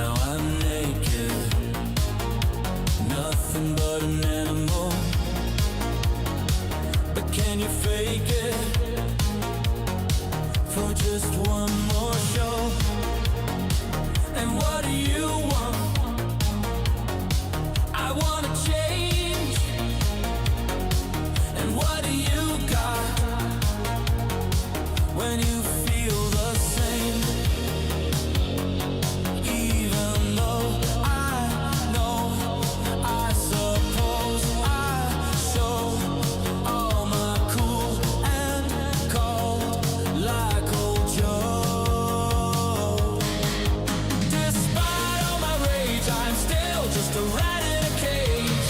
Now I'm naked, nothing but an animal. But can you fake it for just one more show? And what do you want? I wanna change. And what do you got when you feel the same? Even though I know, I suppose I show all my cool and cold like old Joe. Despite all my rage, I'm still just a rat in a cage.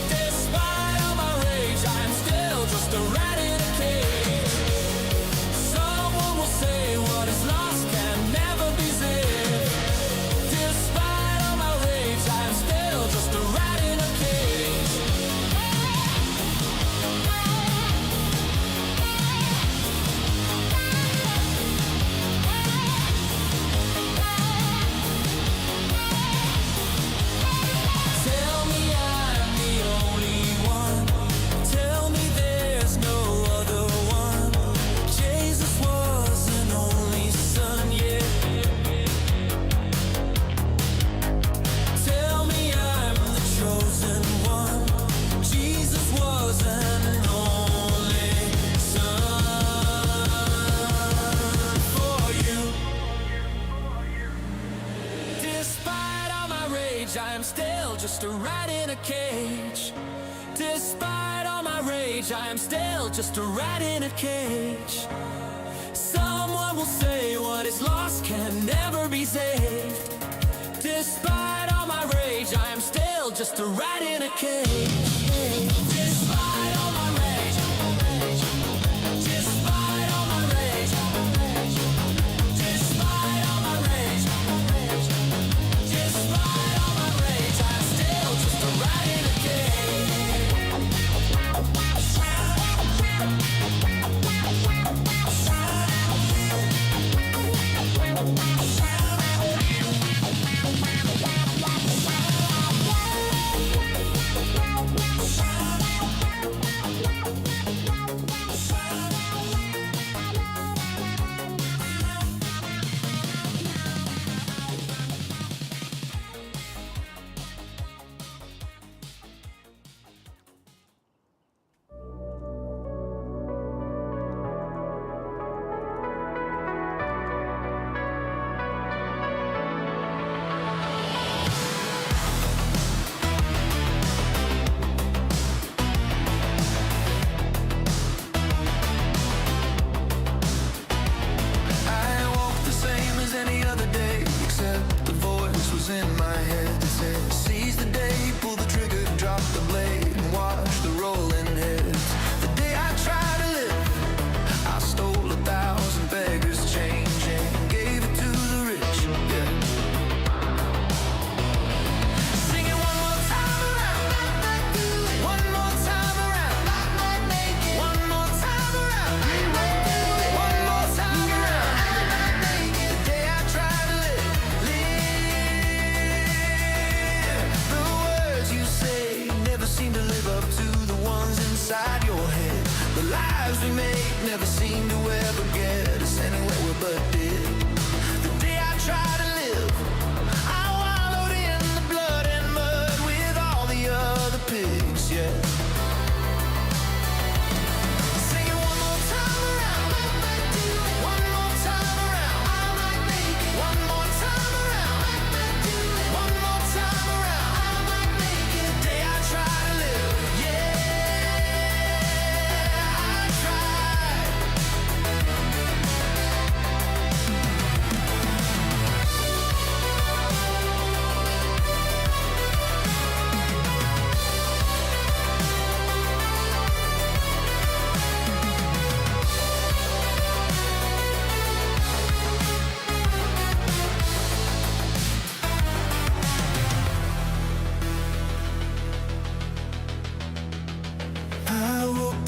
Despite all my rage, I'm still just a rat in a cage. Someone will say what is lost can never be saved. Despite all my rage, I'm still just a rat in a cage. Tell me I'm the only one. Tell me there's no other one. Jesus was an only son, yeah. Tell me I'm the chosen one. Jesus was an only son for you. Despite all my rage, I am still just a rat in a cage. Despite all my rage, I am still just a rat in a cage. Someone will say what is lost can never be saved. Despite all my rage, I am still just a rat in a cage. Despite all my rage, despite all my rage, despite all my rage, despite all my rage, I'm still just a rat in a cage.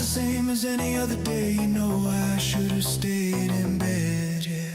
same as any other day. You know I should have stayed in bed, yeah.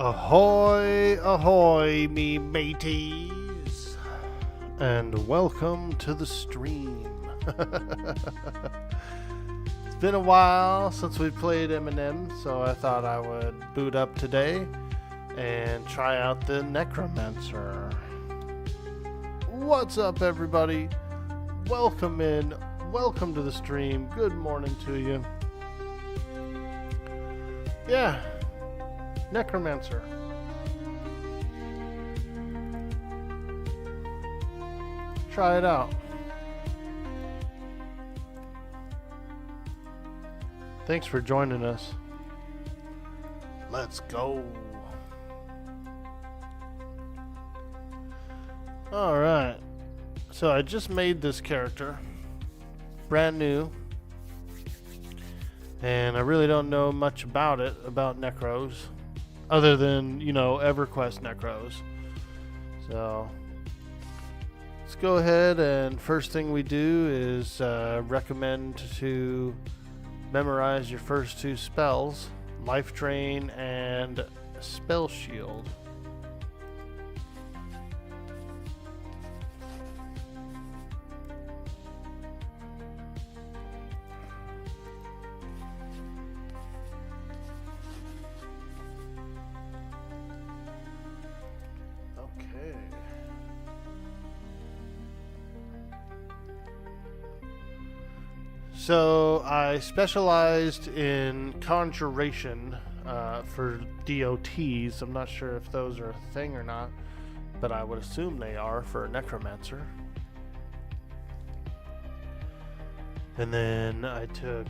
Ahoy, ahoy, me mateys, and welcome to the stream. It's been a while since we played Eminem, so I thought I would boot up today and try out the Necromancer. What's up, everybody? Welcome in, welcome to the stream. Good morning to you. Yeah. Necromancer. Try it out. Thanks for joining us. Let's go. Alright. So I just made this character. Brand new. And I really don't know much about it, about Necros. Other than, EverQuest Necros. So, let's go ahead and first thing we do is recommend to memorize your first two spells. Life Drain and Spell Shield. So I specialized in conjuration for DOTs. I'm not sure if those are a thing or not, but I would assume they are for a Necromancer. And then I took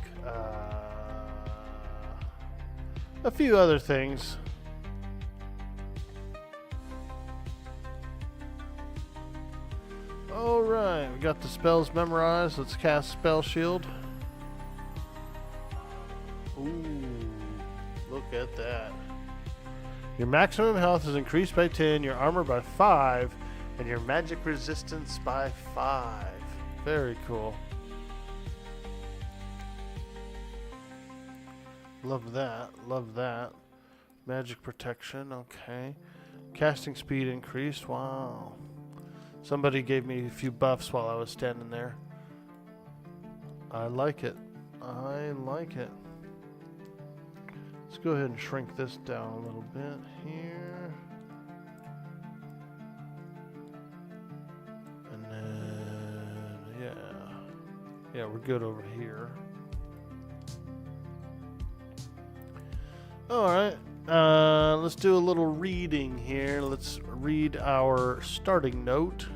a few other things. Alright, we got the spells memorized. Let's cast Spell Shield. Ooh, look at that. Your maximum health is increased by 10, your armor by 5, and your magic resistance by 5. Very cool. Love that, love that. Magic protection, okay. Casting speed increased, wow. Somebody gave me a few buffs while I was standing there. I like it. I like it. Let's go ahead and shrink this down a little bit here. And then, yeah, we're good over here. Alright, let's do a little reading here. Let's read our starting note.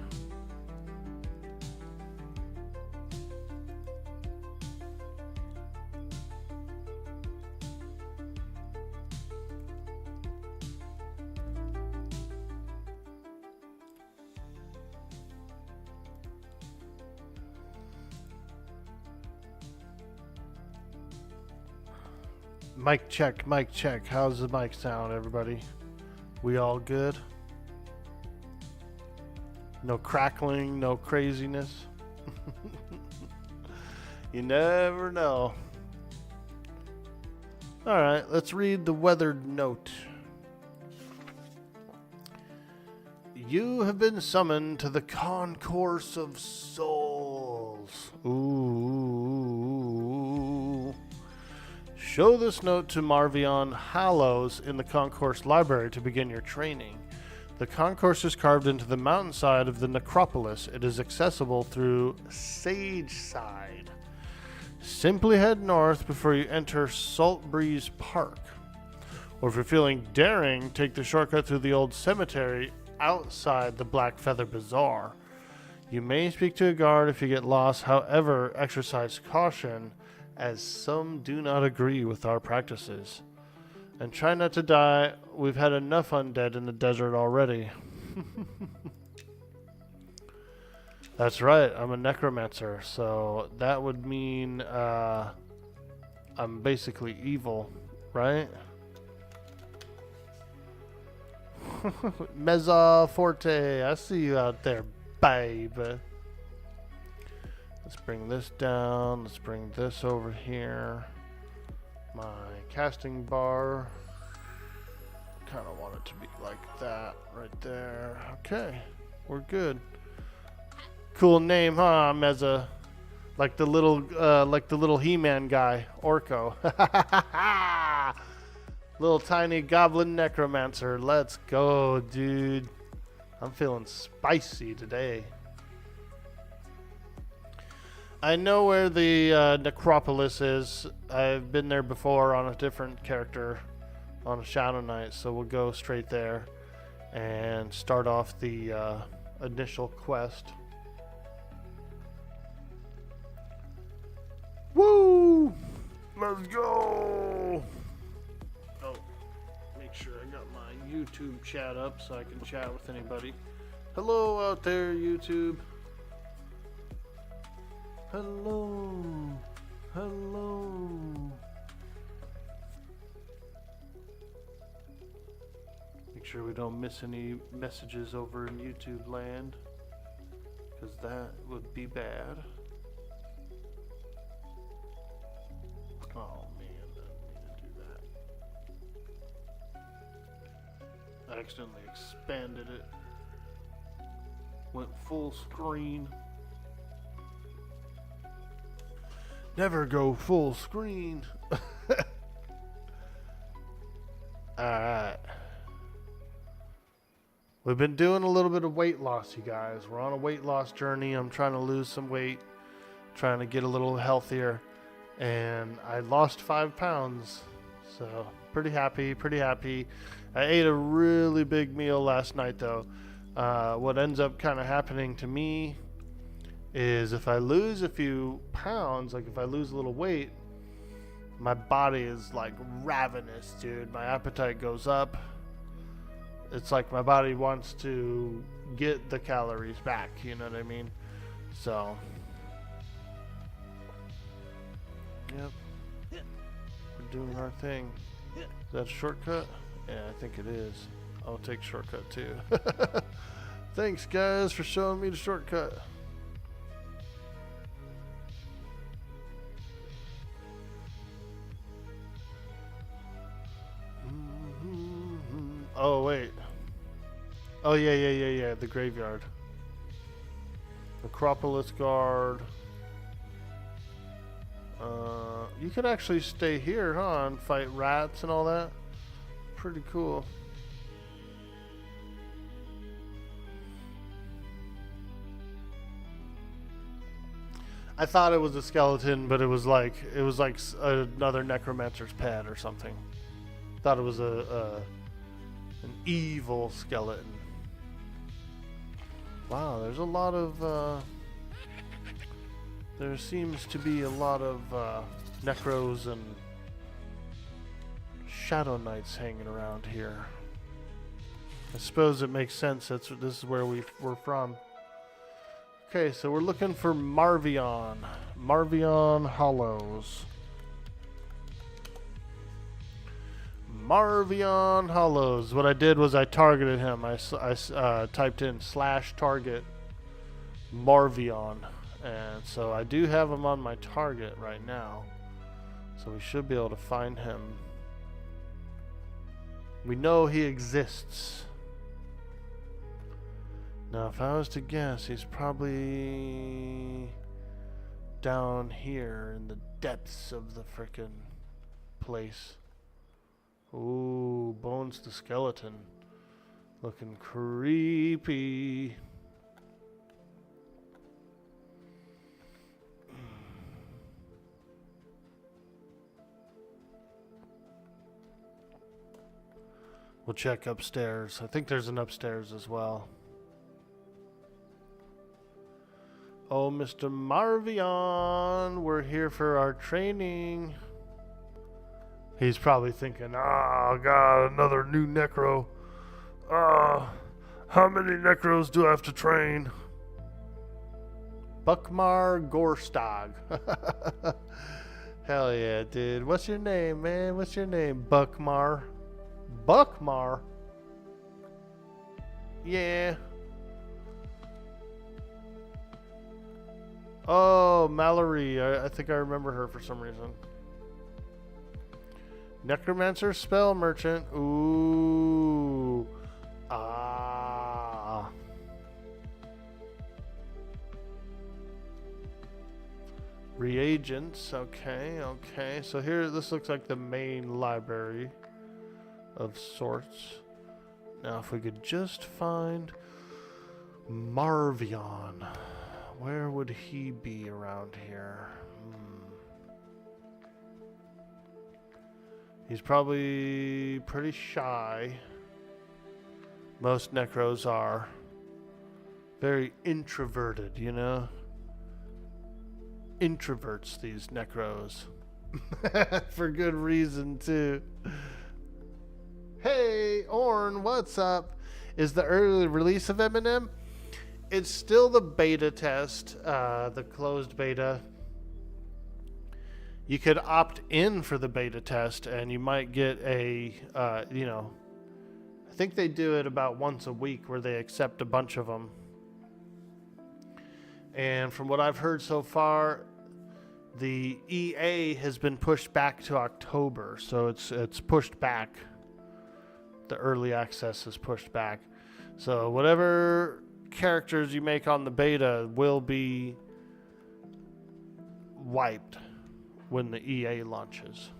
Mic check, mic check. How's the mic sound, everybody? We all good? No crackling, no craziness. You never know. Alright, let's read the weathered note. You have been summoned to the Concourse of Souls. Ooh. Show this note to Marvion Hallows in the Concourse Library to begin your training. The concourse is carved into the mountainside of the necropolis. It is accessible through Sage Side. Simply head north before you enter Salt Breeze Park. Or if you're feeling daring, take the shortcut through the old cemetery outside the Black Feather Bazaar. You may speak to a guard if you get lost, however, exercise caution, as some do not agree with our practices. And try not to die. We've had enough undead in the desert already. That's right, I'm a necromancer, so that would mean I'm basically evil, right? Mezza Forte, I see you out there, babe. Let's bring this down. Let's bring this over here. My casting bar kind of want it to be like that right there. Okay, we're good. Cool name, huh, Meza? Like the little He-Man guy, Orko. Little tiny goblin necromancer. Let's go, dude. I'm feeling spicy today. I know where the necropolis is. I've been there before on a different character, on a Shadow Knight, so we'll go straight there and start off the initial quest. Woo! Let's go! Oh, make sure I got my YouTube chat up so I can chat with anybody. Hello out there, YouTube. Hello. Hello. Make sure we don't miss any messages over in YouTube land, because that would be bad. Oh man, I didn't mean to do that. I accidentally expanded it. Went full screen. Never go full screen. Alright. We've been doing a little bit of weight loss, you guys. We're on a weight loss journey. I'm trying to lose some weight, trying to get a little healthier. And I lost 5 pounds. So, pretty happy, pretty happy. I ate a really big meal last night, though. What ends up kind of happening to me is if I lose a few pounds, like if I lose a little weight, my body is like ravenous, dude. My appetite goes up. It's like my body wants to get the calories back, you know what I mean? So, yep. We're doing our thing. Is that a shortcut? Yeah, I think it is. I'll take shortcut too. Thanks, guys, for showing me the shortcut. Oh, wait. Oh, yeah. The graveyard. Necropolis guard. You could actually stay here, huh, and fight rats and all that. Pretty cool. I thought it was a skeleton, but it was like another necromancer's pet or something. Thought it was an evil skeleton. Wow, there's a lot of there seems to be a lot of necros and shadow knights hanging around here. I suppose it makes sense. This is where we're from. Okay, so we're looking for Marvion Hollows. Marvion Hollows. What I did was I targeted him. I typed in /target Marvion, and so I do have him on my target right now. So we should be able to find him. We know he exists. Now, if I was to guess, he's probably down here in the depths of the frickin' place. Ooh, Bones the Skeleton. Looking creepy. We'll check upstairs. I think there's an upstairs as well. Oh, Mr. Marvion, we're here for our training. He's probably thinking, oh god, another new necro. How many necros do I have to train? Buckmar Gorstag. Hell yeah, dude. What's your name, man? What's your name, Buckmar? Buckmar? Yeah. Oh, Mallory. I think I remember her for some reason. Necromancer spell merchant. Ooh. Ah. Reagents. Okay, okay. So here, this looks like the main library of sorts. Now, if we could just find Marvion. Where would he be around here? He's probably pretty shy. Most Necros are. Very introverted, you know? Introverts, these Necros. For good reason, too. Hey, Orn, what's up? Is the early release of Eminem? It's still the beta test, the closed beta. You could opt in for the beta test, and you might get a, you know, I think they do it about once a week where they accept a bunch of them. And from what I've heard so far, the EA has been pushed back to October, so it's pushed back. The early access is pushed back. So whatever characters you make on the beta will be wiped when the EA launches.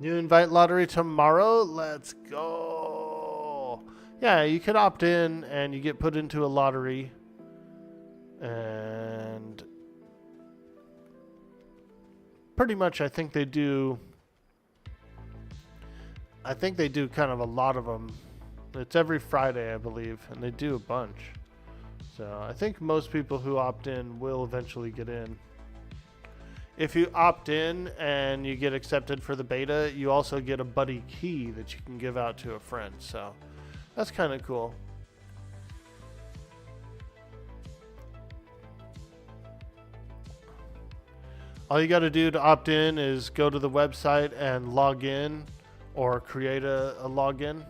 New invite lottery tomorrow? Let's go. Yeah, you could opt in and you get put into a lottery. And pretty much I think they do kind of a lot of them. It's every Friday, I believe, and they do a bunch. So I think most people who opt in will eventually get in. If you opt in and you get accepted for the beta, you also get a buddy key that you can give out to a friend. So that's kind of cool. All you got to do to opt in is go to the website and log in or create a login.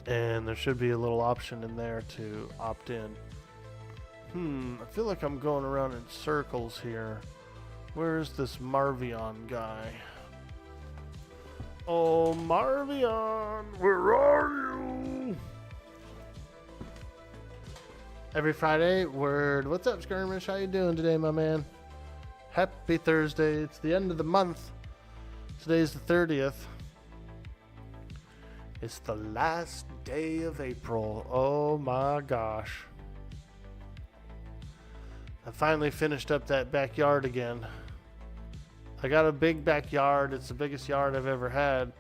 And there should be a little option in there to opt in. I feel like I'm going around in circles here. Where's this Marvion guy? Oh, Marvion, where are you? Every Friday, word. What's up, Skirmish? How you doing today, my man? Happy Thursday. It's the end of the month. Today's the 30th. It's the last day of April. Oh my gosh. I finally finished up that backyard again. I got a big backyard. It's the biggest yard I've ever had.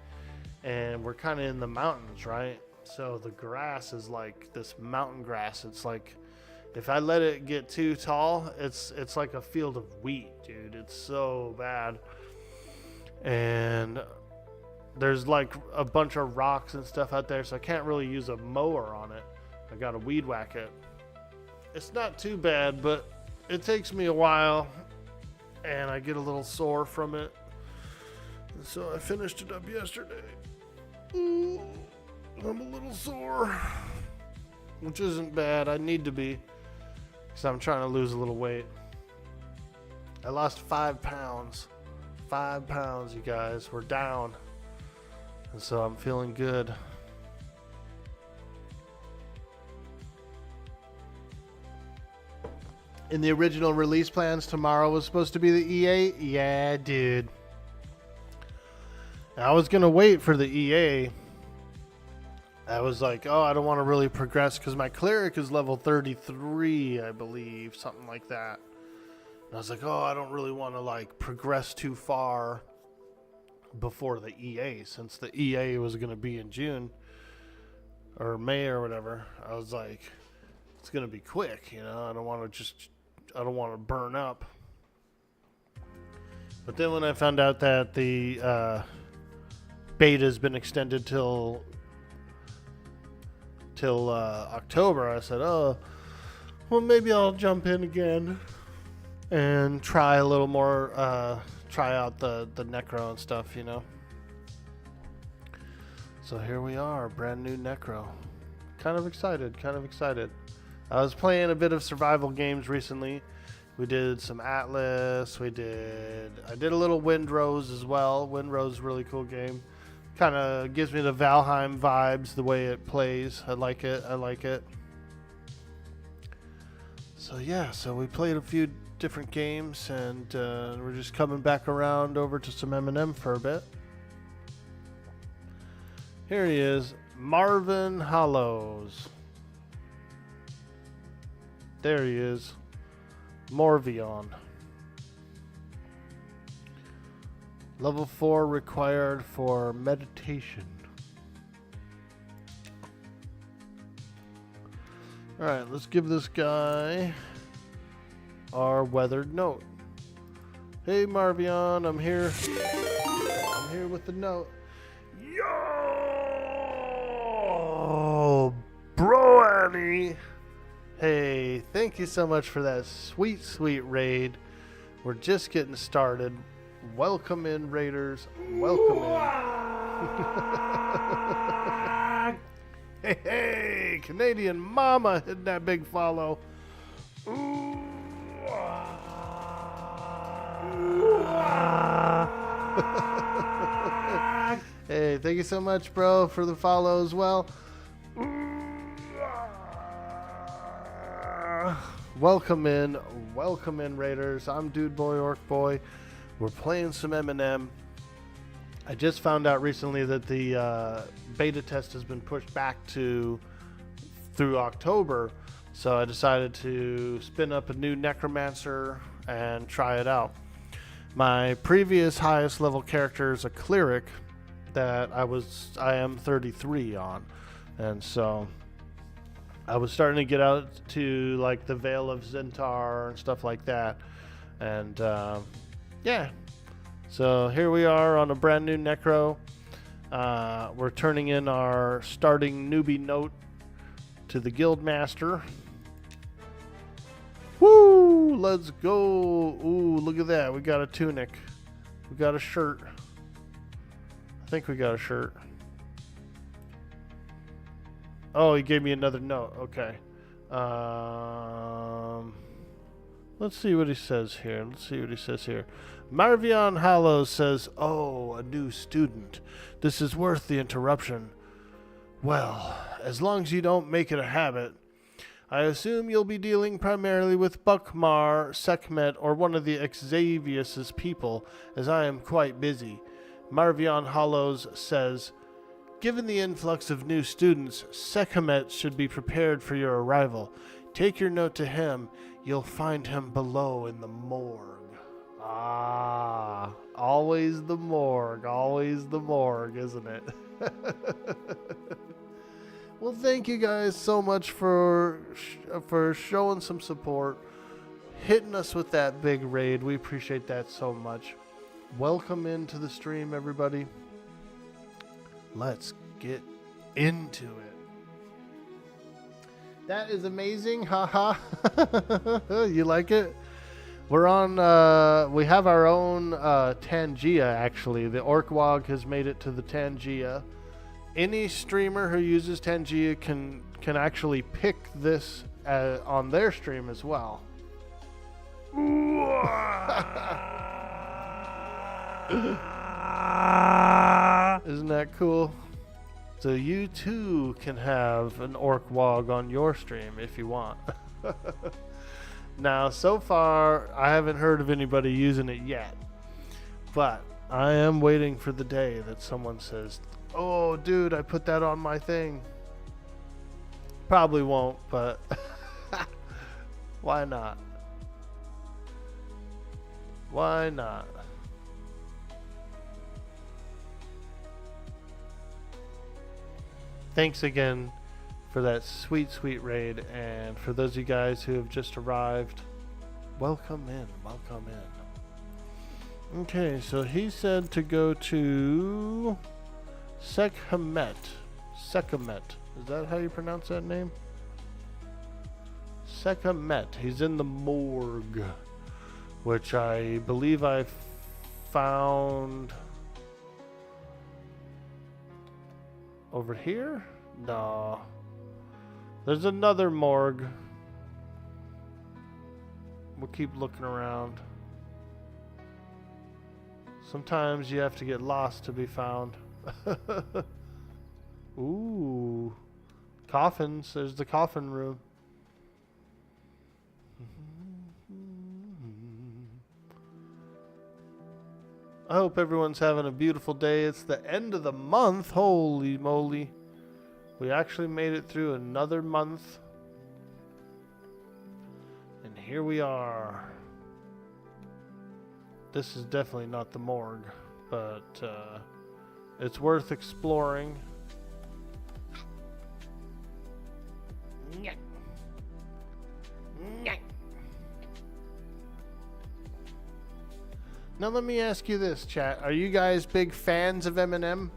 And we're kind of in the mountains, right? So the grass is like this mountain grass. It's like, if I let it get too tall, it's like a field of wheat, dude. It's so bad. And there's like a bunch of rocks and stuff out there, so I can't really use a mower on it. I gotta weed whack it. It's not too bad, but it takes me a while, and I get a little sore from it. And so I finished it up yesterday. Ooh, I'm a little sore, which isn't bad. I need to be, because I'm trying to lose a little weight. I lost 5 pounds. 5 pounds, you guys. We're down. And so I'm feeling good. In the original release plans, tomorrow was supposed to be the EA. Yeah, dude. I was going to wait for the EA. I was like, oh, I don't want to really progress because my cleric is level 33, I believe. Something like that. And I was like, oh, I don't really want to like progress too far before the EA, since the EA was going to be in June or May or whatever. I was like, it's going to be quick, you know. I don't want to burn up. But then when I found out that the beta's been extended till October, I said, oh, well, maybe I'll jump in again and try a little more, try out the Necro and stuff, you know. So here we are, brand new Necro. Kind of excited, kind of excited. I was playing a bit of survival games recently. We did some Atlas, I did a little Windrose as well. Windrose is a really cool game. Kind of gives me the Valheim vibes, the way it plays. I like it, I like it. So yeah, so we played a few different games, and we're just coming back around over to some M&M for a bit. Here he is, Marvin Hollows. There he is, Morvion. Level 4 required for meditation. Alright, let's give this guy our weathered note. Hey Marvion, I'm here. I'm here with the note. Yo, bro Annie. Hey, thank you so much for that sweet, sweet raid. We're just getting started. Welcome in, raiders. Welcome in. Hey, Canadian mama hitting that big follow. Hey, thank you so much, bro, for the follow as well. Welcome in, raiders. I'm Dude Boy Orc Boy. We're playing some M&M. I just found out recently that the beta test has been pushed back through October, so I decided to spin up a new Necromancer and try it out. My previous highest level character is a cleric that I am 33 on, and so I was starting to get out to like the Vale of Zentar and stuff like that, and yeah. So here we are on a brand new Necro. We're turning in our starting newbie note to the Guildmaster. Woo! Let's go! Ooh, look at that. We got a tunic. We got a shirt. I think we got a shirt. Oh, he gave me another note. Okay. Let's see what he says here. Marvion Hollows says, "Oh, a new student. This is worth the interruption. Well, as long as you don't make it a habit. I assume you'll be dealing primarily with Buckmar, Sekhmet, or one of the Xavius' people, as I am quite busy." Marvion Hollows says, "Given the influx of new students, Sekhmet should be prepared for your arrival. Take your note to him. You'll find him below in the morgue." Ah, always the morgue, isn't it? Well, thank you guys so much for showing some support, hitting us with that big raid. We appreciate that so much. Welcome into the stream, everybody. Let's get into it. That is amazing, haha. You like it? We're on, we have our own Tangia, actually. The Orkwog has made it to the Tangia. Any streamer who uses Tangia can actually pick this on their stream as well. Isn't that cool? So you too can have an Orkwog on your stream if you want. Now, so far, I haven't heard of anybody using it yet, but I am waiting for the day that someone says, "Oh, dude, I put that on my thing." Probably won't, but why not? Why not? Thanks again for that sweet, sweet raid, and for those of you guys who have just arrived, welcome in, welcome in. Okay, so he said to go to Sekhmet. Is that how you pronounce that name? Sekhmet. He's in the morgue, which I believe I found Over here? No. There's another morgue. We'll keep looking around. Sometimes you have to get lost to be found. Ooh. Coffins. There's the coffin room. I hope everyone's having a beautiful day. It's the end of the month. Holy moly. We actually made it through another month. And here we are. This is definitely not the morgue, but it's worth exploring. Now let me ask you this, chat. Are you guys big fans of M&M?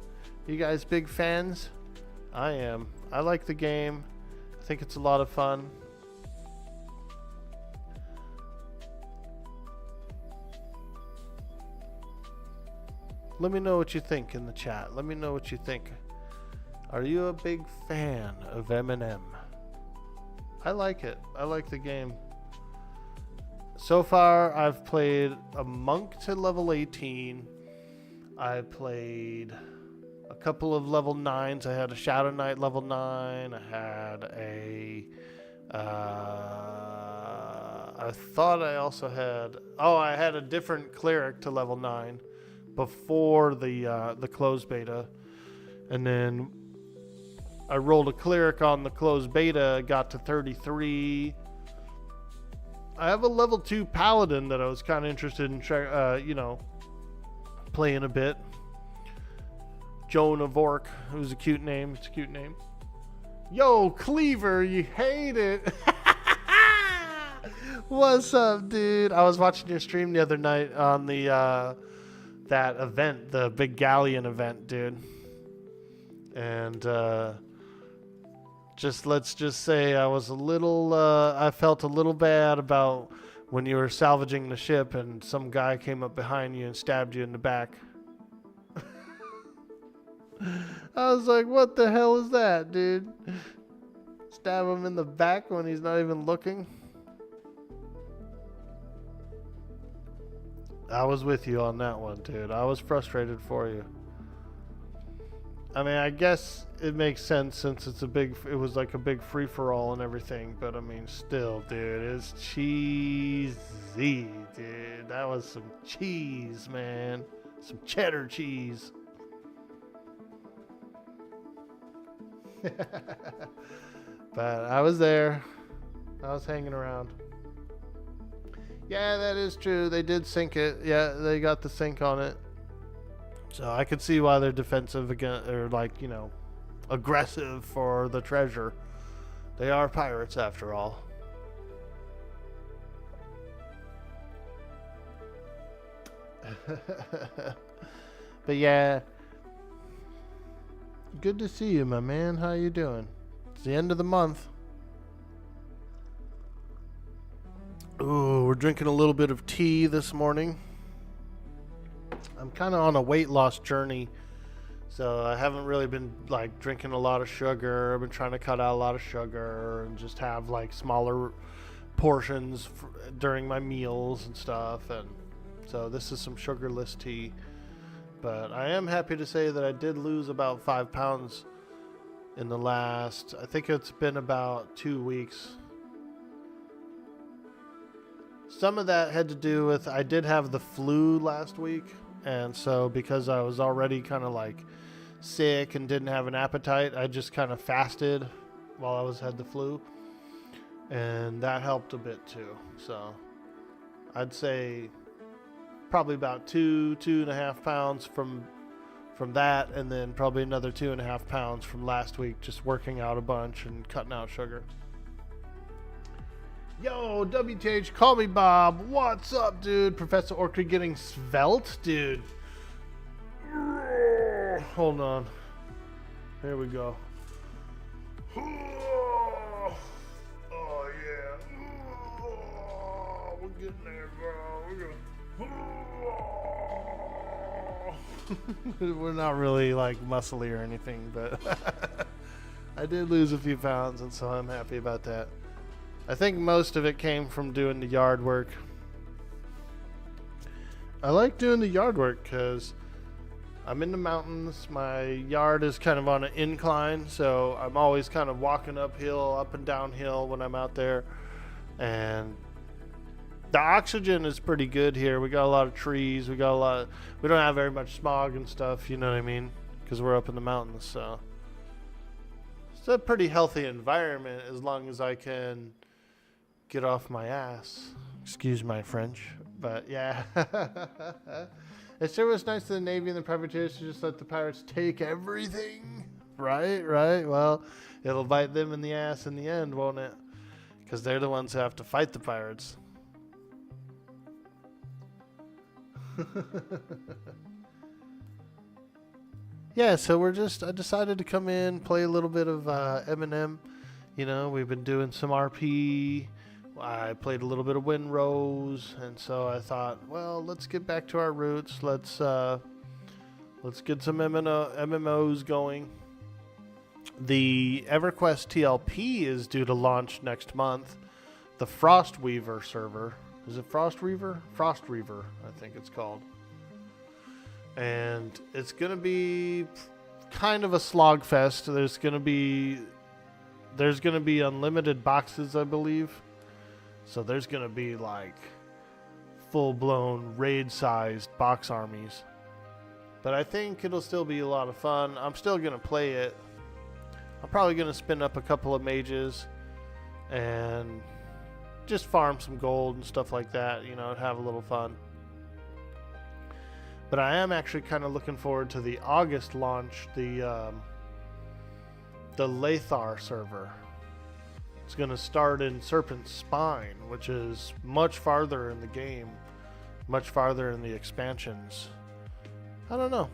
You guys big fans? I am. I like the game. I think it's a lot of fun. Let me know what you think in the chat. Let me know what you think. Are you a big fan of M&M? I like it. I like the game. So far, I've played a monk to level 18. I played a couple of level 9s. I had a Shadow Knight level 9. I had a... I thought I also had... Oh, I had a different cleric to level 9 before the closed beta. And then I rolled a cleric on the closed beta, got to 33. I have a level 2 paladin that I was kind of interested in, playing a bit. Joan of Ork. It was a cute name. It's a cute name. Yo, Cleaver, you hate it. What's up, dude? I was watching your stream the other night on the that event, the big galleon event, dude. And let's just say I was a little, I felt a little bad about when you were salvaging the ship and some guy came up behind you and stabbed you in the back. I was like, what the hell is that, dude? Stab him in the back when he's not even looking? I was with you on that one, dude. I was frustrated for you. I mean, I guess it makes sense since it was like a big free-for-all and everything, but I mean, still, dude, it's cheesy, dude. That was some cheese, man. Some cheddar cheese. But I was there. I was hanging around. Yeah, that is true. They did sink it. Yeah, they got the sink on it. So I could see why they're defensive again, or aggressive for the treasure. They are pirates after all. But yeah, good to see you, my man. How you doing? It's the end of the month. Ooh, we're drinking a little bit of tea this morning. I'm kind of on a weight loss journey, so I haven't really been drinking a lot of sugar. I've been trying to cut out a lot of sugar and just have smaller portions during my meals and stuff. And so this is some sugarless tea. But I am happy to say that I did lose about 5 pounds in the last, I think it's been about 2 weeks. Some of that had to do with, I did have the flu last week. And so because I was already kind of sick and didn't have an appetite, I just kind of fasted while I had the flu. And that helped a bit too. So I'd say probably about 2.5 pounds from that, and then probably another 2.5 pounds from last week, just working out a bunch and cutting out sugar. Yo, WTH, call me Bob. What's up, dude? Professor Orko getting svelte, dude. Hold on. Here we go. Oh yeah. We're getting there, bro. We're not really like muscly or anything, but I did lose a few pounds, and so I'm happy about that. I think most of it came from doing the yard work. I like doing the yard work because I'm in the mountains. My yard is kind of on an incline, so I'm always kind of walking uphill, up and downhill when I'm out there. And the oxygen is pretty good here. We got a lot of trees. We don't have very much smog and stuff, you know what I mean? Because we're up in the mountains, so it's a pretty healthy environment as long as I can get off my ass. Excuse my French, but yeah. It sure was nice of the Navy and the privateers to just let the pirates take everything. Right. Well, it'll bite them in the ass in the end, won't it? Because they're the ones who have to fight the pirates. Yeah, so I decided to come in, play a little bit of M&M. You know, we've been doing some RP. I played a little bit of Windrose, and so I thought, well, let's get back to our roots. Let's get some MMOs going. The EverQuest TLP is due to launch next month. The Frostweaver server. Is it Frostweaver? Frostweaver, I think it's called. And it's going to be kind of a slog fest. There's going to be unlimited boxes, I believe. So there's going to be like full-blown raid-sized box armies. But I think it'll still be a lot of fun. I'm still going to play it. I'm probably going to spin up a couple of mages and just farm some gold and stuff like that, you know, and have a little fun. But I am actually kind of looking forward to the August launch, the Lathar server. It's going to start in Serpent's Spine, which is much farther in the game, much farther in the expansions. I don't know.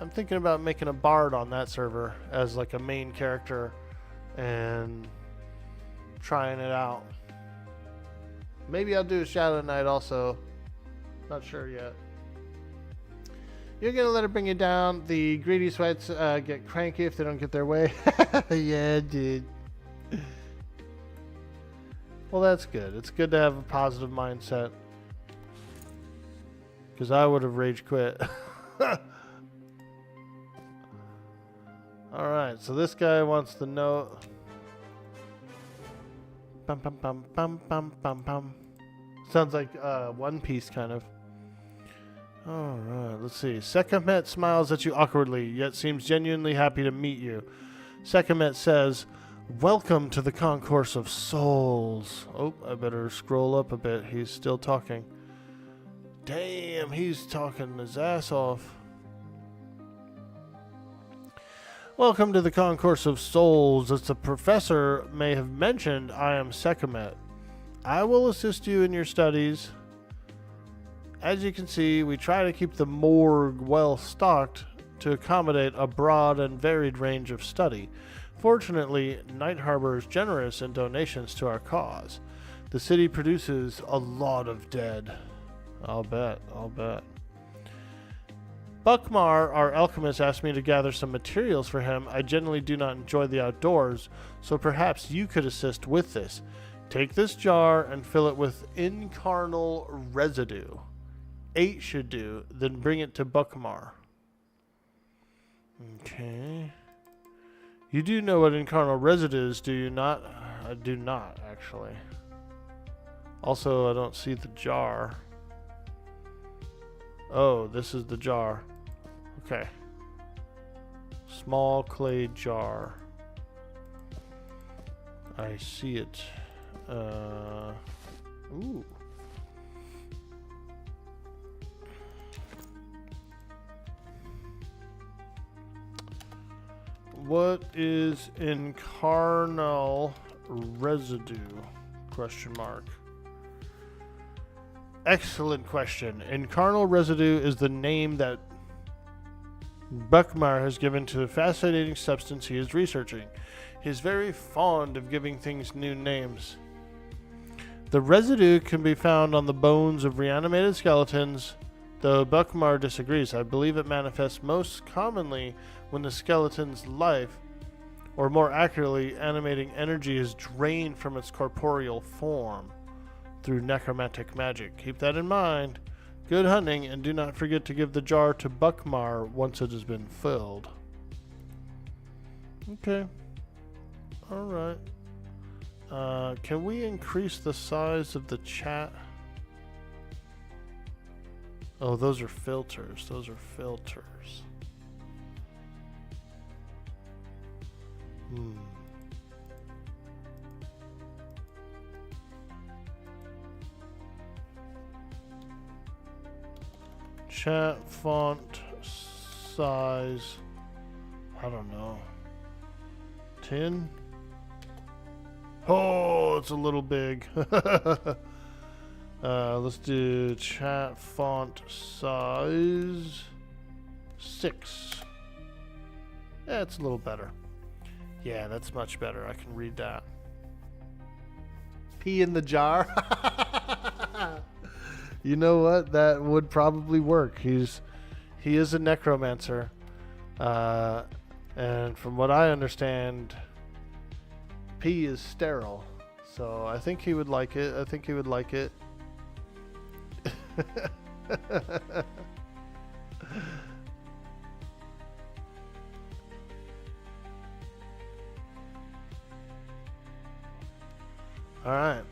I'm thinking about making a bard on that server as like a main character and trying it out. Maybe I'll do a Shadow Knight also. Not sure yet. You're going to let it bring you down. The greedy swites get cranky if they don't get their way. Yeah, dude. Well, that's good. It's good to have a positive mindset. Because I would have rage quit. Alright, so this guy wants to know. Bum, bum, bum, bum, bum, bum, bum. Sounds like One Piece, kind of. Alright, let's see. Sekhmet smiles at you awkwardly, yet seems genuinely happy to meet you. Sekhmet says, "Welcome to the Concourse of Souls." Oh, I better scroll up a bit. He's still talking. Damn, he's talking his ass off. Welcome to the Concourse of Souls. As the professor may have mentioned, I am Sekhmet. I will assist you in your studies. As you can see, we try to keep the morgue well stocked to accommodate a broad and varied range of study. Fortunately, Night Harbor is generous in donations to our cause. The city produces a lot of dead. I'll bet. Buckmar, our alchemist, asked me to gather some materials for him. I generally do not enjoy the outdoors, so perhaps you could assist with this. Take this jar and fill it with incarnal residue. 8 should do, then bring it to Buckmar. Okay. You do know what incarnal residue is, do you not? I do not, actually. Also, I don't see the jar. Oh, this is the jar. Okay. Small clay jar. I see it. Ooh. What is incarnal residue? Question mark. Excellent question. Incarnal residue is the name that Buckmar has given to the fascinating substance he is researching. He is very fond of giving things new names. The residue can be found on the bones of reanimated skeletons, Though Buckmar disagrees, I believe it manifests most commonly when the skeleton's life, or more accurately, animating energy is drained from its corporeal form through necromantic magic. Keep that in mind. Good hunting, and do not forget to give the jar to Buckmar once it has been filled. Okay. Alright. Can we increase the size of the chat? Oh, those are filters. Those are filters. Chat font size. I don't know. 10? Oh, it's a little big. Let's do chat font size 6. Yeah, it's a little better. Yeah, that's much better. I can read that. Pee in the jar. You know what? That would probably work. He is a necromancer. And from what I understand, pee is sterile. So I think he would like it. I think he would like it. Alright.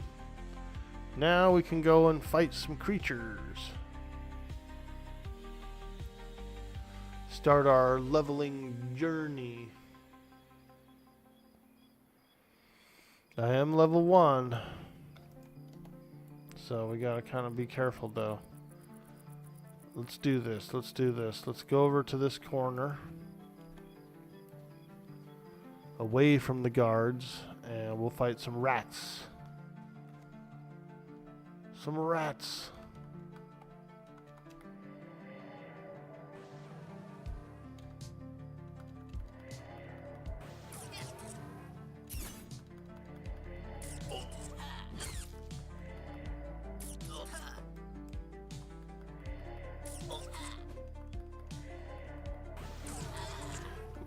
Now we can go and fight some creatures. Start our leveling journey. I am level 1. So we gotta kind of be careful though. Let's do this. Let's do this. Let's go over to this corner. Away from the guards. And we'll fight some rats. Some rats.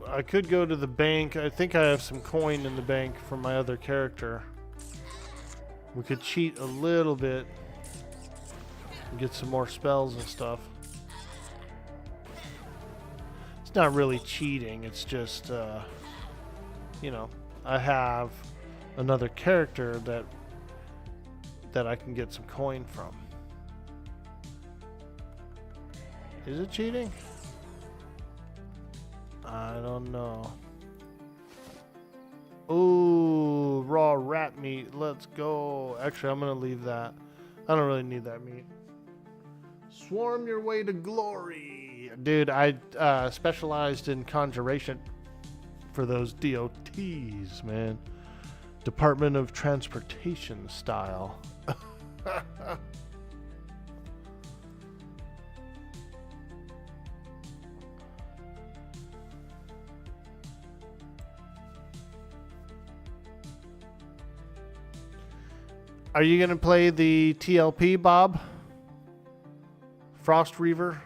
I could go to the bank. I think I have some coin in the bank from my other character. We could cheat a little bit and get some more spells and stuff. It's not really cheating. It's just, you know, I have another character that I can get some coin from. Is it cheating? I don't know. Ooh, raw rat meat. Let's go. Actually, I'm going to leave that. I don't really need that meat. Swarm your way to glory. Dude, I specialized in conjuration for those DOTs, man. Department of Transportation style. Are you going to play the TLP, Bob? Frost Reaver?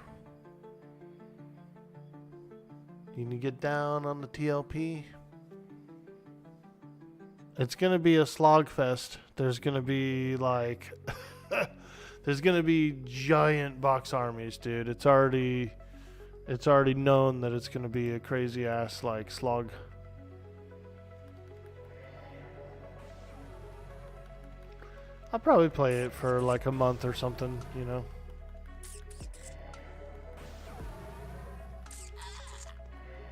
You need to get down on the TLP. It's going to be a slog fest. There's going to be like... there's going to be giant box armies, dude. It's already known that it's going to be a crazy ass like slog. I'll probably play it for like a month or something, you know.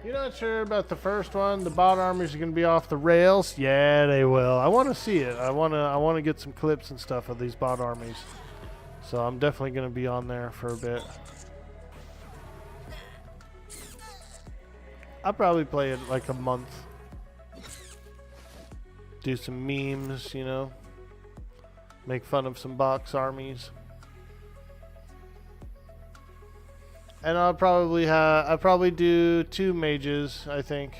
You're not sure about the first one? The bot armies are going to be off the rails? Yeah, they will. I want to see it. I want to get some clips and stuff of these bot armies. So I'm definitely going to be on there for a bit. I'll probably play it like a month. Do some memes, you know. Make fun of some box armies. And I'll probably do 2 mages, I think.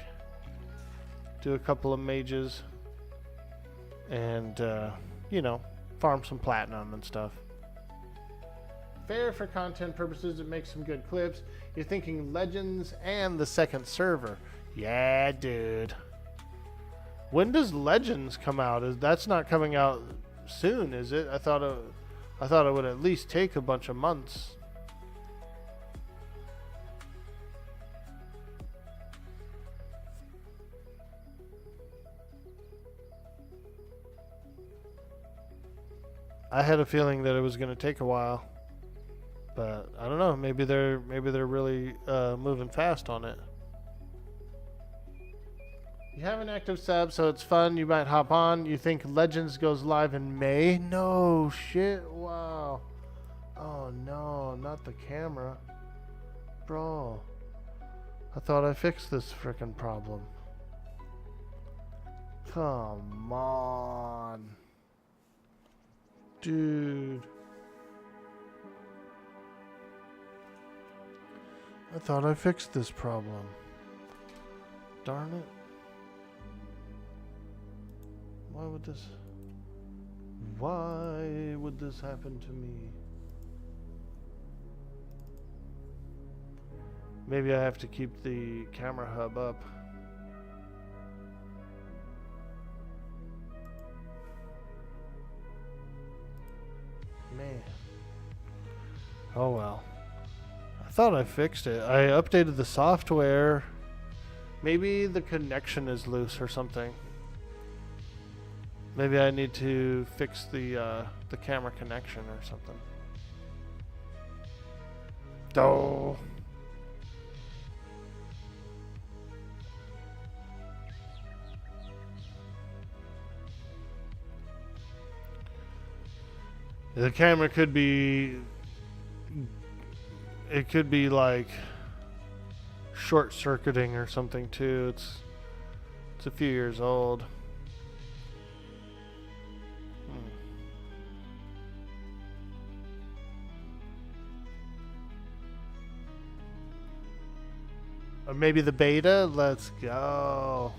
Do a couple of mages. And, you know, farm some platinum and stuff. fair for content purposes. It makes some good clips. You're thinking Legends and the second server. Yeah, dude. When does Legends come out? That's not coming out soon, is it? I thought it would at least take a bunch of months. I had a feeling that it was going to take a while, but I don't know. Maybe they're really moving fast on it. You have an active sub, so it's fun. You might hop on. You think Legends goes live in May? No shit. Wow. Oh no, not the camera, bro. I thought I fixed this frickin' problem. Come on. Dude. I thought I fixed this problem. Darn it. Why would this happen to me? Maybe I have to keep the camera hub up. Man. Oh well. I thought I fixed it. I updated the software. Maybe the connection is loose or something. Maybe I need to fix the camera connection or something. Oh. The camera could be... It could be like short-circuiting or something too. It's a few years old. Or maybe the beta? Let's go.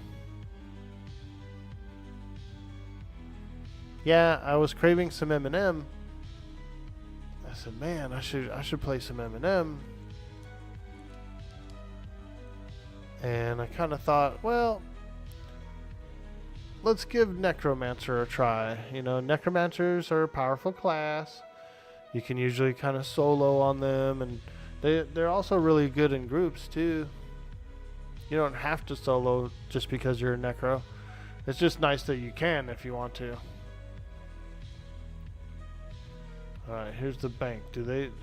Yeah, I was craving some M&M. I said, man, I should play some M&M. And I kind of thought, well, let's give Necromancer a try. You know, Necromancers are a powerful class. You can usually kind of solo on them, and they're also really good in groups too. You don't have to solo just because you're a Necro. It's just nice that you can if you want to. Alright, here's the bank.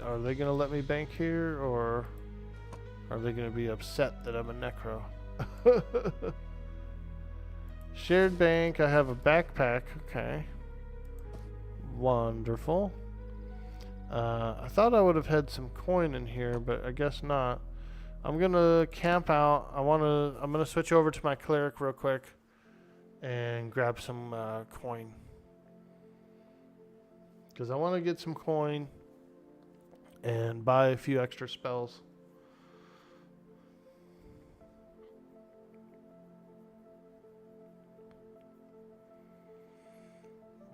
Are they gonna let me bank here, or are they gonna be upset that I'm a Necro? Shared bank, I have a backpack, okay. Wonderful. I thought I would have had some coin in here, but I guess not. I'm gonna camp out. I'm gonna switch over to my cleric real quick and grab some coin, because I want to get some coin and buy a few extra spells.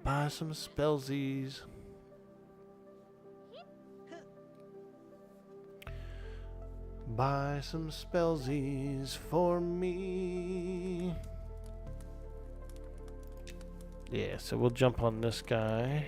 Buy some spellsies. Buy some spellsies for me. Yeah, so we'll jump on this guy.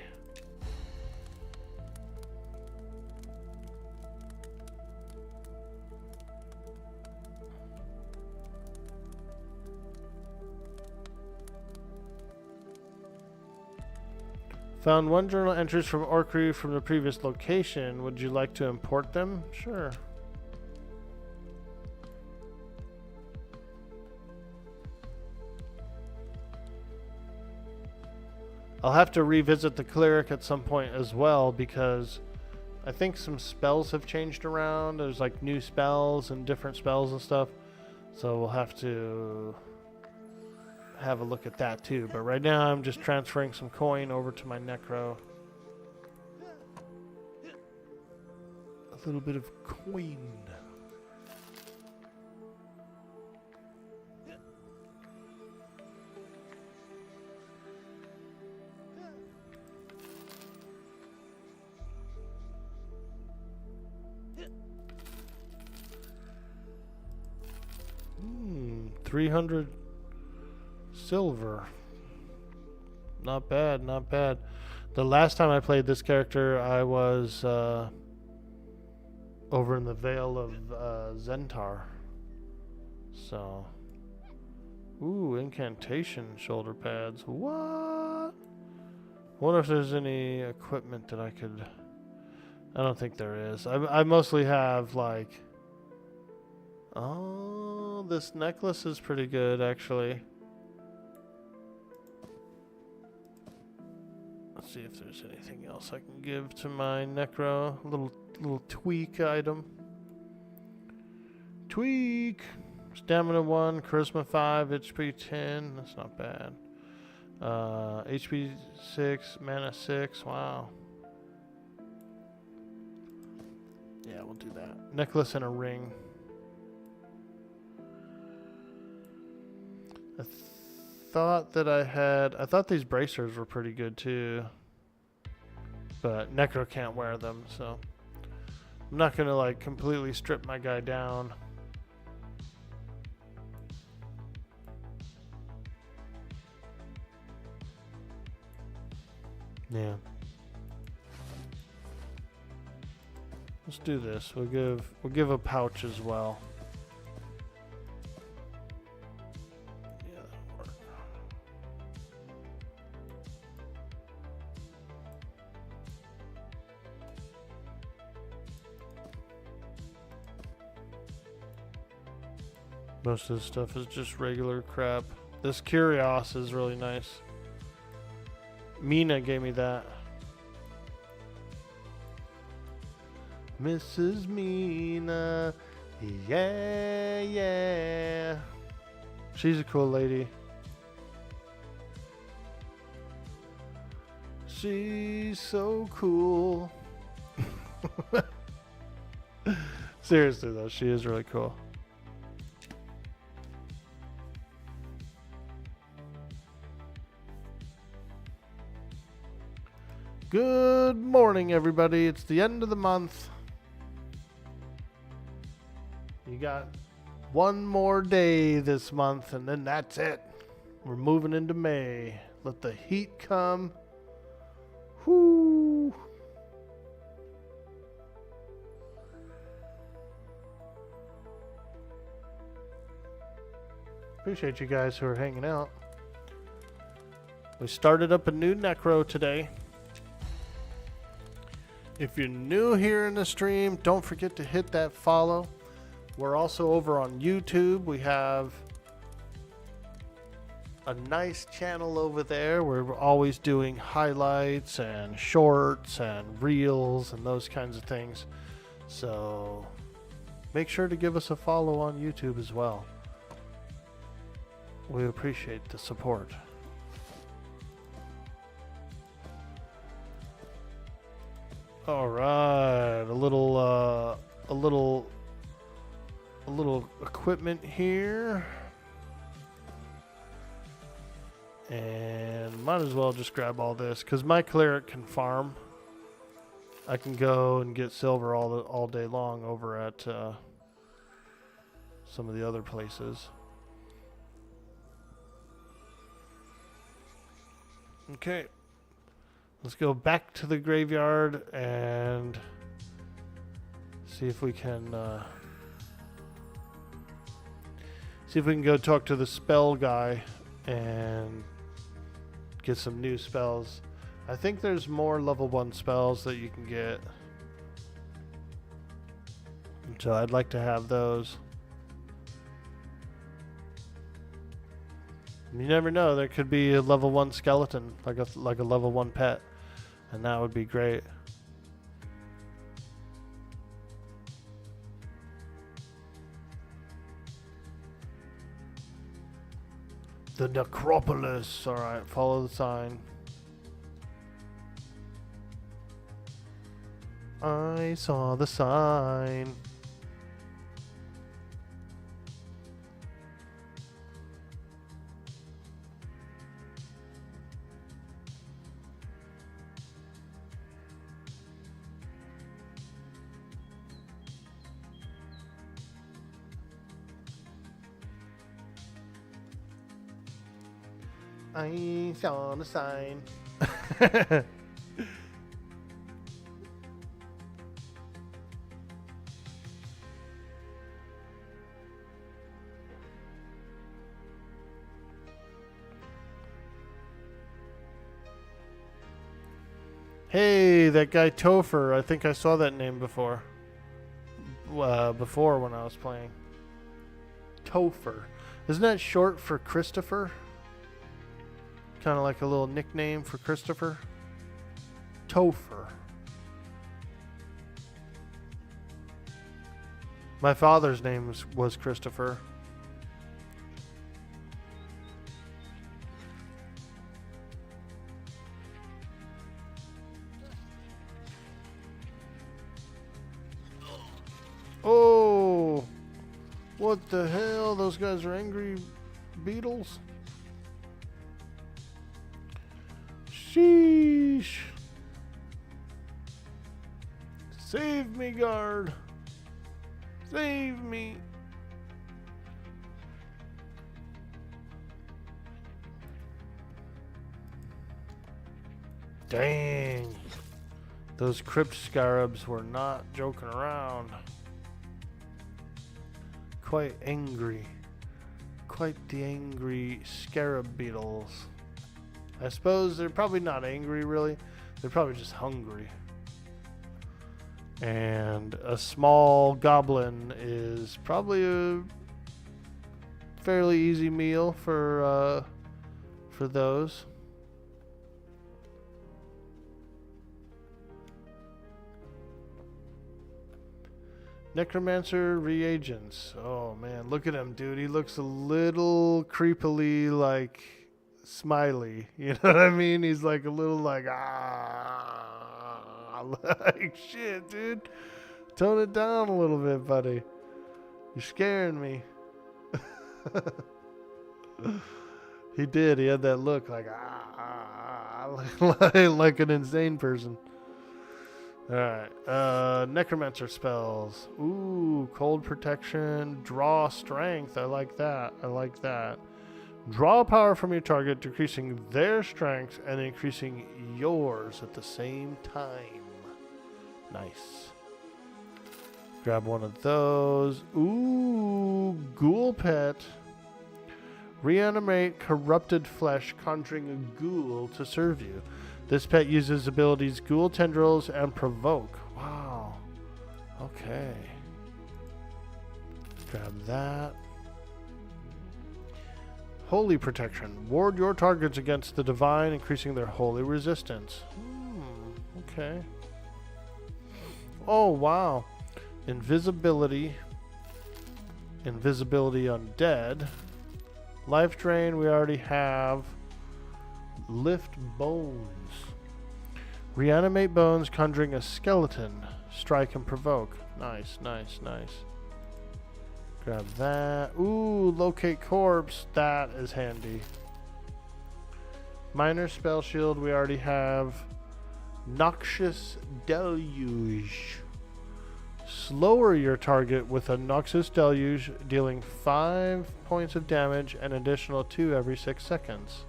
Found one journal entries from Orko from the previous location. Would you like to import them? Sure. I'll have to revisit the cleric at some point as well, because I think some spells have changed around. There's like new spells and different spells and stuff. So we'll have to have a look at that too. But right now I'm just transferring some coin over to my Necro. A little bit of coin. 300 silver. Not bad, not bad. The last time I played this character, I was over in the Vale of Zentar. So, ooh, incantation shoulder pads. What? Wonder if there's any equipment that I could. I don't think there is. I mostly have like. Oh, this necklace is pretty good actually. Let's see if there's anything else I can give to my necro. Little tweak item. Tweak. Stamina 1, Charisma 5, HP 10. That's not bad. HP 6, Mana 6. Wow. Yeah, we'll do that. Necklace and a ring. I thought that I thought these bracers were pretty good too. But Necro can't wear them, so I'm not gonna like completely strip my guy down. Yeah. Let's do this. We'll give a pouch as well. Yeah, that'll work. Most of this stuff is just regular crap. This Curios is really nice. Mina gave me that. Mrs. Mina. Yeah, yeah. She's a cool lady. She's so cool. Seriously though, she is really cool. Good morning, everybody. It's the end of the month. You got one more day this month, and then that's it. We're moving into May. Let the heat come. Whoo! Appreciate you guys who are hanging out. We started up a new Necro today. If you're new here in the stream, don't forget to hit that follow. We're also over on YouTube. We have a nice channel over there where we're always doing highlights and shorts and reels and those kinds of things. So make sure to give us a follow on YouTube as well. We appreciate the support. All right, a little equipment here, and might as well just grab all this because my cleric can farm. I can go and get silver all day long over at some of the other places. Okay. Let's go back to the graveyard and see if we can go talk to the spell guy and get some new spells. I think there's more level 1 spells that you can get. So I'd like to have those. You never know, there could be a level 1 skeleton, like a level 1 pet. And that would be great. The Necropolis. Alright, follow the sign. I saw the sign. I saw the sign. Hey, that guy Topher. I think I saw that name before. Before when I was playing. Topher. Isn't that short for Christopher? Kind of like a little nickname for Christopher. Topher. My father's name was Christopher. Oh! What the hell? Those guys are angry beetles? Sheesh. Save me, guard. Save me. Dang. Those crypt scarabs were not joking around. Quite angry. Quite the angry scarab beetles. I suppose they're probably not angry, really. They're probably just hungry. And a small goblin is probably a fairly easy meal for those. Necromancer reagents. Oh man, look at him, dude. He looks a little creepily like smiley. You know what I mean? He's like a little like like shit, dude. Tone it down a little bit, buddy. You're scaring me. He did. He had that look like like an insane person. Alright, Necromancer spells. Ooh, cold protection, draw strength. I like that. I like that. Draw power from your target, decreasing their strength and increasing yours at the same time. Nice. Grab one of those. Ooh, ghoul pet. Reanimate corrupted flesh, conjuring a ghoul to serve you. This pet uses abilities Ghoul Tendrils and Provoke. Wow. Okay. Grab that. Holy Protection. Ward your targets against the divine, increasing their holy resistance. Okay. Oh, wow. Invisibility. Invisibility undead. Life Drain we already have. Lift Bones. Reanimate bones, conjuring a skeleton. Strike and provoke. Nice, nice, nice. Grab that. Ooh, locate corpse. That is handy. Minor spell shield we already have. Noxious Deluge. Slower your target with a Noxious Deluge, dealing 5 points of damage, an additional 2 every 6 seconds.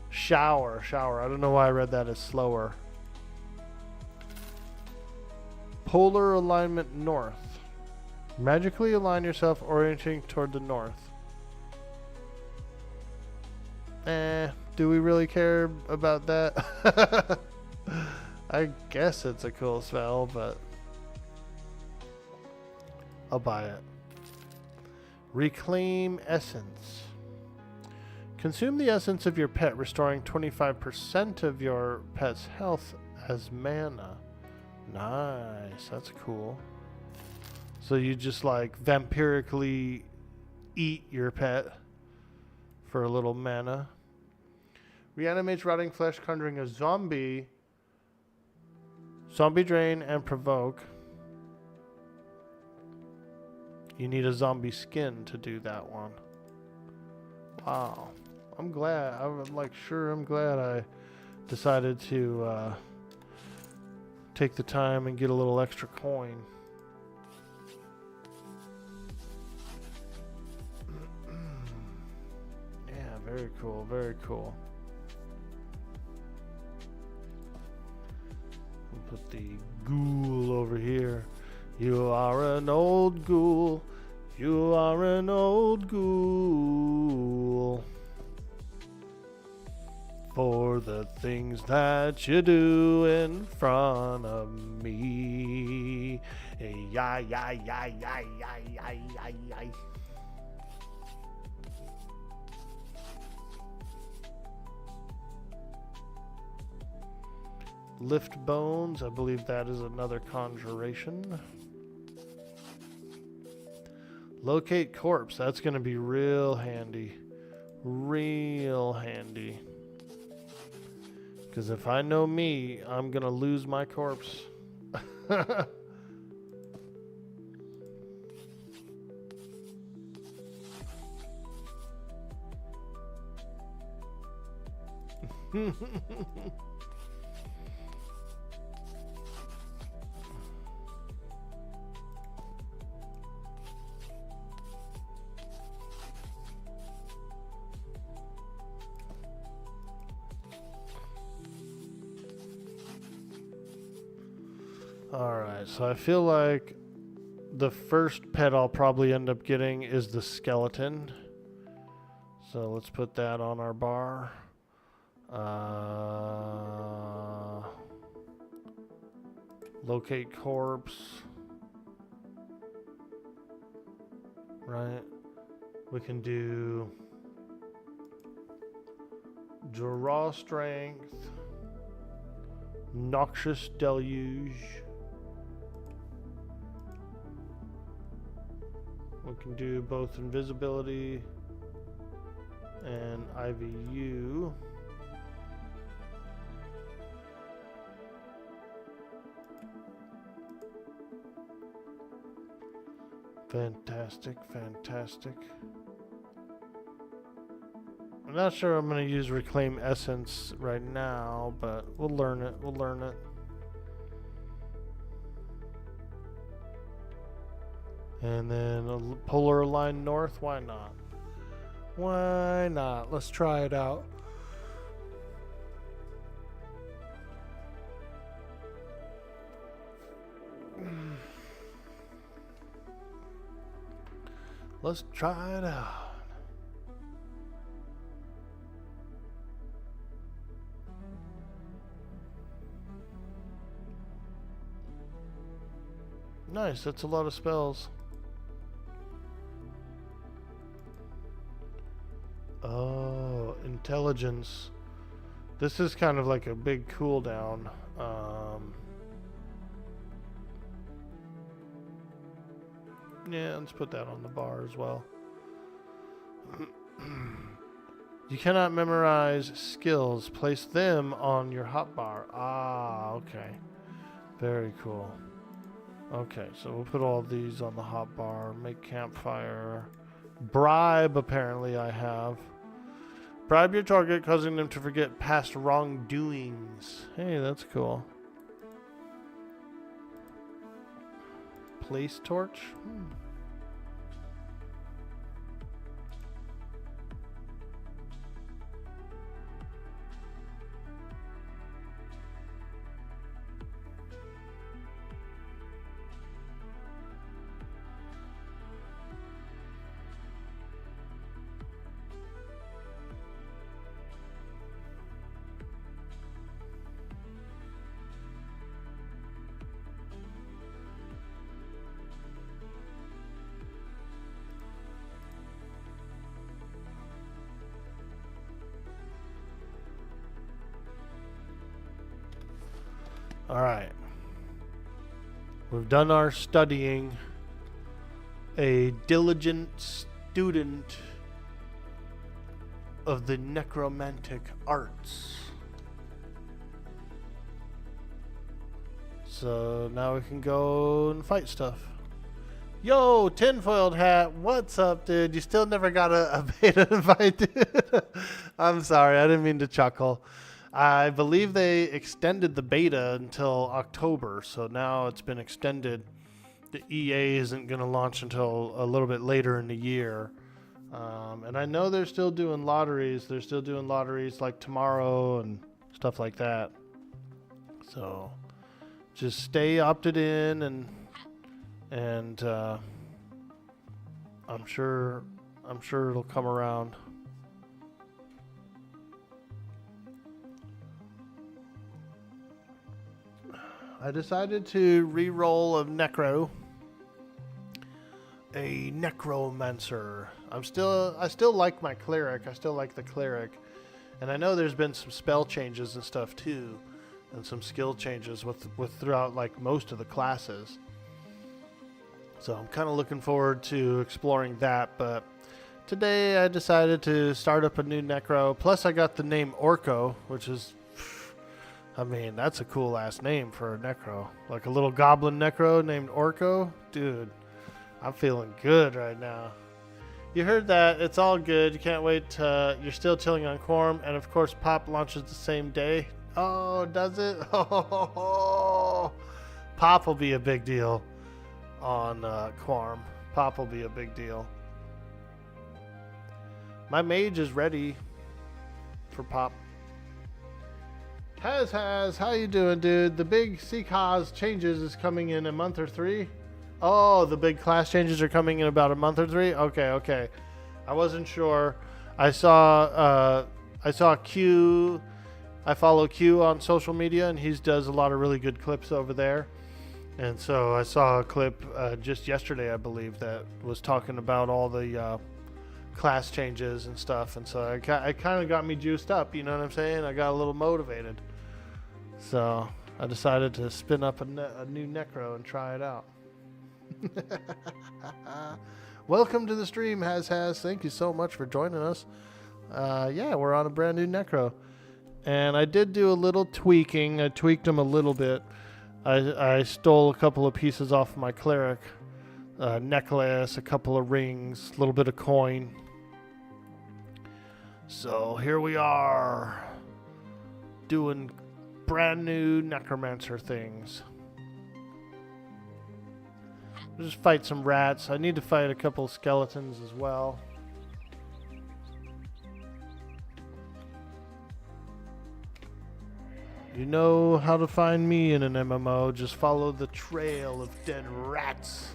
Shower. I don't know why I read that as slower. Polar alignment north. Magically align yourself orienting toward the north. Do we really care about that? I guess it's a cool spell, but I'll buy it. Reclaim essence. Consume the essence of your pet, restoring 25% of your pet's health as mana. Nice, that's cool. So you just like vampirically eat your pet for a little mana. Reanimates rotting flesh, conjuring a zombie. Zombie drain and provoke. You need a zombie skin to do that one. Wow. I'm glad. I'm glad I decided to take the time and get a little extra coin. Yeah, very Very cool, very cool. We'll put the ghoul over here. You are an old ghoul. You are an old ghoul. For the things that you do in front of me. Yai, yai, yai, yai, yai, yai, yai, yai. Lift bones, I believe that is another conjuration. Locate corpse, that's going to be real handy. Real handy. Because if I know me, I'm going to lose my corpse. Alright, so I feel like the first pet I'll probably end up getting is the skeleton. So let's put that on our bar. Locate corpse. Right. We can do draw strength, noxious deluge. We can do both invisibility and IVU. Fantastic, fantastic. I'm not sure I'm going to use Reclaim Essence right now, but we'll learn it. We'll learn it. And then a polar line north. Why not? Why not? Let's try it out. Let's try it out. Nice, that's a lot of spells. Oh, intelligence. This is kind of like a big cooldown. Yeah, let's put that on the bar as well. You cannot memorize skills. Place them on your hotbar. Ah, okay. Very cool. Okay, so we'll put all these on the hotbar. Make campfire. Bribe, apparently I have. Bribe your target, causing them to forget past wrongdoings. Hey, that's cool. Place torch? Alright. We've done our studying. A diligent student of the necromantic arts. So now we can go and fight stuff. Yo, tinfoiled hat, what's up, dude? You still never got a beta invite, dude? I'm sorry, I didn't mean to chuckle. I believe they extended the beta until October, so now it's been extended. The EA isn't going to launch until a little bit later in the year. And I know they're still doing lotteries. They're still doing lotteries like tomorrow and stuff like that. So just stay opted in, and I'm sure it'll come around. I decided to re-roll a Necromancer. I still like my cleric. I still like the cleric, and I know there's been some spell changes and stuff too, and some skill changes with throughout like most of the classes. So I'm kind of looking forward to exploring that. But today I decided to start up a new Necro. Plus I got the name Orko, which is, I mean, that's a cool ass name for a Necro. Like a little goblin Necro named Orko. Dude, I'm feeling good right now. You heard that. It's all good. You can't wait. You're still chilling on Quorum. And of course, Pop launches the same day. Oh, does it? Oh, Pop will be a big deal on Quorum. Pop will be a big deal. My mage is ready for Pop. Has, how you doing, dude? The big Seekaz changes is coming in a month or 3. Oh, the big class changes are coming in about a month or 3? Okay. I wasn't sure. I saw Q. I follow Q on social media, and he does a lot of really good clips over there. And so I saw a clip just yesterday, I believe, that was talking about all the class changes and stuff. And so it kind of got me juiced up, you know what I'm saying? I got a little motivated. So I decided to spin up a new Necro and try it out. Welcome to the stream, Has. Thank you so much for joining us. Yeah, we're on a brand new Necro. And I did do a little tweaking. I tweaked him a little bit. I stole a couple of pieces off my cleric. Necklace, a couple of rings, a little bit of coin. So here we are, doing brand new Necromancer things. Just fight some rats. I need to fight a couple of skeletons as well. You know how to find me in an MMO. Just follow the trail of dead rats.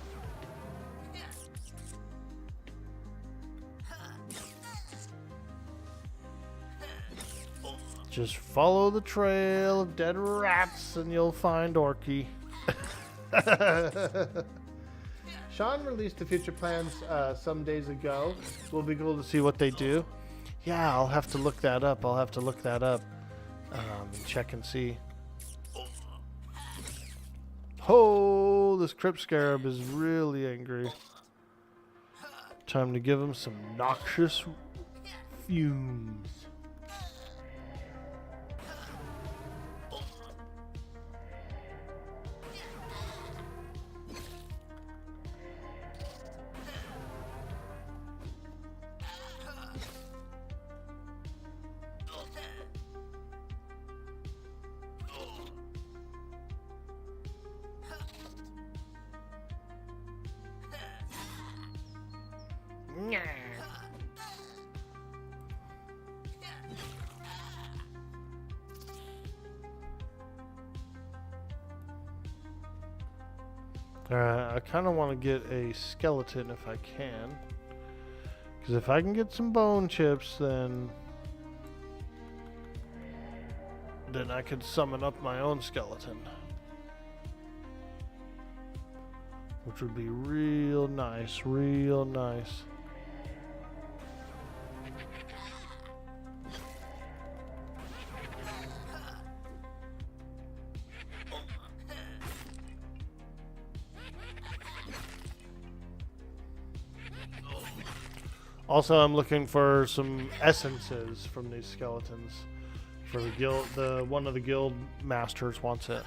Just follow the trail of dead rats and you'll find Orky. Sean released the future plans some days ago. Will be cool to see what they do. Yeah, I'll have to look that up. And check and see. Oh, this Crypt Scarab is really angry. Time to give him some noxious fumes. I kind of want to get a skeleton if I can. Because if I can get some bone chips, then I could summon up my own skeleton. Which would be real nice, real nice. Also, I'm looking for some essences from these skeletons. For the guild, one of the guild masters wants it.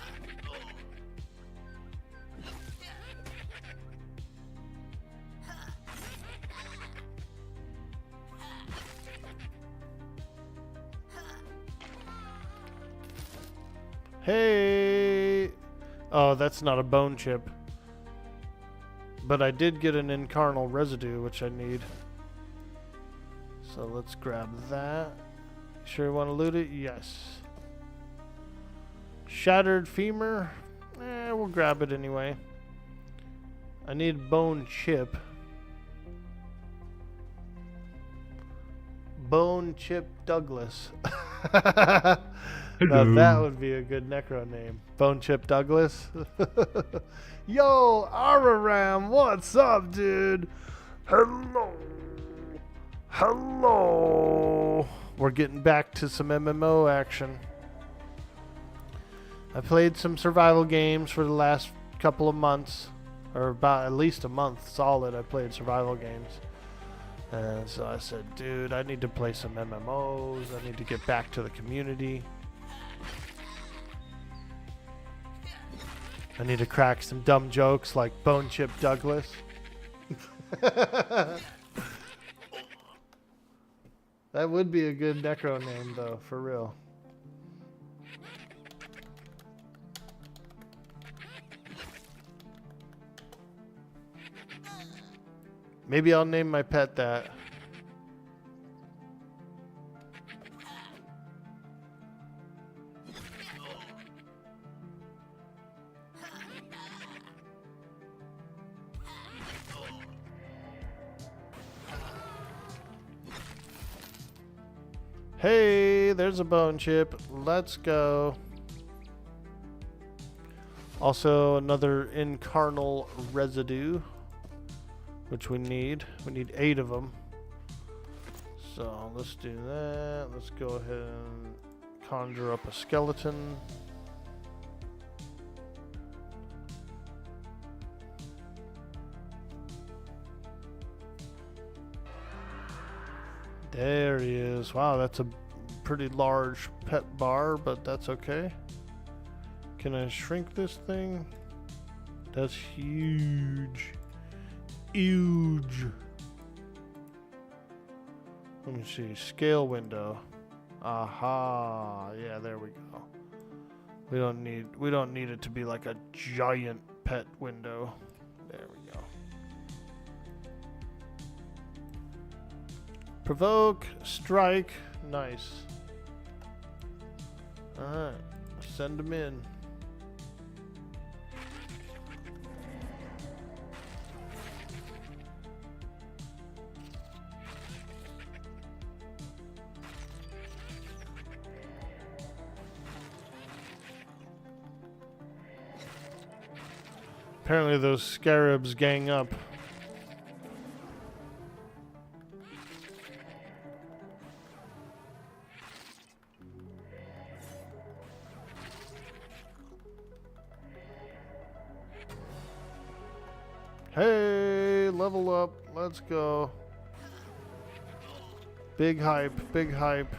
Hey! Oh, that's not a bone chip. But I did get an incarnal residue, which I need. So let's grab that. Sure you want to loot it? Yes. Shattered femur. We'll grab it anyway. I need bone chip. Bone Chip Douglas. Now that would be a good necro name. Bone Chip Douglas. Yo, Araram, what's up, dude? Hello. Hello. We're getting back to some MMO action. I played some survival games for the last couple of months, or about at least a month solid. I played survival games. And so I said, dude, I need to play some MMOs. I need to get back to the community. I need to crack some dumb jokes like Bone Chip Douglas. That would be a good necro name, though, for real. Maybe I'll name my pet that. Hey, there's a bone chip. Let's go. Also, another incarnal residue, which we need. We need 8 of them. So let's do that. Let's go ahead and conjure up a skeleton. There he is. Wow, that's a pretty large pet bar, but that's okay. Can I shrink this thing? That's huge. Huge. Let me see. Scale window. Aha. Yeah, there we go. We don't need it to be like a giant pet window. There we go. Provoke, strike, nice. Alright, send them in. Apparently those scarabs gang up. Hey, level up. Let's go. Big hype, big hype.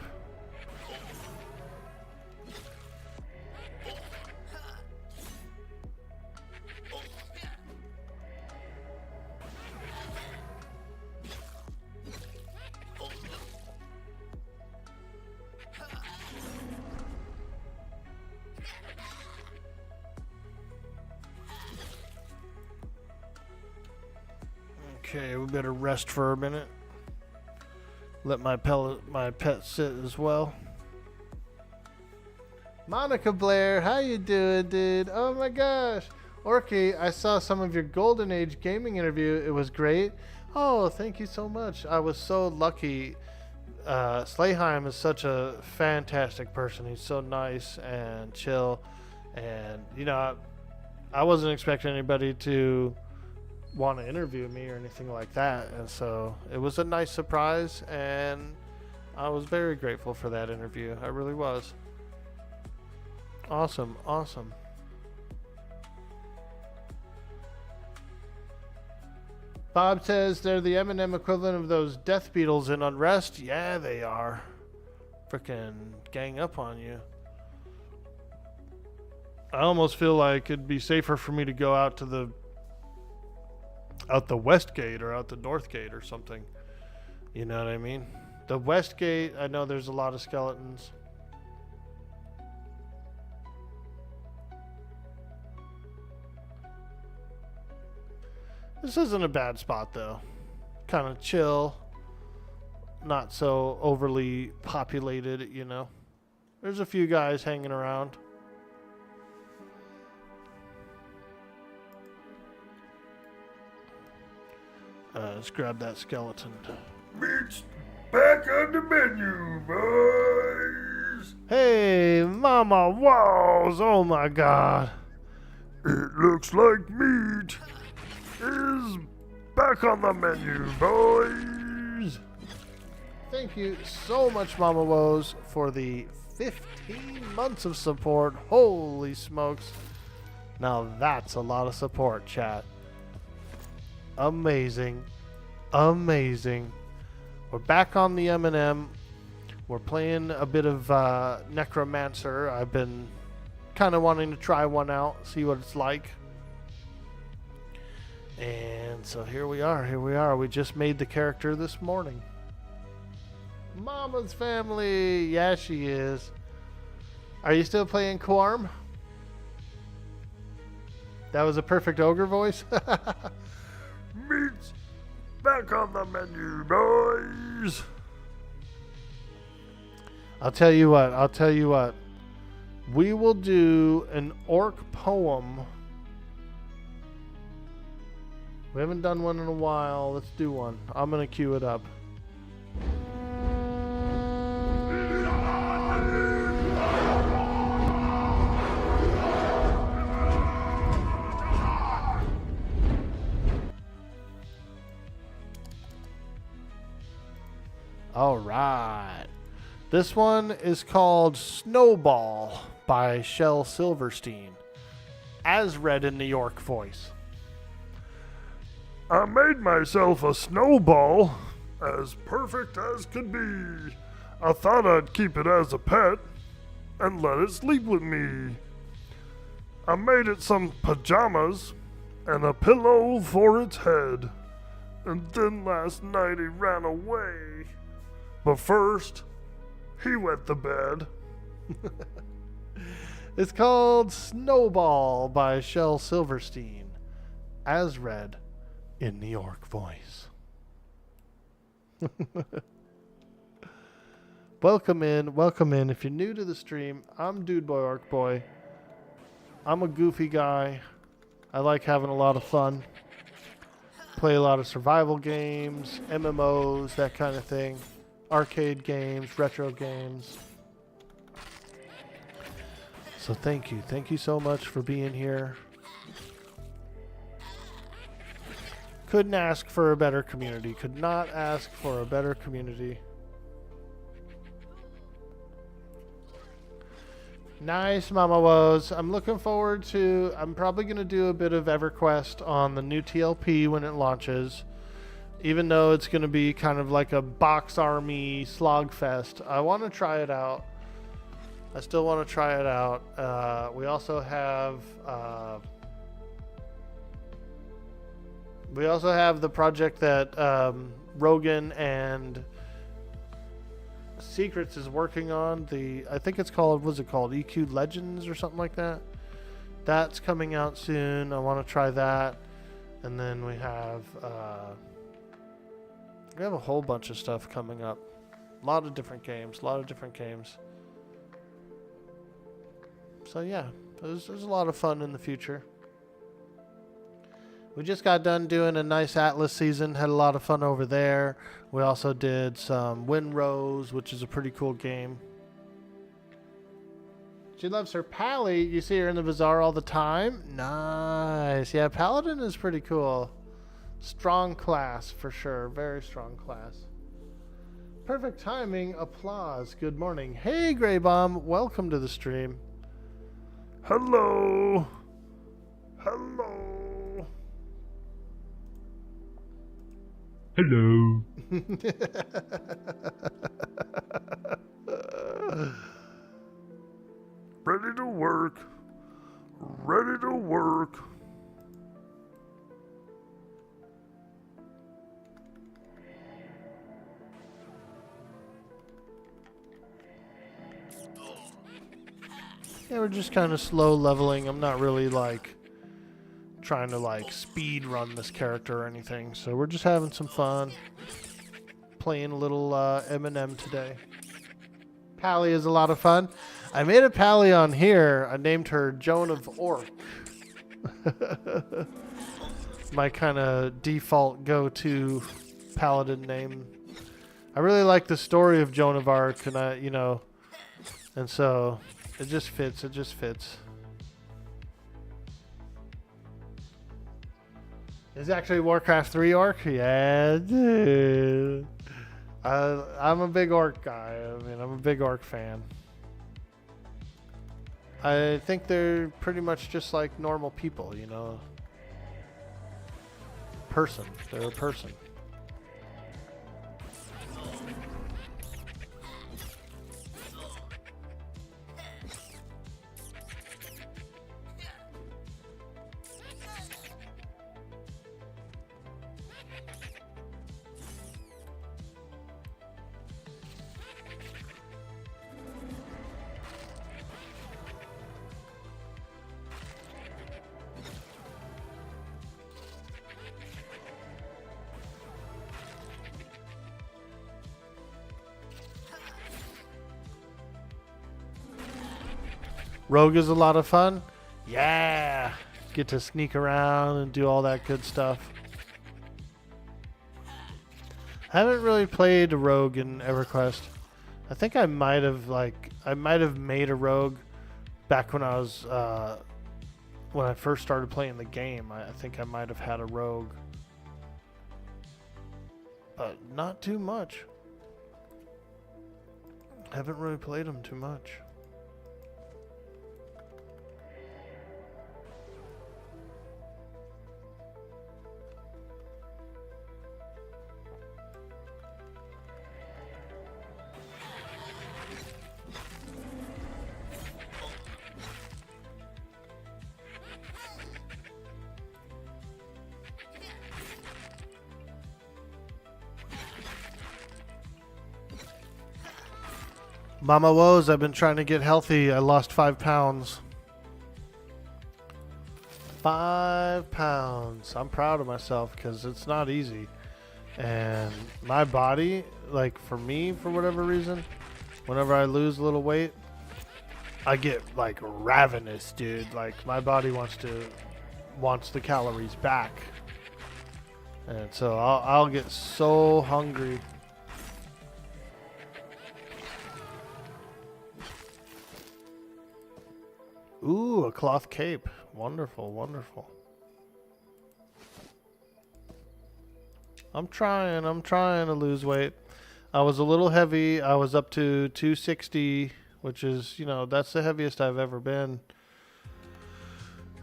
Okay, we better rest for a minute. Let my pet sit as well. Monica Blair, how you doing, dude? Oh my gosh. Orky, I saw some of your Golden Age gaming interview. It was great. Oh, thank you so much. I was so lucky. Slayheim is such a fantastic person. He's so nice and chill. And, you know, I wasn't expecting anybody to want to interview me or anything like that, and so it was a nice surprise, and I was very grateful for that interview. I really was. Awesome. Bob says they're the M&M equivalent of those death beetles in Unrest. Yeah, they are. Frickin' gang up on you. I almost feel like it'd be safer for me to go out the west gate or out the north gate or something. You know what I mean? The west gate, I know there's a lot of skeletons. This isn't a bad spot though. Kind of chill. not so overly populated, you know. There's a few guys hanging around. Let's grab that skeleton. Meat's back on the menu, boys. Hey, Mama Walls! Oh my God! It looks like meat is back on the menu, boys. Thank you so much, Mama Woes, for the 15 months of support. Holy smokes! Now that's a lot of support, chat. Amazing. Amazing. We're back on the M&M. We're playing a bit of Necromancer. I've been kind of wanting to try one out, see what it's like. And so here we are. We just made the character this morning. Mama's family. Yeah, she is. Are you still playing Quarm? That was a perfect ogre voice. Meat's back on the menu, boys. I'll tell you what. We will do an orc poem. We haven't done one in a while. Let's do one. I'm going to cue it up. All right. This one is called Snowball by Shel Silverstein, as read in New York voice. I made myself a snowball as perfect as could be. I thought I'd keep it as a pet and let it sleep with me. I made it some pajamas and a pillow for its head. And then last night he ran away. But first, he wet the bed. It's called Snowball by Shel Silverstein, as read in New York voice. Welcome in. If you're new to the stream, I'm Dude Boy Orc Boy. I'm a goofy guy. I like having a lot of fun. Play a lot of survival games, MMOs, that kind of thing. Arcade games, retro games. So thank you so much for being here. Couldn't ask for a better community. Could not ask for a better community. Nice, Mama Woes. I'm looking forward to... I'm probably going to do a bit of EverQuest on the new TLP when it launches. Even though it's going to be kind of like a box army slogfest. I want to try it out. I still want to try it out. We also have... we also have the project that Rogan and Secrets is working on. I think it's called, what's it called? EQ Legends or something like that. That's coming out soon. I want to try that. And then we have a whole bunch of stuff coming up. A lot of different games. So yeah, there's a lot of fun in the future. We just got done doing a nice Atlas season. Had a lot of fun over there. We also did some Windrose, which is a pretty cool game. She loves her Pally. You see her in the bazaar all the time. Nice. Yeah, Paladin is pretty cool. Strong class, for sure. Very strong class. Perfect timing. Applause. Good morning. Hey, Grey Bomb. Welcome to the stream. Hello. Ready to work. Yeah, we're just kind of slow leveling. I'm not really trying to speed run this character or anything. So we're just having some fun. playing a little Eminem today. Pally is a lot of fun. I made a Pally on here. I named her Joan of Ork. My kind of default go-to paladin name. I really like the story of Joan of Arc, and and so it just fits. It just fits. Is actually Warcraft 3 Orc? Yeah, dude. I'm a big Orc guy. I mean, I'm a big Orc fan. I think they're pretty much just like normal people, you know. Person. They're a person. Rogue is a lot of fun. Yeah. Get to sneak around and do all that good stuff. I haven't really played a rogue in EverQuest. I think I might have made a rogue back when I was when I first started playing the game. I think I might have had a rogue. But not too much. Haven't really played them too much. Mama Woes, I've been trying to get healthy. I lost 5 pounds. 5 pounds. I'm proud of myself because it's not easy. And my body, like for me, for whatever reason, whenever I lose a little weight, I get like ravenous, dude. Like my body wants the calories back. And so I'll get so hungry. Ooh, a cloth cape. Wonderful, wonderful. I'm trying to lose weight. I was a little heavy. I was up to 260, which is, that's the heaviest I've ever been.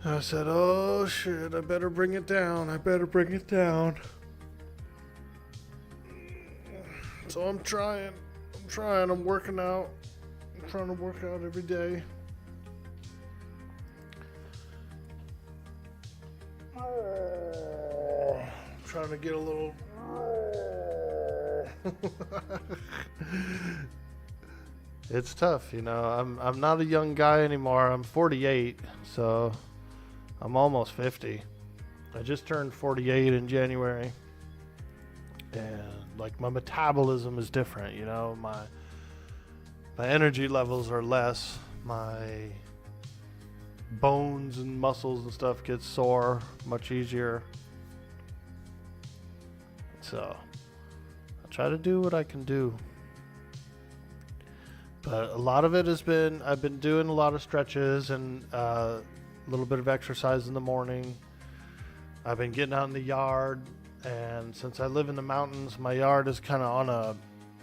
I said, oh shit, I better bring it down. So I'm trying. I'm working out. I'm trying to work out every day. Trying to get a little it's tough, I'm not a young guy anymore. I'm 48, so I'm almost 50. I just turned 48 in January, and like my metabolism is different, my energy levels are less, my bones and muscles and stuff get sore much easier. So I try to do what I can do. But a lot of it has been, I've been doing a lot of stretches and a little bit of exercise in the morning. I've been getting out in the yard, and since I live in the mountains, my yard is kind of on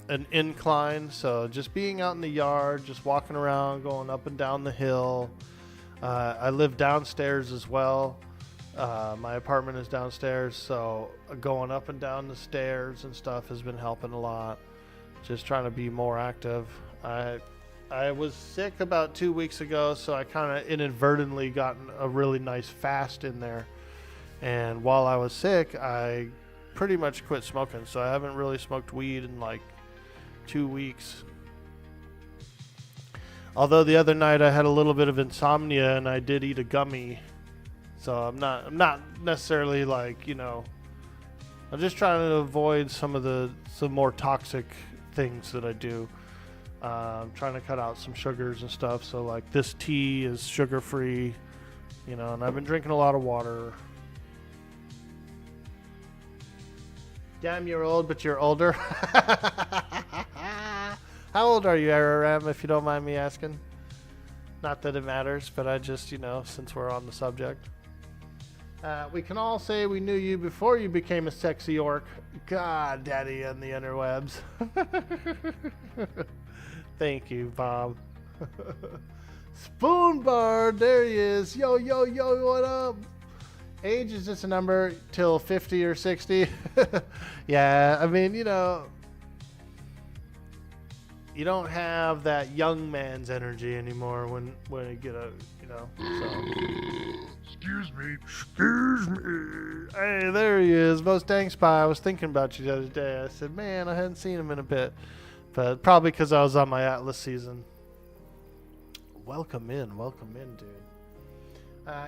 an incline. So just being out in the yard, just walking around, going up and down the hill. I live downstairs as well. My apartment is downstairs, so going up and down the stairs and stuff has been helping a lot. Just trying to be more active. I was sick about 2 weeks ago, so I kind of inadvertently got a really nice fast in there. And while I was sick, I pretty much quit smoking, so I haven't really smoked weed in like 2 weeks. Although the other night I had a little bit of insomnia and I did eat a gummy. So I'm not necessarily like, I'm just trying to avoid some more toxic things that I do. I'm trying to cut out some sugars and stuff. So like this tea is sugar free, you know, and I've been drinking a lot of water. Damn, you're old, but you're older. How old are you, RRM, if you don't mind me asking? Not that it matters, but I just, you know, since we're on the subject. We can all say we knew you before you became a sexy orc. God, daddy on the interwebs. Thank you, Bob. Spoonbar, there he is. Yo, yo, yo, what up? Age is just a number till 50 or 60. Yeah, I mean, you know, you don't have that young man's energy anymore when you get a, you know, so. Excuse me. Hey, there he is, Mustang Spy. I was thinking about you the other day. I said, man, I hadn't seen him in a bit. But probably because I was on my Atlas season. Welcome in, dude.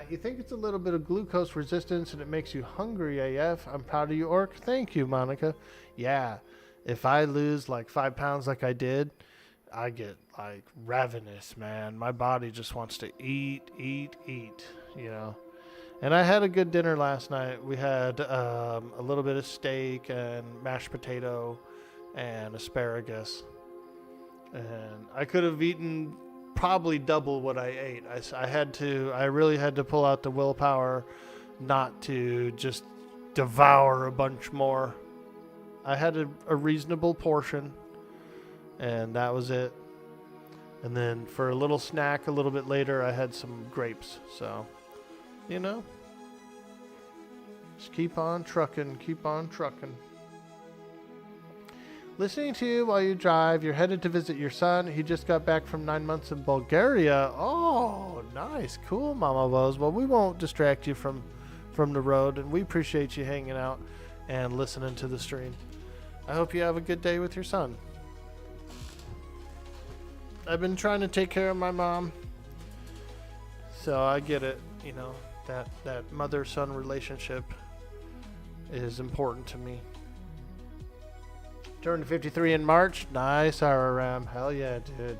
You think it's a little bit of glucose resistance and it makes you hungry AF. I'm proud of you, Orc. Thank you, Monica. Yeah, if I lose like 5 pounds like I did, I get like ravenous, man. My body just wants to eat, you know. And I had a good dinner last night. We had a little bit of steak and mashed potato and asparagus. And I could have eaten probably double what I ate. I really had to pull out the willpower not to just devour a bunch more. I had a reasonable portion, and that was it. And then for a little snack a little bit later, I had some grapes. So, you know, just keep on trucking. Listening to you while you drive. You're headed to visit your son. He just got back from 9 months in Bulgaria. Oh, nice. Cool, Mama Rose. Well, we won't distract you from the road, and we appreciate you hanging out and listening to the stream. I hope you have a good day with your son. I've been trying to take care of my mom, so I get it. You know, that mother-son relationship is important to me. Turned 53 in March. Nice, RRM. Hell yeah, dude.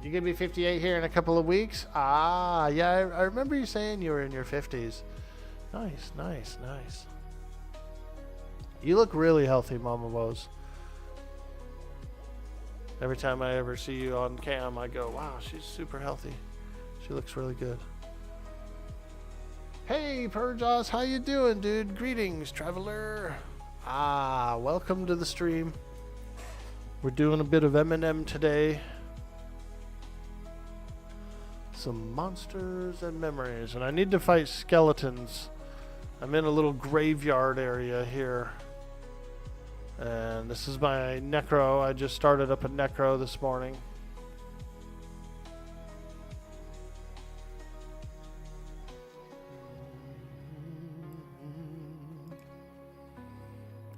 You gonna be 58 here in a couple of weeks? Ah, yeah, I remember you saying you were in your 50s. Nice. You look really healthy, Mama Woes. Every time I ever see you on cam, I go, wow, she's super healthy. She looks really good. Hey, Purjos, how you doing, dude? Greetings, traveler. Ah, welcome to the stream. We're doing a bit of M&M today. Some monsters and memories. And I need to fight skeletons. I'm in a little graveyard area here. And this is my necro. I just started up a necro this morning.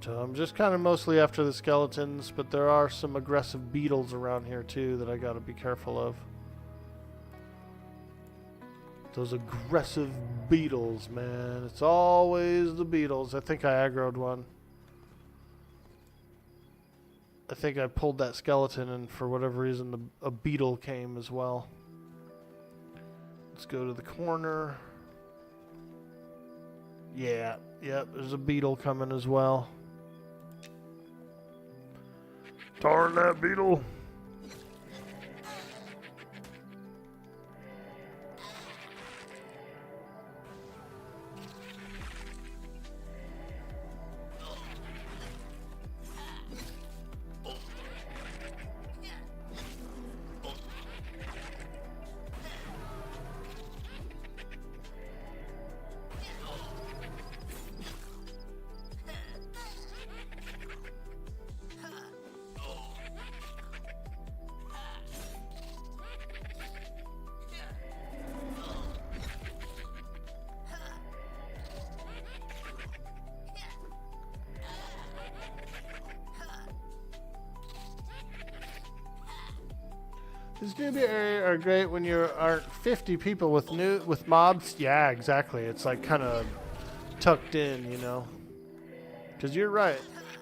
So I'm just kind of mostly after the skeletons, but there are some aggressive beetles around here too that I gotta be careful of. Those aggressive beetles, man. It's always the beetles. I think I aggroed one. I think I pulled that skeleton and for whatever reason a beetle came as well. Let's go to the corner. Yeah, yep, there's a beetle coming as well. Darn that beetle. These newbie area are great when you are 50 people with mobs. Yeah, exactly. It's like kind of tucked in, you know. Because you're right.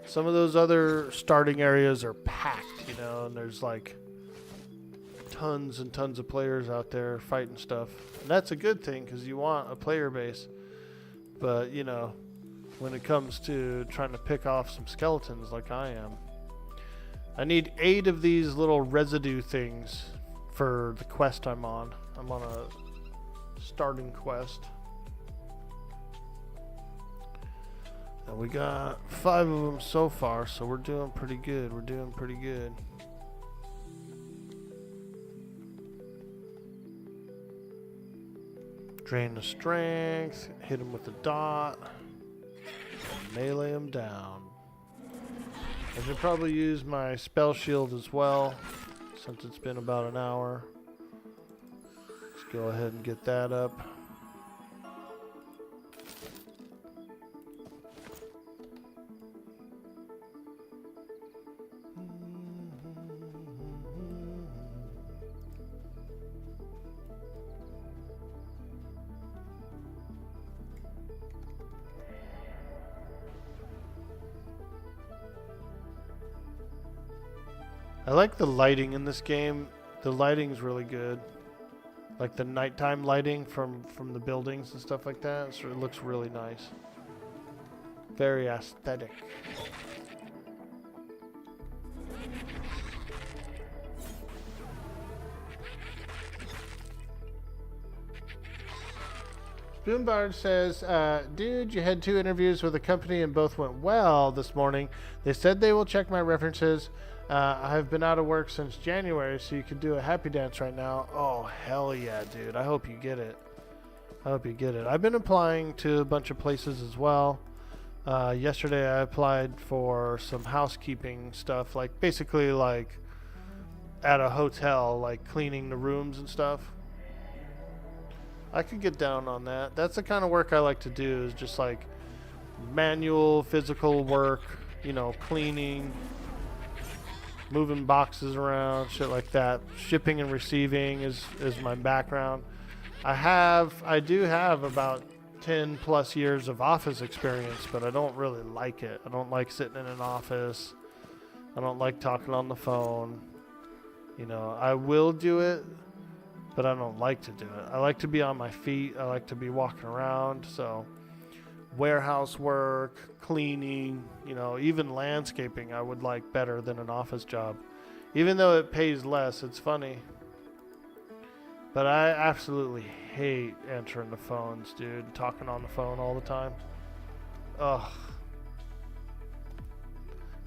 Some of those other starting areas are packed, you know, and there's like tons and tons of players out there fighting stuff. And that's a good thing because you want a player base. But, you know, when it comes to trying to pick off some skeletons like I am, I need 8 of these little residue things for the quest I'm on. I'm on a starting quest. And we got 5 of them so far, so we're doing pretty good. We're doing pretty good. Drain the strength, hit him with the dot, and melee him down. I should probably use my spell shield as well, since it's been about an hour. Let's go ahead and get that up. I like the lighting in this game. The lighting's really good. Like the nighttime lighting from the buildings and stuff like that. So it looks really nice. Very aesthetic. Boombarge says, dude, you had 2 interviews with a company and both went well this morning. They said they will check my references. I have been out of work since January, so you could do a happy dance right now. Oh, hell yeah, dude. I hope you get it. I hope you get it. I've been applying to a bunch of places as well. Yesterday I applied for some housekeeping stuff, like basically like at a hotel, like cleaning the rooms and stuff. I could get down on that. That's the kind of work I like to do, is just like manual, physical work, you know, cleaning, moving boxes around, shit like that. Shipping and receiving is my background. I do have about 10 plus years of office experience, but I don't really like it. I don't like sitting in an office. I don't like talking on the phone. You know, I will do it, but I don't like to do it. I like to be on my feet. I like to be walking around. So warehouse work, cleaning, you know, even landscaping I would like better than an office job. Even though it pays less, it's funny. But I absolutely hate answering the phones, dude. Talking on the phone all the time. Ugh.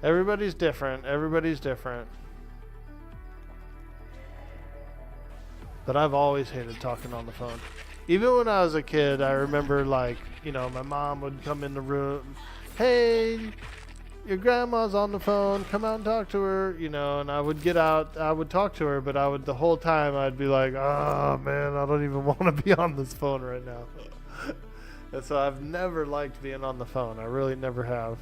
Everybody's different. Everybody's different. But I've always hated talking on the phone. Even when I was a kid, I remember, like, you know, my mom would come in the room. Hey, your grandma's on the phone. Come out and talk to her, you know. And I would get out. I would talk to her, but the whole time I'd be like, oh, man, I don't even want to be on this phone right now. And so I've never liked being on the phone. I really never have.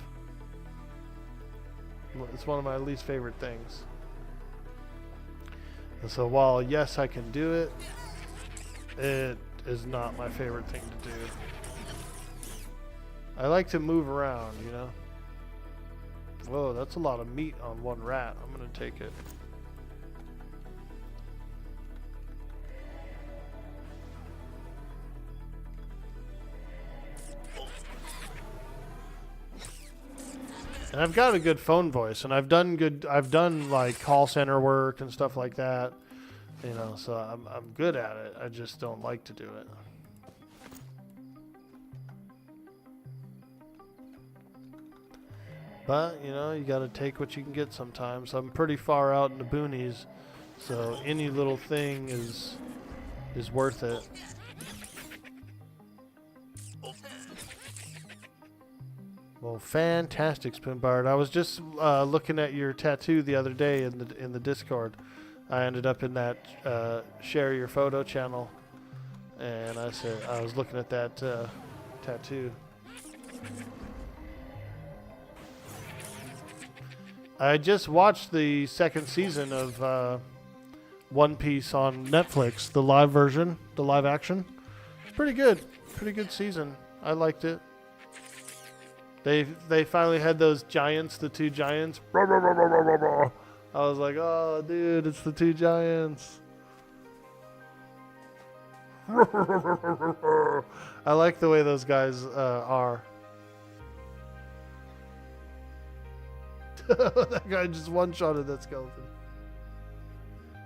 It's one of my least favorite things. And so while, yes, I can do it, it is not my favorite thing to do. I like to move around, you know. Whoa, that's a lot of meat on one rat. I'm gonna take it. And I've got a good phone voice, and I've done like call center work and stuff like that, you know, so I'm good at it. I just don't like to do it. But, you know, you got to take what you can get sometimes. I'm pretty far out in the boonies, so any little thing is worth it. Well, fantastic, Spoonbard. I was just looking at your tattoo the other day in the Discord. I ended up in that share your photo channel, and I said I was looking at that tattoo. I just watched the second season of One Piece on Netflix, the live version, the live action. It's pretty good season. I liked it. They finally had those giants, the two giants. I was like, oh, dude, it's the two giants. I like the way those guys are. That guy just one-shotted that skeleton.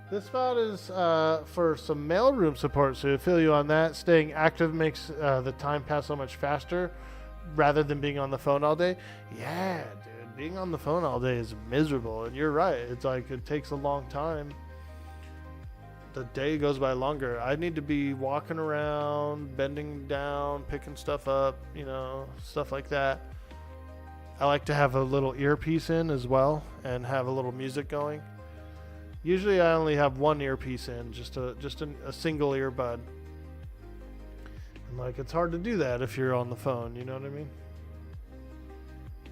This spot is for some mailroom support, so I feel you on that. Staying active makes the time pass so much faster rather than being on the phone all day. Yeah, dude, being on the phone all day is miserable, and you're right. It's like it takes a long time. The day goes by longer. I need to be walking around, bending down, picking stuff up, you know, stuff like that. I like to have a little earpiece in as well and have a little music going. Usually I only have one earpiece in, just a single earbud. And like, it's hard to do that if you're on the phone, you know what I mean?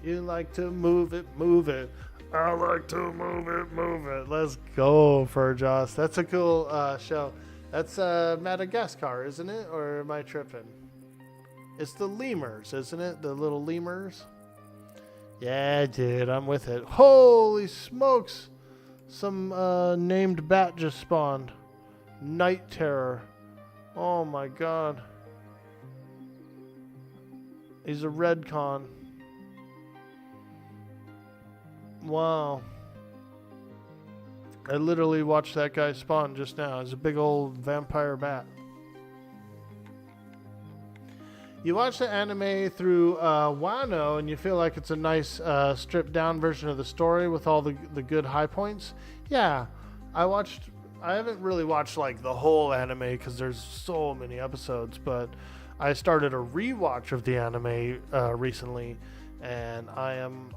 You like to move it, move it. I like to move it, move it. Let's go, Furjoss. That's a cool show. That's Madagascar, isn't it? Or am I tripping? It's the lemurs, isn't it? The little lemurs? Yeah, dude, I'm with it. Holy smokes! Some named bat just spawned. Night Terror. Oh my god. He's a red con. Wow. I literally watched that guy spawn just now. He's a big old vampire bat. You watch the anime through Wano and you feel like it's a nice stripped down version of the story with all the good high points. Yeah, I haven't really watched like the whole anime because there's so many episodes, but I started a rewatch of the anime recently, and I'm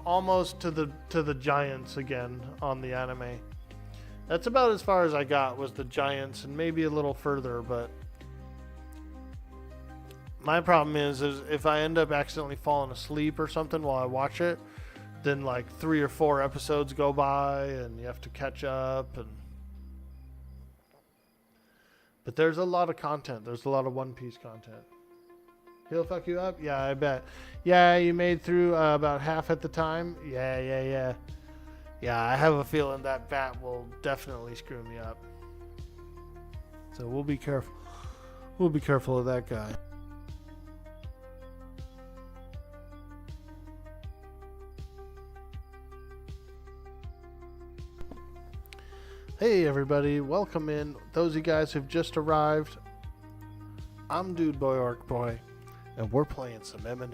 almost to the giants again on the anime. That's about as far as I got, was the giants, and maybe a little further, but my problem is if I end up accidentally falling asleep or something while I watch it, then like 3 or 4 episodes go by and you have to catch up. But there's a lot of content. There's a lot of One Piece content. He'll fuck you up? Yeah, I bet. Yeah, you made through about half at the time? Yeah. Yeah, I have a feeling that bat will definitely screw me up. So we'll be careful. We'll be careful of that guy. Hey everybody, welcome in. Those of you guys who've just arrived, I'm Dude Boy Orc Boy, and we're playing some M&M.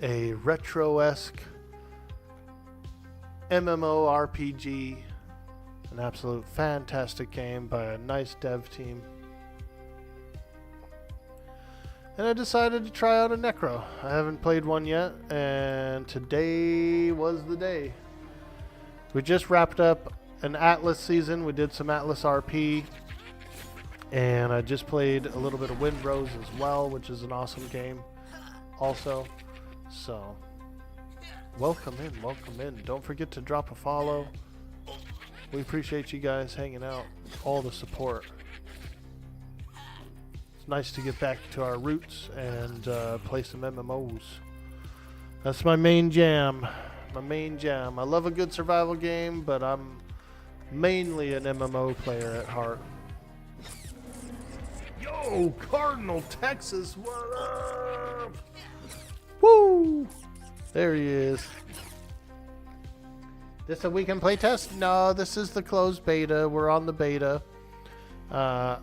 A retro-esque MMORPG, an absolute fantastic game by a nice dev team. And I decided to try out a Necro. I haven't played one yet, and today was the day. We just wrapped up an Atlas season. We did some Atlas RP, and I just played a little bit of Wind Rose as well, which is an awesome game also. So welcome in. Don't forget to drop a follow. We appreciate you guys hanging out, all the support. It's nice to get back to our roots and play some MMOs. That's my main jam. I love a good survival game, but I'm mainly an MMO player at heart. Yo, Cardinal Texas, what up? Woo! There he is. This a weekend playtest? No, this is the closed beta. We're on the beta. And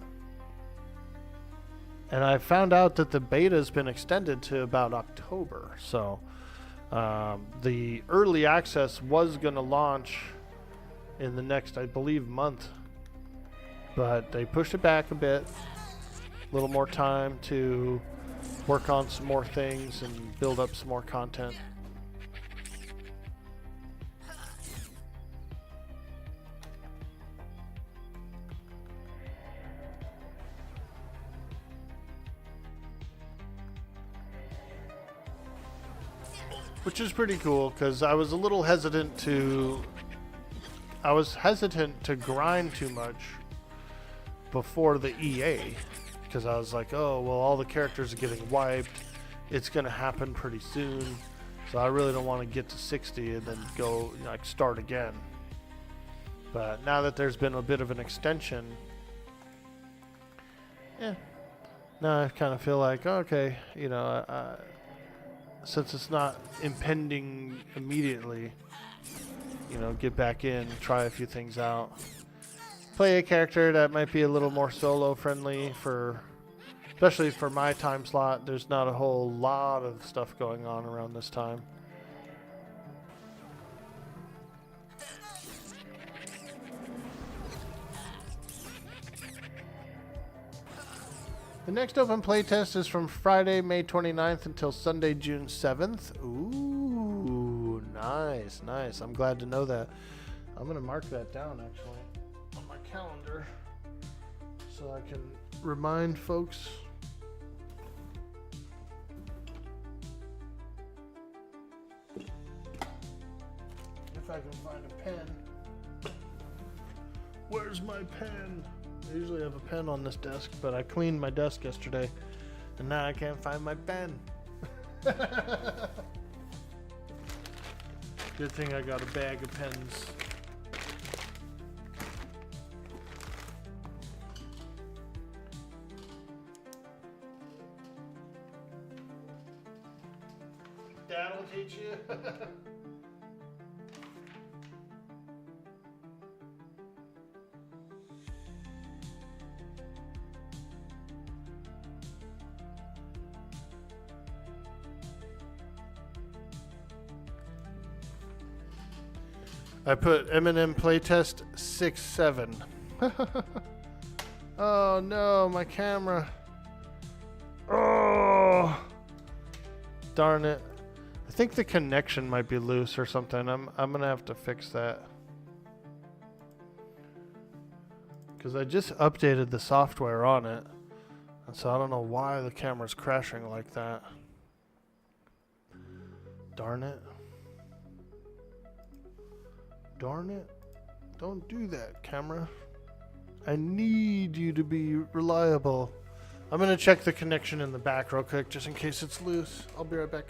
I found out that the beta has been extended to about October. So the early access was going to launch in the next, I believe, month. But they pushed it back a bit. A little more time to work on some more things and build up some more content. Which is pretty cool, because I was a little hesitant to grind too much before the EA, because I was like, oh, well, all the characters are getting wiped. It's going to happen pretty soon. So I really don't want to get to 60 and then go, like, start again. But now that there's been a bit of an extension, now I kind of feel like, okay, you know, since it's not impending immediately, you know, get back in, try a few things out. Play a character that might be a little more solo friendly especially for my time slot. There's not a whole lot of stuff going on around this time. The next open playtest is from Friday, May 29th until Sunday, June 7th. Ooh, nice, nice. I'm glad to know that. I'm going to mark that down, actually, on my calendar so I can remind folks. If I can find a pen. Where's my pen? I usually have a pen on this desk, but I cleaned my desk yesterday, and now I can't find my pen. Good thing I got a bag of pens. That'll teach you. I put M&M playtest 6-7. Oh no, my camera. Oh, darn it. I think the connection might be loose or something. I'm gonna have to fix that. Because I just updated the software on it. And so I don't know why the camera's crashing like that. Darn it. Darn it. Don't do that, camera. I need you to be reliable. I'm going to check the connection in the back real quick just in case it's loose. I'll be right back.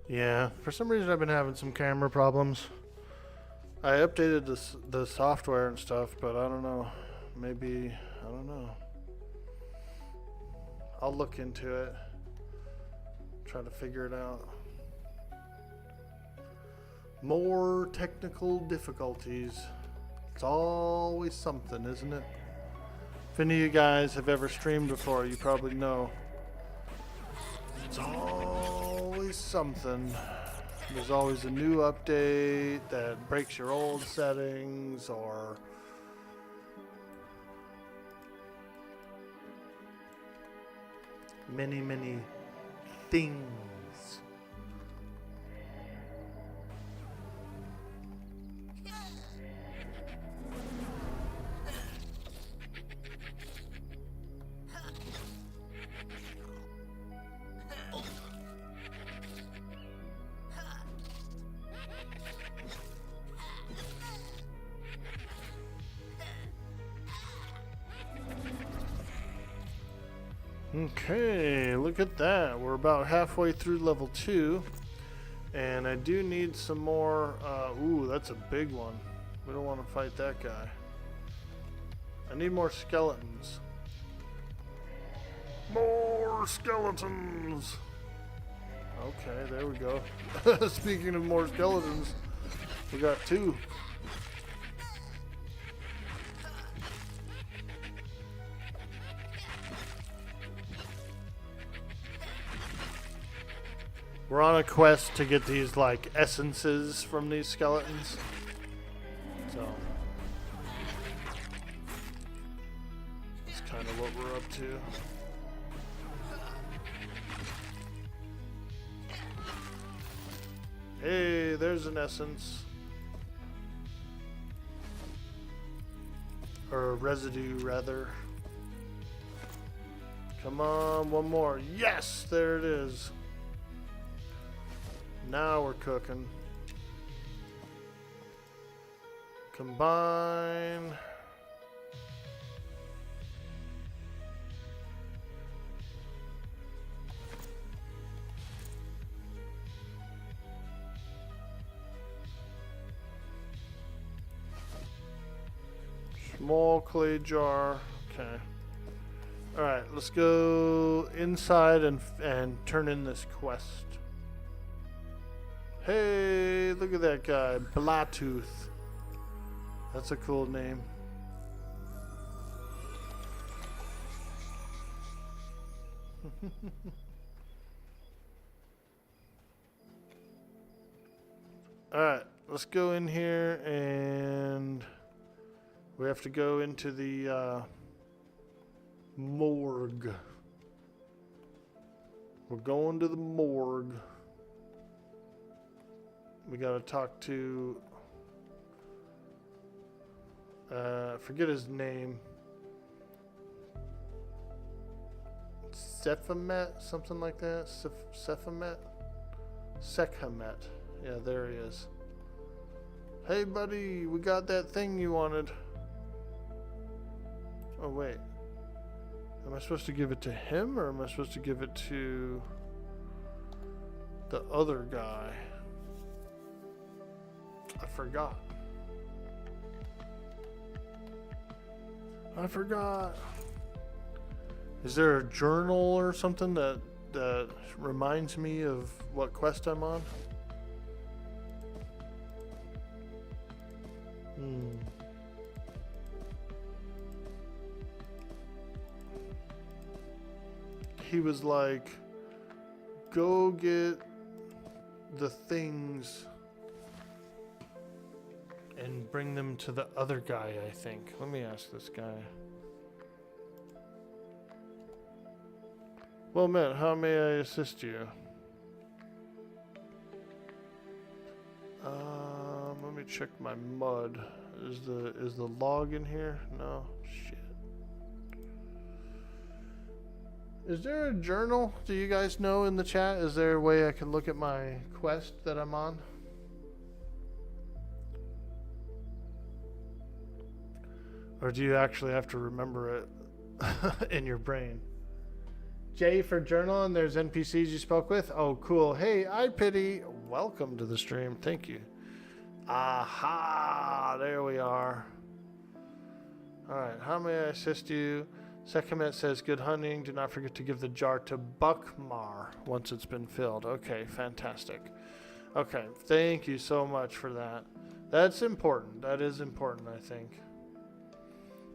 Yeah, for some reason I've been having some camera problems. I updated the software and stuff, but I don't know. Maybe, I don't know. I'll look into it. Try to figure it out. More technical difficulties. It's always something, isn't it? If any of you guys have ever streamed before, you probably know. It's always something. There's always a new update that breaks your old settings or many things. Okay, look at that. We're about halfway through level 2. And I do need some more. Ooh, that's a big one. We don't want to fight that guy. I need more skeletons. More skeletons. Okay, there we go. Speaking of more skeletons, we got 2. We're on a quest to get these, like, essences from these skeletons. So, that's kind of what we're up to. Hey, there's an essence. Or a residue, rather. Come on, one more. Yes, there it is. Now we're cooking. Combine. Small clay jar. Okay. Alright, let's go inside and turn in this quest. Hey, look at that guy, Blatooth. That's a cool name. Alright, let's go in here and we have to go into the morgue. We're going to the morgue. We gotta talk to forget his name. Sephimet, something like that. Sephimet? Sekhamet. Yeah, there he is. Hey buddy, we got that thing you wanted. Oh wait. Am I supposed to give it to him or am I supposed to give it to the other guy? I forgot. Is there a journal or something that reminds me of what quest I'm on? He was like, go get the things and bring them to the other guy, I think. Let me ask this guy. Well met, how may I assist you? Let me check my mud. Is the log in here? No? Shit. Is there a journal? Do you guys know in the chat? Is there a way I can look at my quest that I'm on? Or do you actually have to remember it in your brain? J for journal, and there's NPCs you spoke with? Oh, cool. Hey, I pity. Welcome to the stream. Thank you. Aha! There we are. Alright, how may I assist you? Sekhamet says, good hunting. Do not forget to give the jar to Buckmar once it's been filled. Okay, fantastic. Okay, thank you so much for that. That's important. That is important, I think.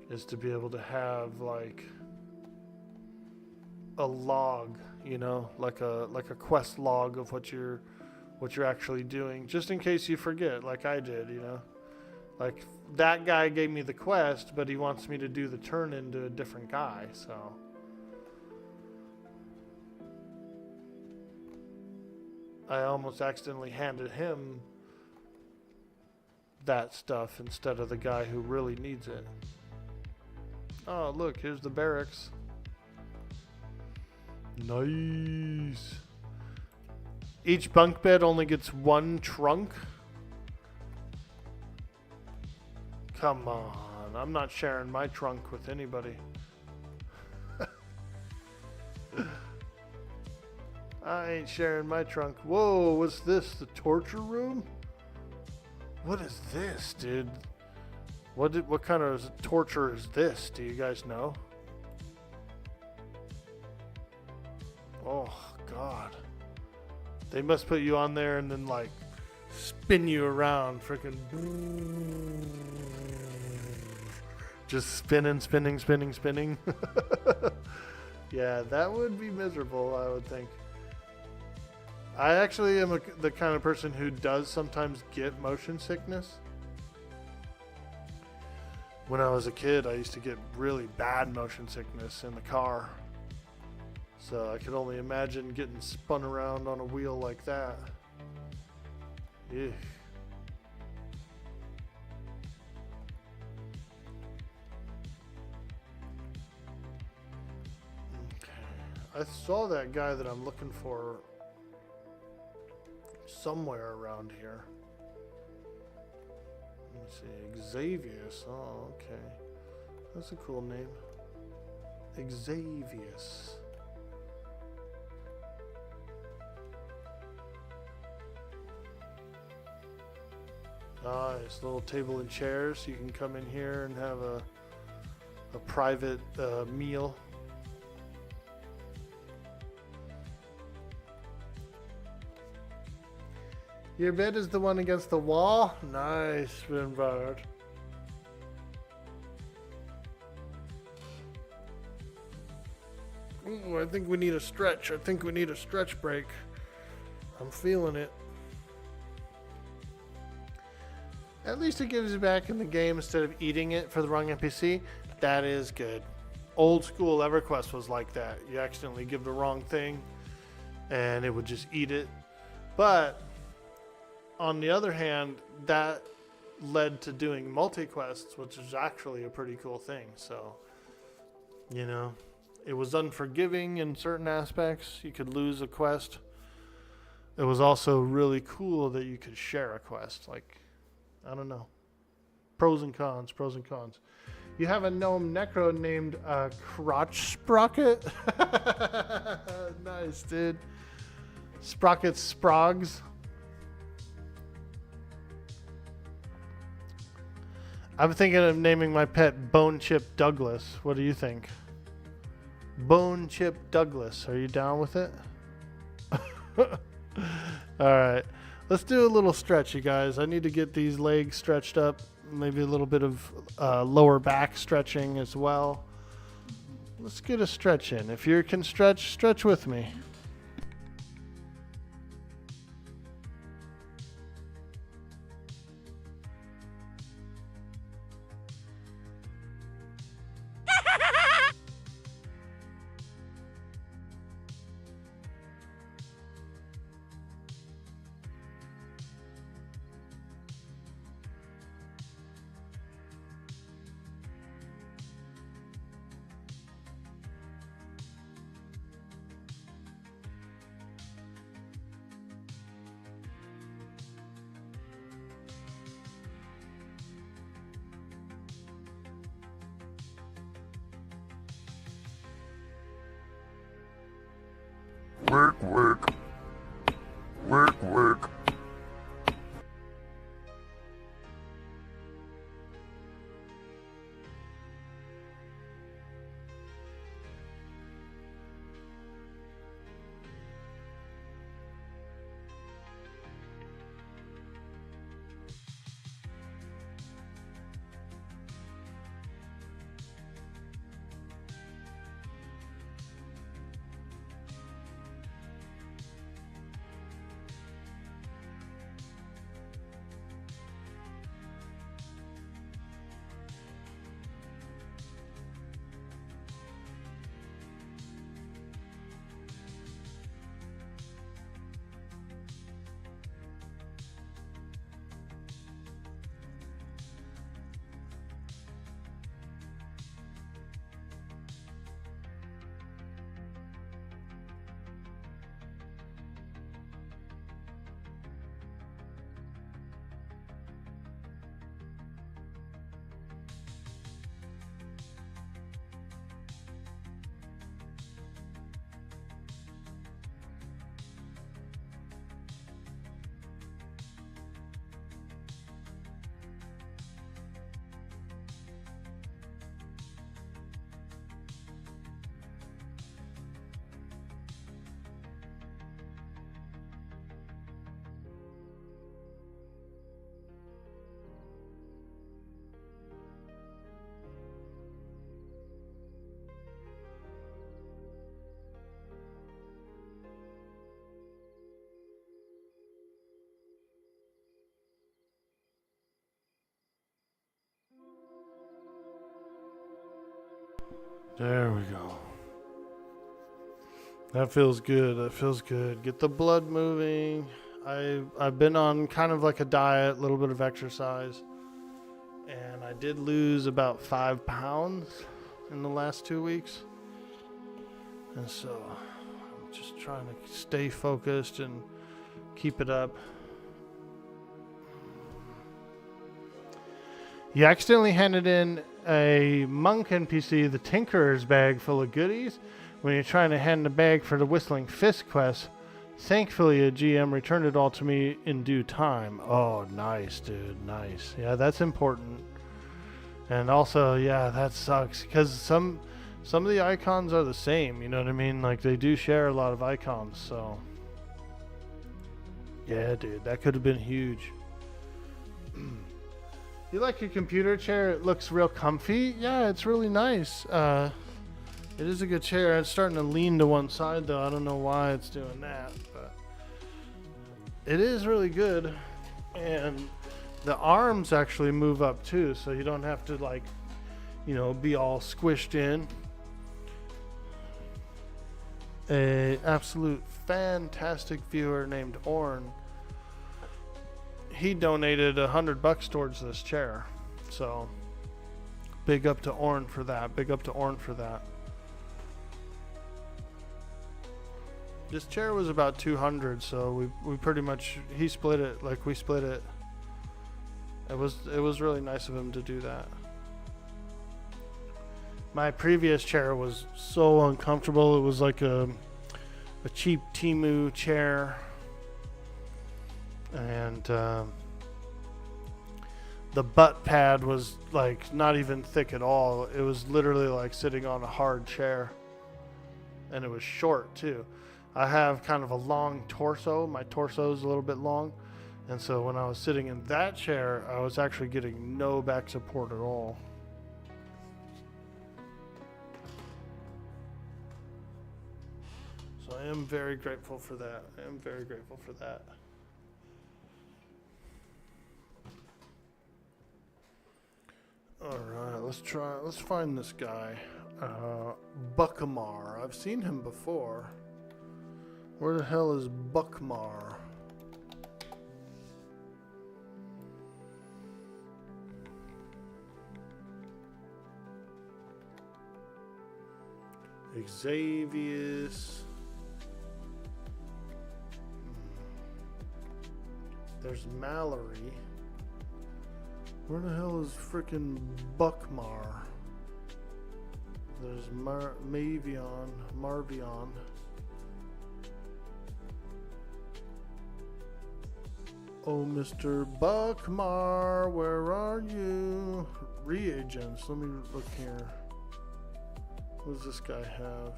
Is to be able to have, like, a log, you know, like a quest log of what you're actually doing, just in case you forget, like I did, you know. Like, that guy gave me the quest, but he wants me to do the turn into a different guy, so. I almost accidentally handed him that stuff instead of the guy who really needs it. Oh, look, here's the barracks. Nice. Each bunk bed only gets one trunk? Come on, I'm not sharing my trunk with anybody. I ain't sharing my trunk. Whoa, what's this? The torture room? What is this, dude? What kind of torture is this? Do you guys know? Oh, God. They must put you on there and then, like, spin you around. Freaking. Just spinning. Yeah, that would be miserable, I would think. I actually am the kind of person who does sometimes get motion sickness. When I was a kid, I used to get really bad motion sickness in the car. So I could only imagine getting spun around on a wheel like that. Ew. I saw that guy that I'm looking for somewhere around here. Let me see. Xavius. Oh, okay. That's a cool name. Xavius. Nice little table and chairs. You can come in here and have a private meal. Your bed is the one against the wall? Nice, Vinbard. Ooh, I think we need a stretch. I think we need a stretch break. I'm feeling it. At least it gives you back in the game instead of eating it for the wrong NPC. That is good. Old school EverQuest was like that. You accidentally give the wrong thing and it would just eat it. But on the other hand, that led to doing multi-quests, which is actually a pretty cool thing. So, you know, it was unforgiving in certain aspects. You could lose a quest. It was also really cool that you could share a quest. Like, I don't know. Pros and cons. You have a gnome necro named Crotch Sprocket. Nice, dude. Sprocket Sprogs. I'm thinking of naming my pet Bone Chip Douglas. What do you think? Bone Chip Douglas. Are you down with it? Alright. Let's do a little stretch, you guys. I need to get these legs stretched up. Maybe a little bit of lower back stretching as well. Let's get a stretch in. If you can stretch with me. Work. There we go. That feels good. That feels good. Get the blood moving. I've been on kind of like a diet, a little bit of exercise, and I did lose about 5 pounds in the last 2 weeks. And so I'm just trying to stay focused and keep it up. You accidentally handed in a monk NPC the Tinkerer's bag full of goodies when you're trying to hand the bag for the Whistling Fist quest. Thankfully, a GM returned it all to me in due time. Oh, nice, dude. Nice. Yeah, that's important. And also, yeah, that sucks because some of the icons are the same. You know what I mean? Like, they do share a lot of icons, so... Yeah, dude, that could have been huge. You like your computer chair? It looks real comfy. Yeah, it's really nice. It is a good chair. It's starting to lean to one side, though. I don't know why it's doing that, but it is really good. And the arms actually move up, too, so you don't have to, like, you know, be all squished in. A absolute fantastic viewer named Orn, he donated $100 towards this chair, so big up to Orn for that. Big up to Orn for that. This chair was about 200, so we pretty much, he split it like we split it. It was really nice of him to do that. My previous chair was so uncomfortable. It was like a cheap Temu chair. And the butt pad was like not even thick at all. It was literally like sitting on a hard chair. And it was short too. I have kind of a long torso. My torso is a little bit long. And so when I was sitting in that chair, I was actually getting no back support at all. So I am very grateful for that. I am very grateful for that. Alright, let's find this guy. Buckmar. I've seen him before. Where the hell is Buckmar? Xavius. There's Mallory. Where the hell is frickin' Buckmar? There's Marvion. Oh, Mr. Buckmar, where are you? Reagents. Let me look here. What does this guy have?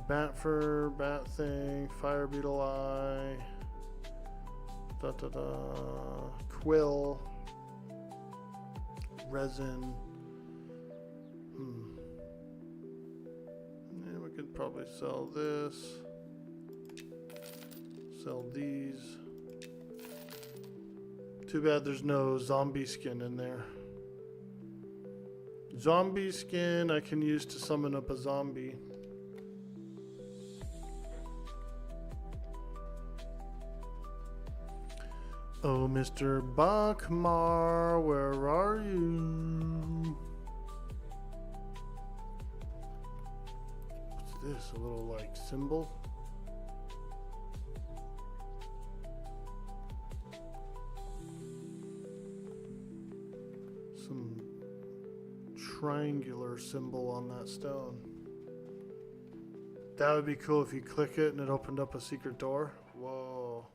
Bat fur, bat thing, fire beetle eye. Quill, resin. Yeah, we could probably sell this. Sell these. Too bad there's no zombie skin in there. Zombie skin I can use to summon up a zombie. Oh, Mr. Buckmar, where are you? What's this? A little like symbol? Some triangular symbol on that stone. That would be cool if you click it and it opened up a secret door. Whoa.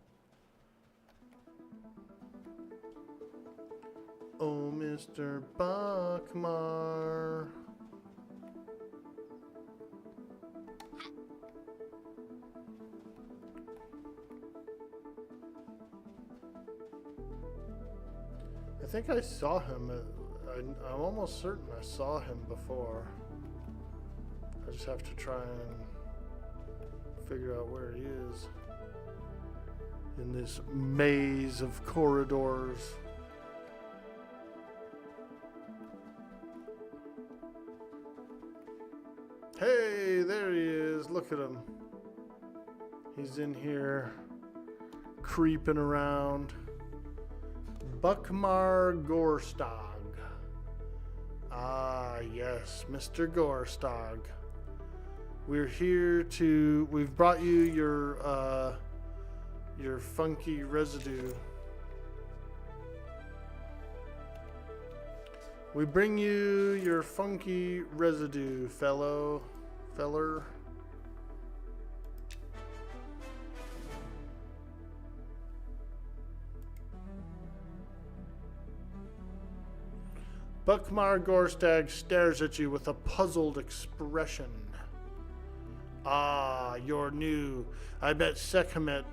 Oh, Mr. Buckmar. I think I saw him. I'm almost certain I saw him before. I just have to try and figure out where he is in this maze of corridors. look at him. He's in here creeping around. Buckmar Gorstag. Ah, yes, Mr. Gorstag. We're here to... We've brought you your funky residue. We bring you your funky residue, feller. Buckmar Gorstag stares at you with a puzzled expression. Ah, you're new. I bet Sekhmet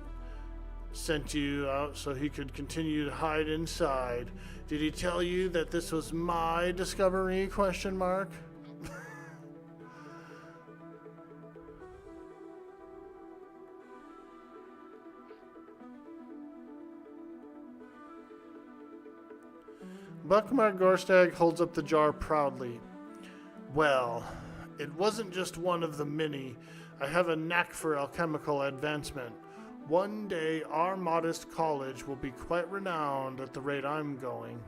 sent you out so he could continue to hide inside. Did he tell you that this was my discovery? Question mark. Buckmar Gorstag holds up the jar proudly. Well, it wasn't just one of the many. I have a knack for alchemical advancement. One day our modest college will be quite renowned at the rate I'm going.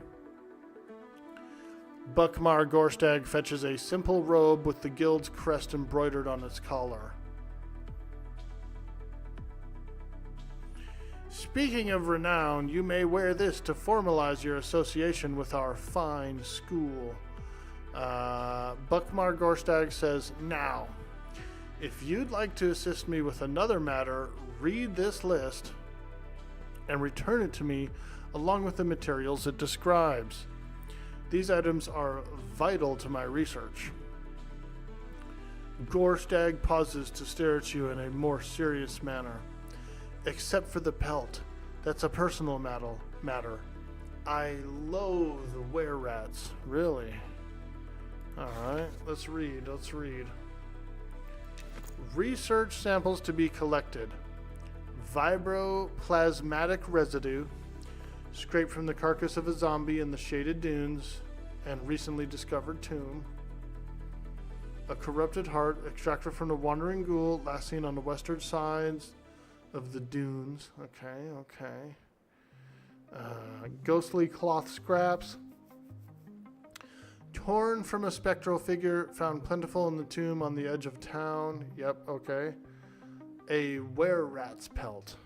Buckmar Gorstag fetches a simple robe with the guild's crest embroidered on its collar. Speaking of renown, you may wear this to formalize your association with our fine school. Buckmar Gorstag says, now, if you'd like to assist me with another matter, read this list and return it to me along with the materials it describes. These items are vital to my research. Gorstag pauses to stare at you in a more serious manner. Except for the pelt. That's a personal matter. I loathe were-rats. Really? Alright, let's read. Research samples to be collected. Vibroplasmatic residue, scraped from the carcass of a zombie in the shaded dunes and recently discovered tomb. A corrupted heart extracted from a wandering ghoul last seen on the western sides of the dunes. Okay. Ghostly cloth scraps. Torn from a spectral figure found plentiful in the tomb on the edge of town. Yep, okay. A were-rat's pelt.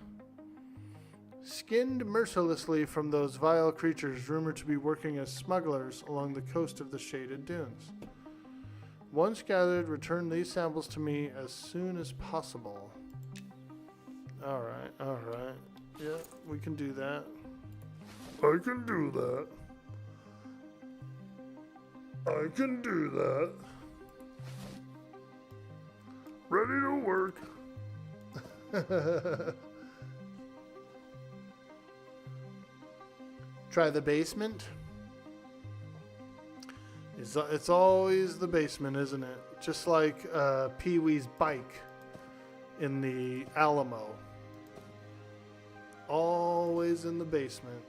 Skinned mercilessly from those vile creatures rumored to be working as smugglers along the coast of the shaded dunes. Once gathered, return these samples to me as soon as possible. Alright. Yeah, we can do that. I can do that. Ready to work. Try the basement. It's always the basement, isn't it? Just like Pee-wee's bike in the Alamo. Always in the basement.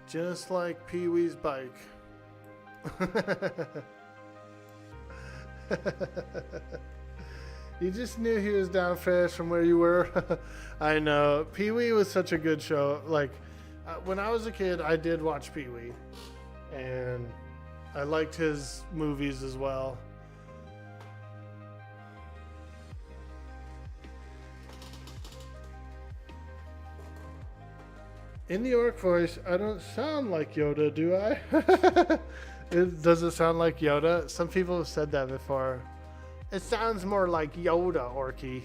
Just like Pee-wee's bike. You just knew he was down fast from where you were. I know. Pee-wee was such a good show. Like, when I was a kid, I did watch Pee-wee. And I liked his movies as well. In the orc voice, I don't sound like Yoda, do I? Does it sound like Yoda? Some people have said that before. It sounds more like Yoda, Orky.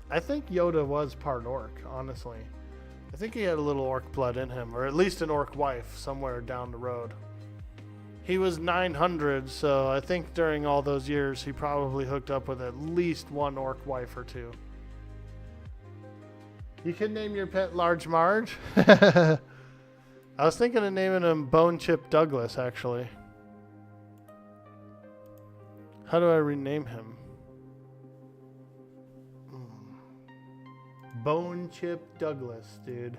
I think Yoda was part orc, honestly. I think he had a little orc blood in him, or at least an orc wife somewhere down the road. He was 900, so I think during all those years he probably hooked up with at least one orc wife or two. You can name your pet Large Marge. I was thinking of naming him Bone Chip Douglas, actually. How do I rename him? Bone Chip Douglas, dude.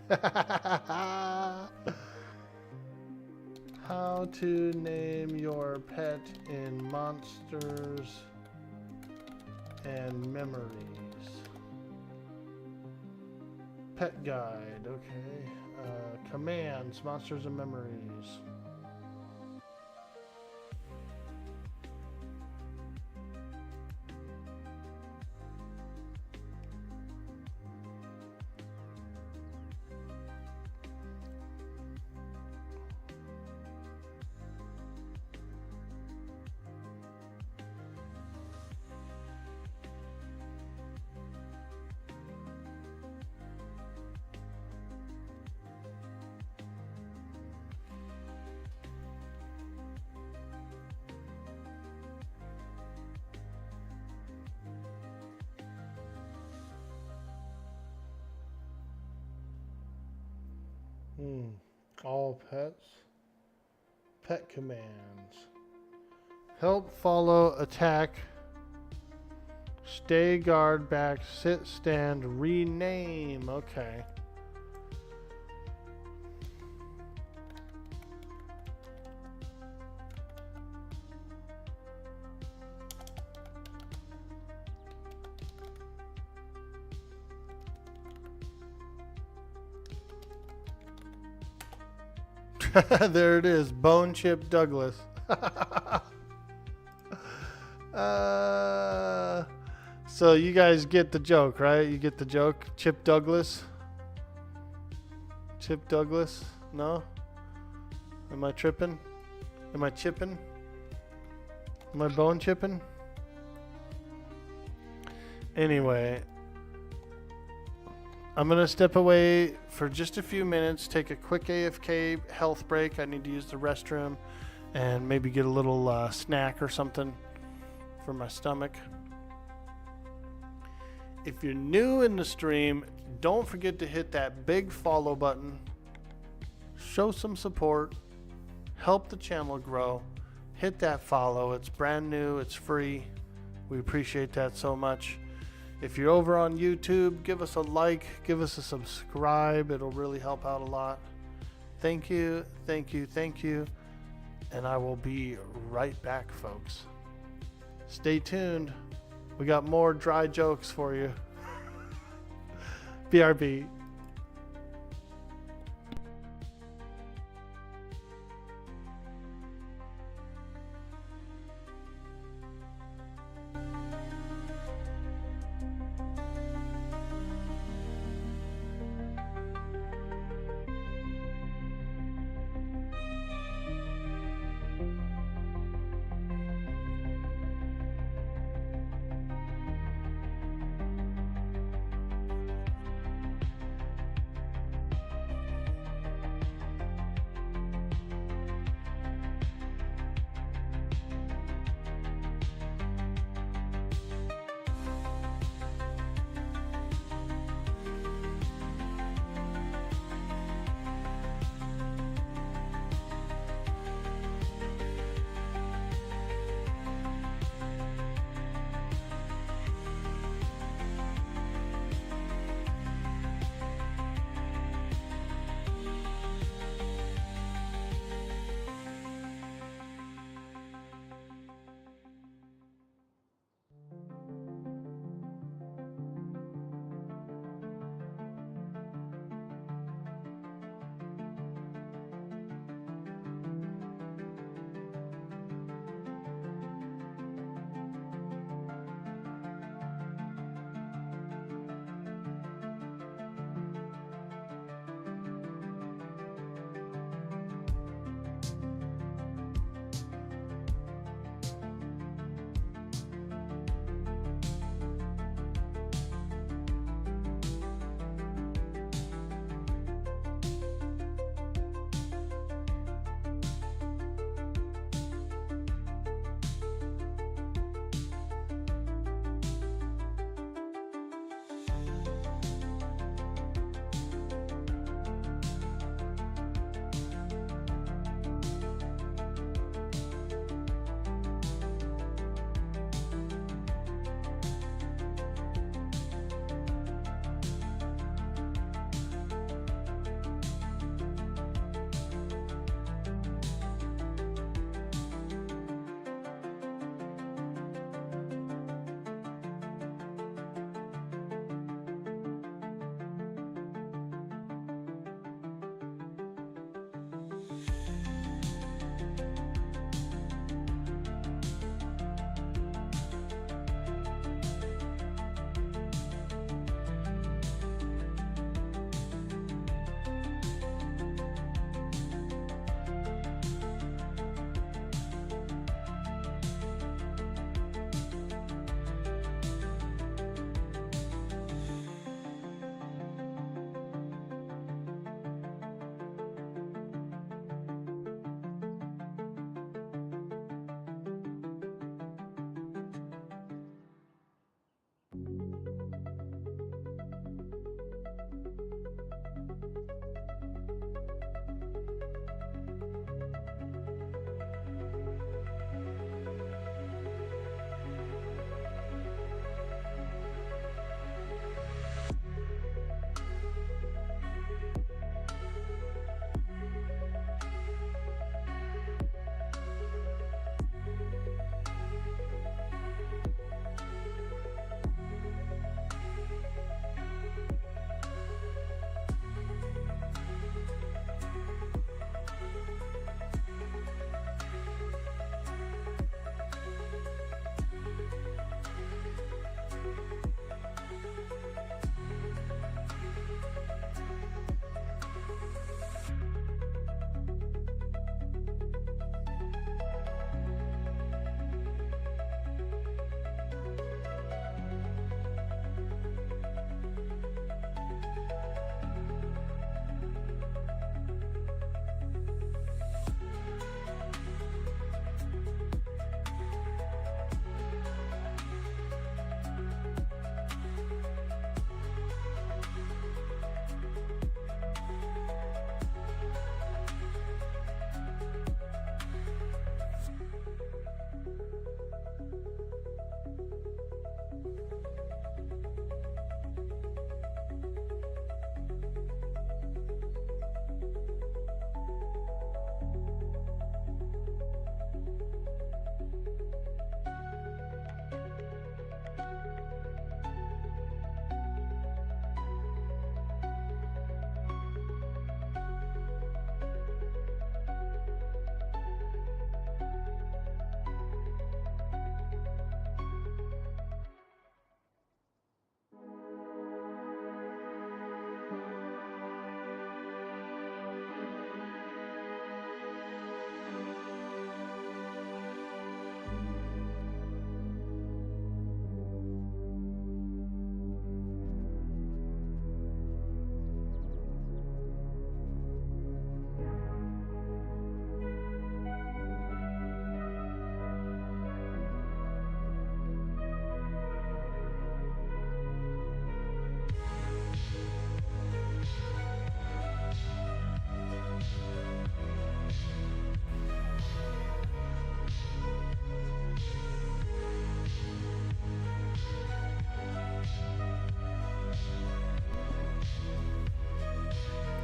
How to name your pet in Monsters and Memories. Pet guide, okay. Commands, Monsters and Memories. All pets. Pet commands. Help, follow, attack. Stay, guard, back, sit, stand, rename. Okay. There it is, Bone Chip Douglas. So you guys get the joke, right? You get the joke, Chip Douglas. Chip Douglas? No? Am I tripping? Am I chipping? Am I bone chipping? Anyway, I'm going to step away for just a few minutes, take a quick AFK health break. I need to use the restroom and maybe get a little snack or something for my stomach. If you're new in the stream, don't forget to hit that big follow button. Show some support. Help the channel grow. Hit that follow. It's brand new. It's free. We appreciate that so much. If you're over on YouTube, give us a like, give us a subscribe. It'll really help out a lot. Thank you, thank you, thank you. And I will be right back, folks. Stay tuned. We got more dry jokes for you. BRB.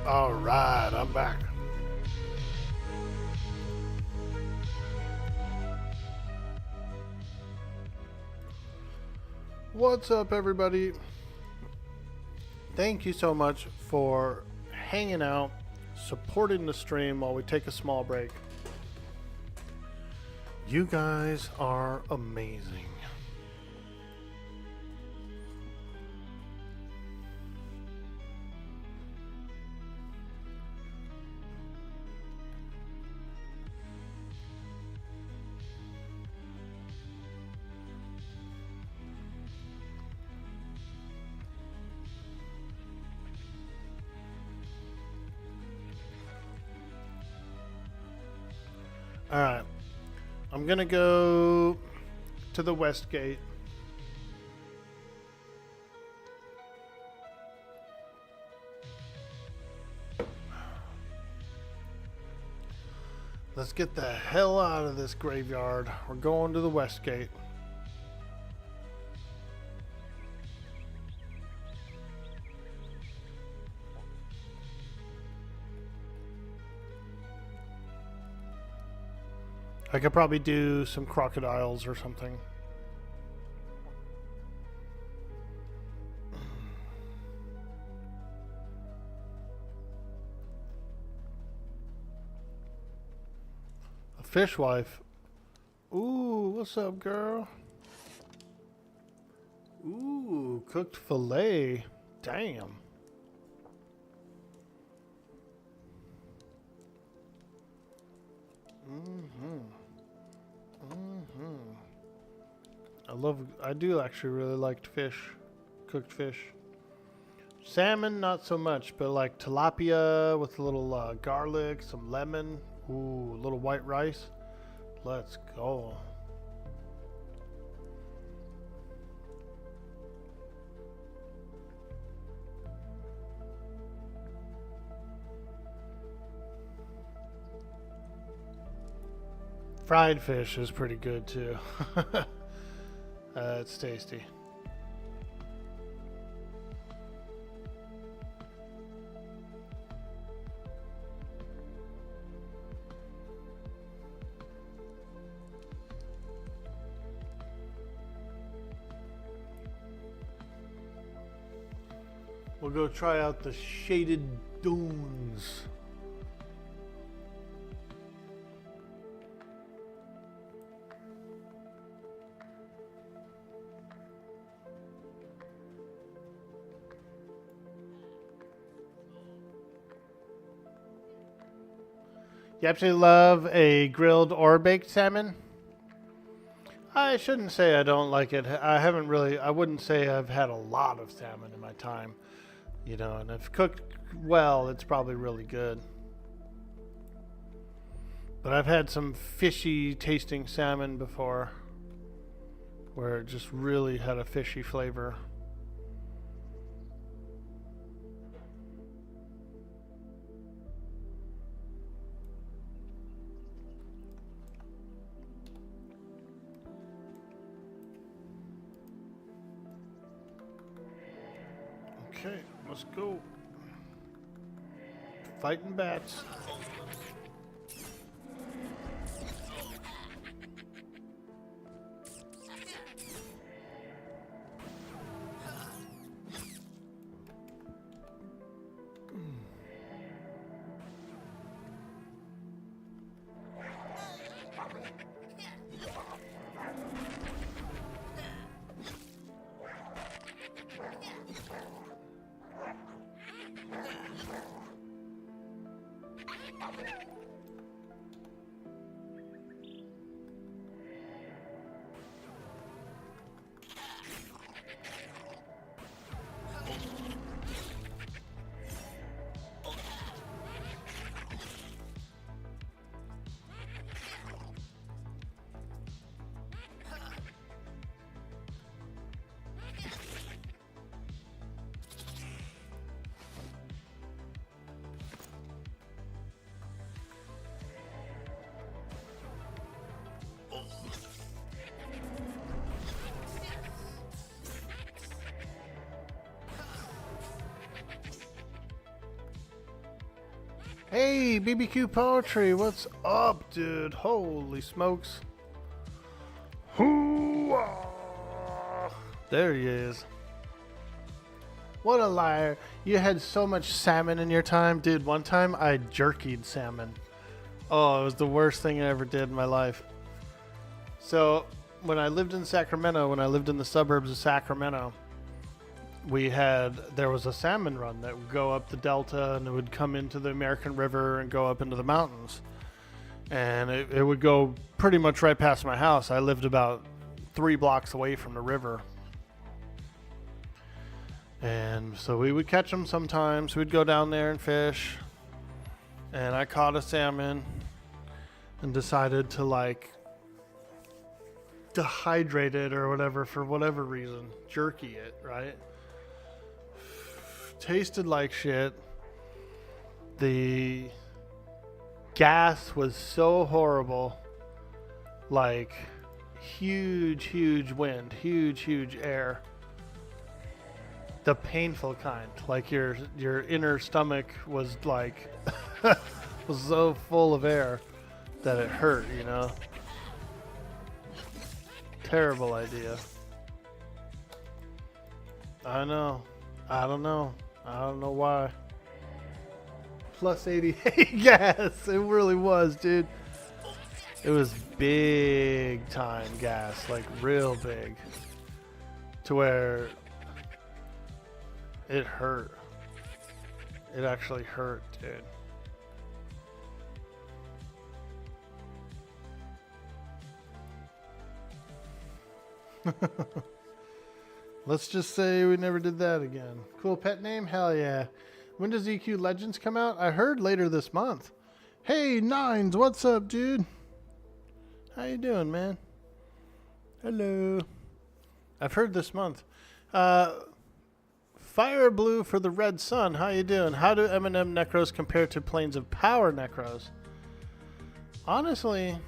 All right, I'm back. What's up, everybody? Thank you so much for hanging out, supporting the stream while we take a small break. You guys are amazing. All right, I'm gonna go to the west gate. Let's get the hell out of this graveyard. We're going to the west gate. I could probably do some crocodiles or something. A fishwife. Ooh, what's up, girl? Ooh, cooked fillet. Damn. I do actually really like fish, cooked fish. Salmon, not so much, but like tilapia with a little garlic, some lemon, ooh, a little white rice. Let's go. Fried fish is pretty good too. It's tasty. We'll go try out the shaded dunes. You absolutely love a grilled or baked salmon? I shouldn't say I don't like it. I wouldn't say I've had a lot of salmon in my time. You know, and if cooked well, it's probably really good. But I've had some fishy tasting salmon before, where it just really had a fishy flavor. Okay, let's go. Fighting bats. Hey, BBQ Poetry, what's up, dude? Holy smokes. Hoo-ah! There he is. What a liar. You had so much salmon in your time. Dude, one time I jerkied salmon. Oh, it was the worst thing I ever did in my life. So, when I lived in Sacramento, when I lived in the suburbs of Sacramento, there was a salmon run that would go up the delta and it would come into the American River and go up into the mountains. And it would go pretty much right past my house. I lived about 3 blocks away from the river. And so we would catch them sometimes. We'd go down there and fish. And I caught a salmon and decided to dehydrate it or whatever for whatever reason. Jerky it, right? Tasted like shit. The gas was so horrible. Like huge wind, huge air. The painful kind. Like your inner stomach was like was so full of air that it hurt, you know? Terrible idea. I know. I don't know why. Plus 88 gas. It really was, dude. It was big time gas. Like real big. To where it hurt. It actually hurt, dude. Let's just say we never did that again. Cool pet name? Hell yeah. When does EQ Legends come out? I heard later this month. Hey, Nines, what's up, dude? How you doing, man? Hello. I've heard this month. Fire Blue for the Red Sun. How you doing? How do M&M Necros compare to Planes of Power Necros? Honestly,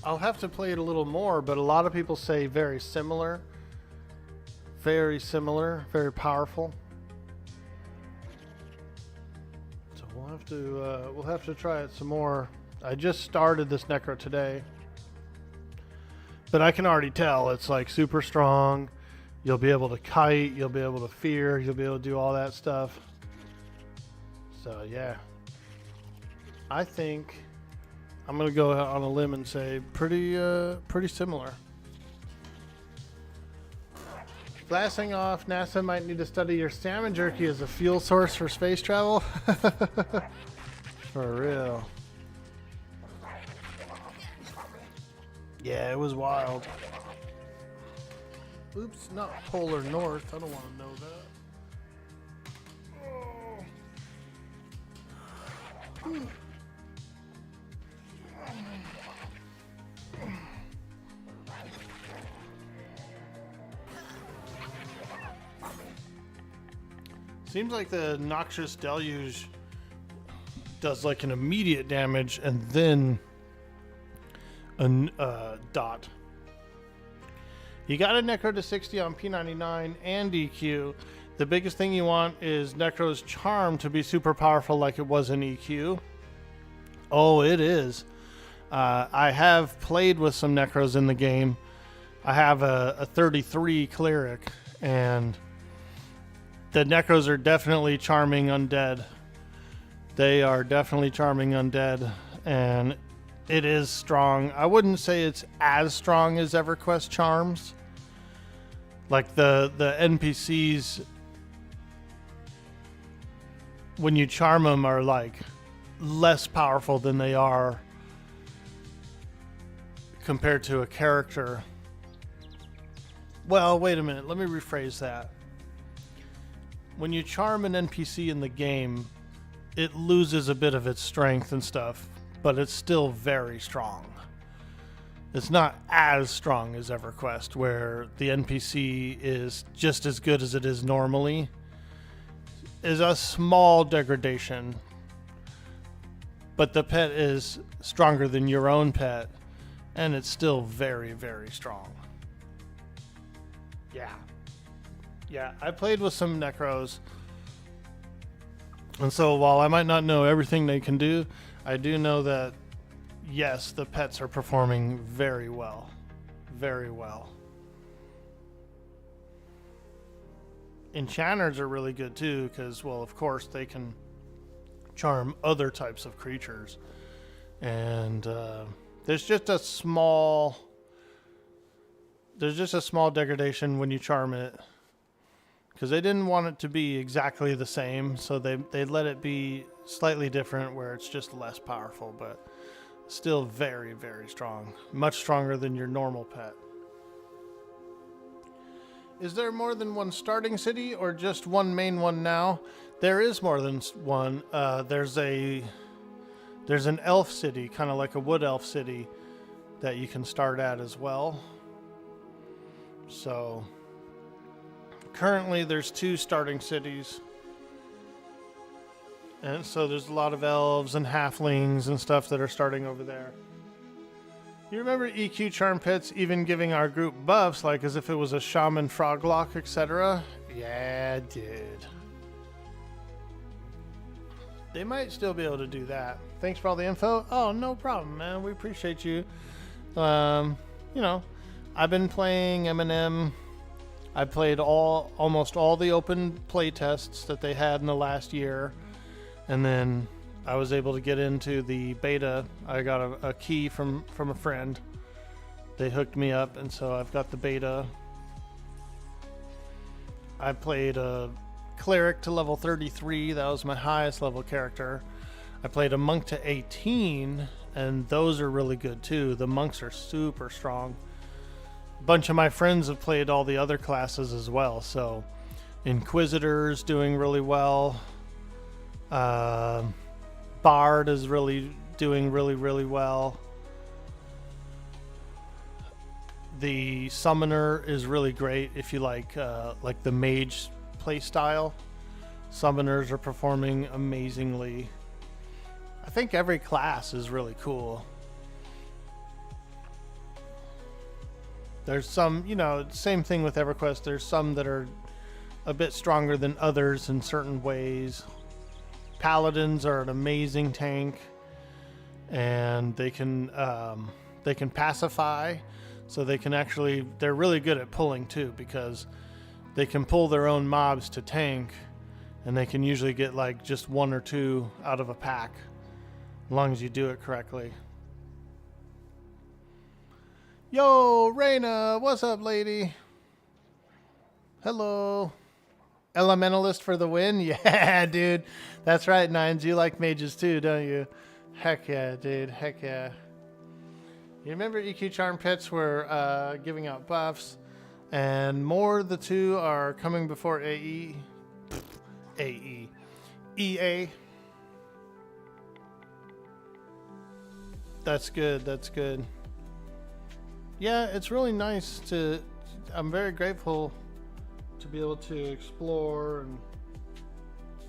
I'll have to play it a little more, but a lot of people say very similar. Very similar, very powerful. So we'll have to try it some more. I just started this Necro today, but I can already tell it's like super strong. You'll be able to kite, you'll be able to fear, you'll be able to do all that stuff. So yeah, I think I'm gonna go out on a limb and say pretty similar. Blasting off, NASA might need to study your salmon jerky as a fuel source for space travel. For real. Yeah, it was wild. Oops, not polar north. I don't want to know that. Seems like the Noxious Deluge does like an immediate damage and then a dot. You got a Necro to 60 on P99 and EQ. The biggest thing you want is Necro's Charm to be super powerful like it was in EQ. Oh, it is. I have played with some Necros in the game. I have a 33 Cleric, and the Necros are definitely charming undead. They are definitely charming undead, and it is strong. I wouldn't say it's as strong as EverQuest charms. Like the NPCs, when you charm them, are like less powerful than they are compared to a character. Well, wait a minute. Let me rephrase that. When you charm an NPC in the game, it loses a bit of its strength and stuff, but it's still very strong. It's not as strong as EverQuest, where the NPC is just as good as it is normally. Is a small degradation, but the pet is stronger than your own pet, and it's still very, very strong. Yeah, I played with some Necros. And so while I might not know everything they can do, I do know that, yes, the pets are performing very well. Very well. Enchanters are really good too because, well, of course, they can charm other types of creatures. And there's just a small degradation when you charm it. Because they didn't want it to be exactly the same, so they let it be slightly different where it's just less powerful, but still very, very strong. Much stronger than your normal pet. Is there more than one starting city or just one main one now? There is more than one. There's an elf city, kind of like a wood elf city, that you can start at as well. So currently there's 2 starting cities. And so there's a lot of elves and halflings and stuff that are starting over there. You remember EQ charm pets even giving our group buffs, like as if it was a shaman froglock, etc.? Yeah, dude. They might still be able to do that. Thanks for all the info. Oh, no problem, man. We appreciate you. You know, I've been playing M&M. I played almost all the open play tests that they had in the last year, and then I was able to get into the beta. I got a key from a friend. They hooked me up, and so I've got the beta. I played a cleric to level 33. That was my highest level character. I played a monk to 18, and those are really good too. The monks are super strong. Bunch of my friends have played all the other classes as well, so Inquisitor's doing really well. Bard is really doing really well. The Summoner is really great if you like the mage play style. Summoners are performing amazingly. I think every class is really cool. There's some, you know, same thing with EverQuest. There's some that are a bit stronger than others in certain ways. Paladins are an amazing tank, and they can pacify, so they can actually, they're really good at pulling too, because they can pull their own mobs to tank, and they can usually get like just 1 or 2 out of a pack, as long as you do it correctly. Yo, Reyna, what's up, lady? Hello. Elementalist for the win? Yeah, dude. That's right, Nines. You like mages too, don't you? Heck yeah, dude. Heck yeah. You remember EQ Charm pets were giving out buffs, and more the 2 are coming before AE. AE. EA. That's good. That's good. Yeah, it's really nice to... I'm very grateful to be able to explore and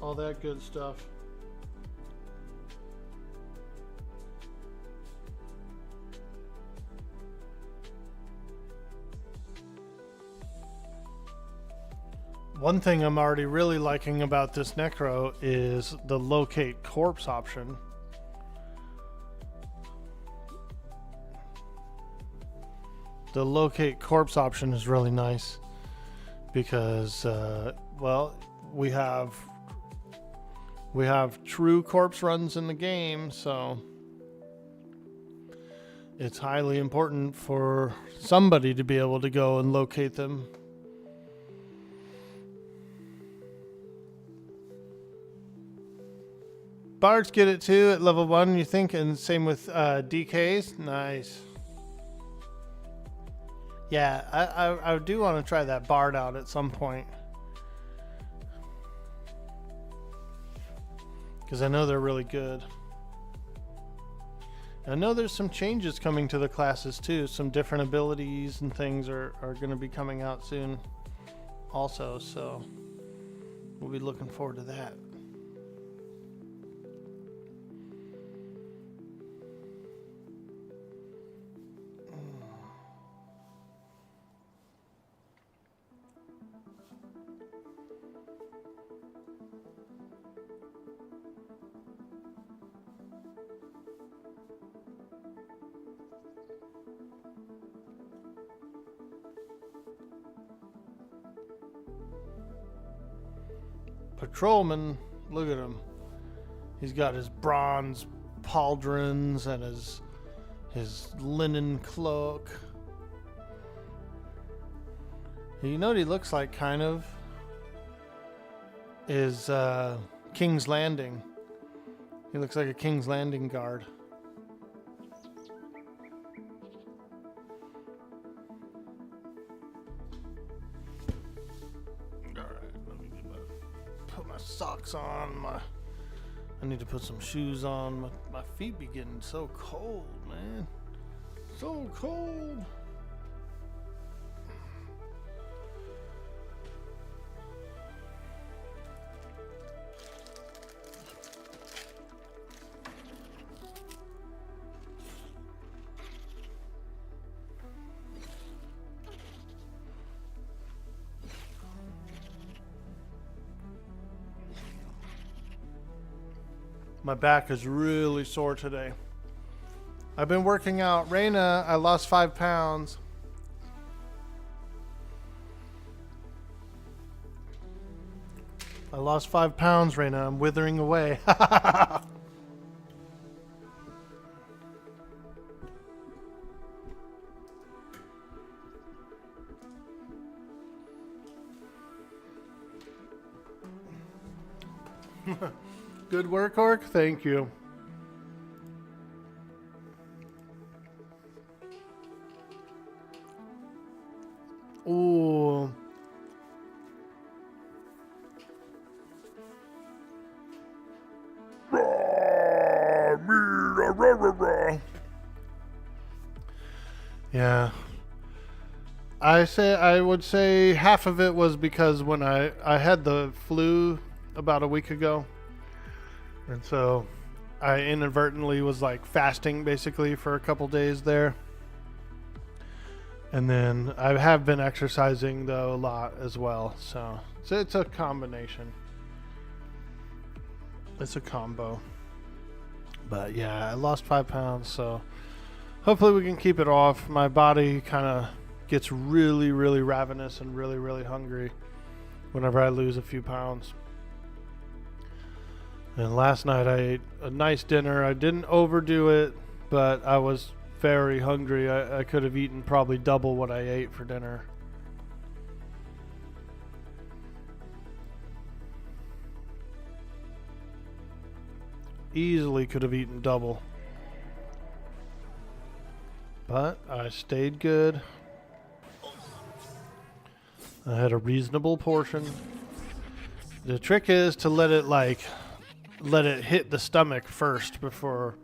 all that good stuff. One thing I'm already really liking about this Necro is the locate corpse option. The locate corpse option is really nice because, well, we have true corpse runs in the game, so it's highly important for somebody to be able to go and locate them. Bards get it too at level 1, you think, and same with DKs. Nice. Yeah, I do want to try that Bard out at some point, because I know they're really good. I know there's some changes coming to the classes too. Some different abilities and things are going to be coming out soon also, so we'll be looking forward to that. patrolman. Look at him. He's got his bronze pauldrons and his linen cloak. You know what he looks like, kind of? Is King's Landing. He looks like a King's Landing guard. Alright, let me put my socks on. I need to put some shoes on. My feet be getting so cold, man. So cold. My back is really sore today. I've been working out. Raina, I lost 5 pounds. I lost 5 pounds, Raina. I'm withering away. Good work, Ork. Thank you. Ooh. Yeah. I would say half of it was because when I had the flu about a week ago. And so I inadvertently was like fasting basically for a couple days there. And then I have been exercising though a lot as well. So it's a combination. It's a combo. But yeah, I lost 5 pounds. So hopefully we can keep it off. My body kind of gets really, really ravenous and really, really hungry whenever I lose a few pounds. And last night I ate a nice dinner. I didn't overdo it, but I was very hungry. I could have eaten probably double what I ate for dinner. Easily could have eaten double. But I stayed good. I had a reasonable portion. The trick is to let it hit the stomach first before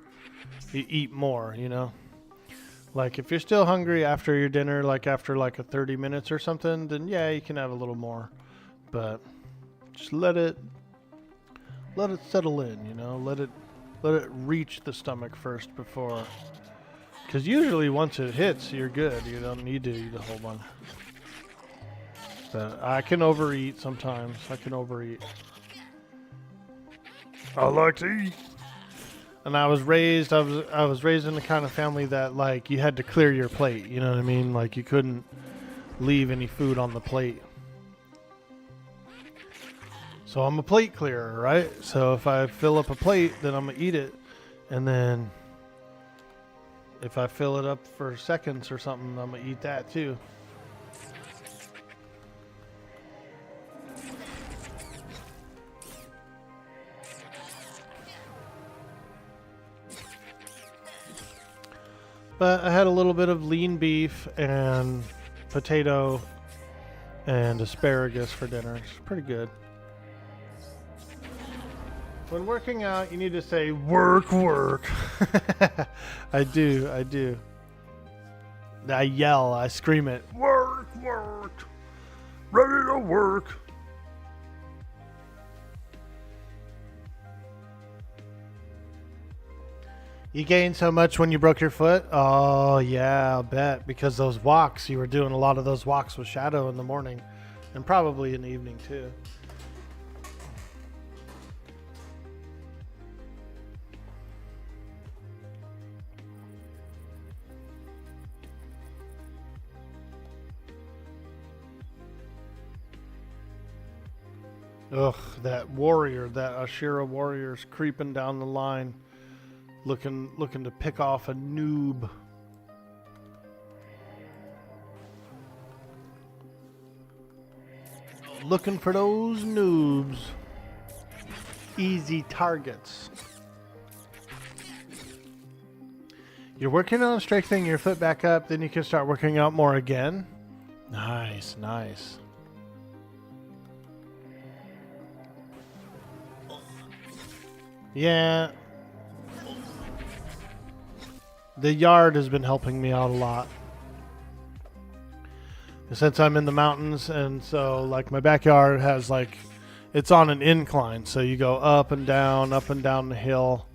you eat more, you know? Like if you're still hungry after your dinner, like after like a 30 minutes or something, then yeah, you can have a little more. But just let it settle in, you know? Let it reach the stomach first before, because usually once it hits, you're good. You don't need to eat a whole bunch. But I can overeat sometimes. I can overeat. I like to eat. And I was raised in the kind of family that like you had to clear your plate, you know what I mean? Like you couldn't leave any food on the plate. So I'm a plate clearer, right? So if I fill up a plate, then I'm gonna eat it, and then if I fill it up for seconds or something, I'm gonna eat that too. But I had a little bit of lean beef and potato and asparagus for dinner. It's pretty good. When working out, you need to say, work, work. I do. I yell, I scream it. Work, work. Ready to work. You gained so much when you broke your foot? Oh, yeah, I'll bet. Because those walks, you were doing a lot of those walks with Shadow in the morning. And probably in the evening, too. Ugh, that warrior, that Ashira warrior's creeping down the line, looking to pick off a noob. Looking for those noobs. Easy targets. You're working on strengthening your foot back up, then you can start working out more again. Nice, nice. Yeah. The yard has been helping me out a lot. Since I'm in the mountains, and so like my backyard has like, it's on an incline, so you go up and down the hill,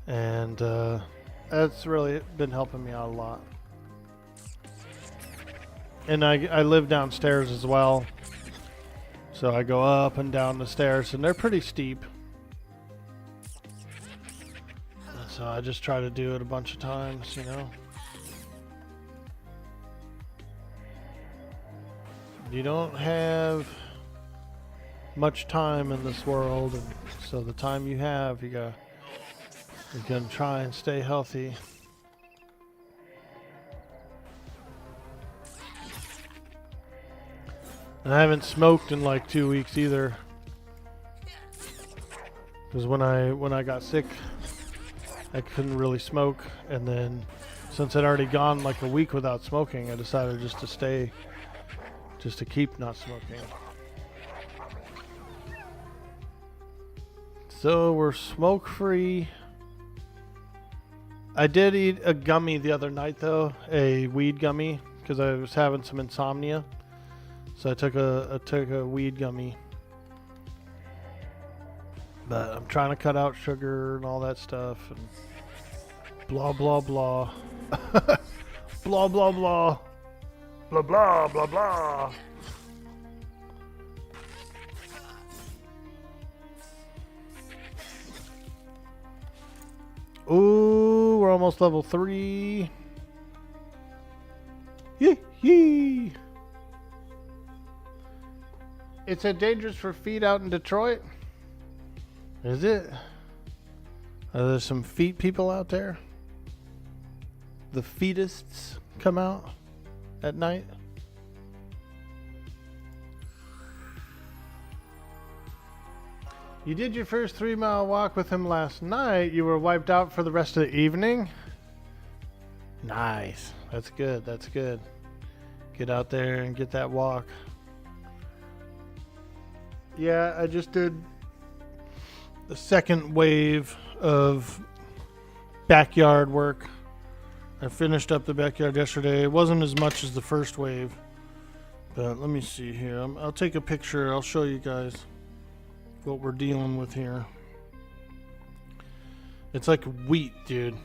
and that's really been helping me out a lot. And I live downstairs as well, so I go up and down the stairs, and they're pretty steep. So I just try to do it a bunch of times, you know. You don't have much time in this world, and so the time you have, you're gonna try and stay healthy. And I haven't smoked in like 2 weeks either, because when I got sick, I couldn't really smoke, and then since I'd already gone like a week without smoking, I decided just to keep not smoking. So we're smoke free. I did eat a gummy the other night though, a weed gummy, because I was having some insomnia. So I took a weed gummy. But I'm trying to cut out sugar and all that stuff, and blah blah blah. Blah blah blah. Blah, blah, blah, blah. Ooh, we're almost level 3. Yee yee. It's a dangerous for feet out in Detroit. Is it? Are there some feet people out there? The feetists come out at night? You did your first 3-mile walk with him last night. You were wiped out for the rest of the evening? Nice. That's good. That's good. Get out there and get that walk. Yeah, I just did the second wave of backyard work. I finished up the backyard yesterday. It wasn't as much as the first wave, but let me see here. I'll take a picture. I'll show you guys what we're dealing with here. It's like wheat, dude.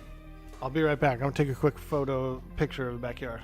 I'll be right back. I'm gonna take a quick picture of the backyard.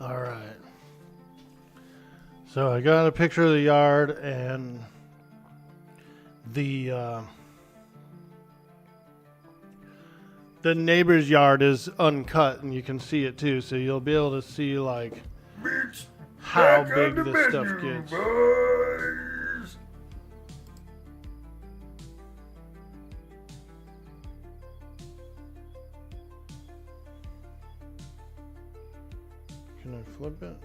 All right. So I got a picture of the yard, and the neighbor's yard is uncut, and you can see it too. So you'll be able to see like how big this stuff gets. Boys. Can I flip it?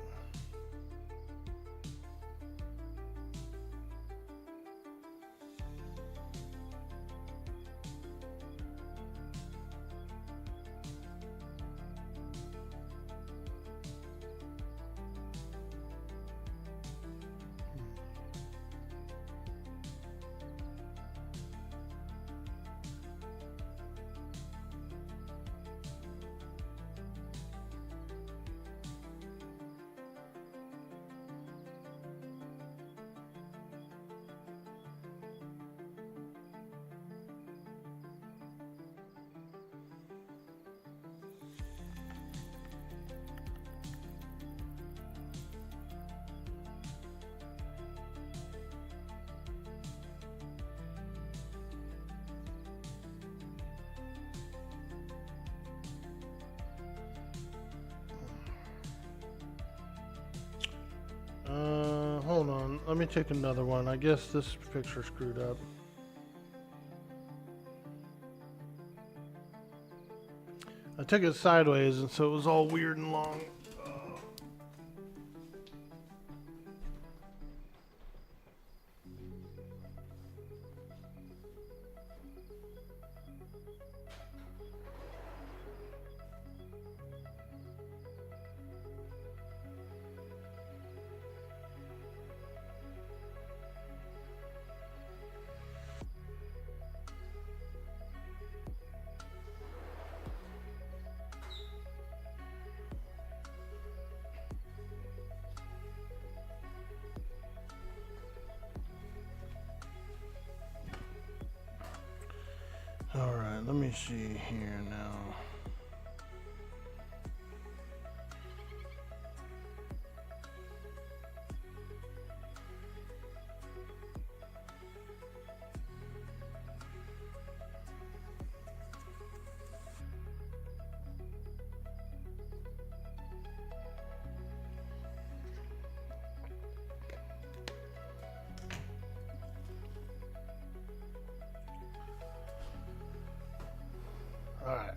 let me take another one. I guess this picture screwed up. I took it sideways, and so it was all weird and long. All right, let me see here now. All right.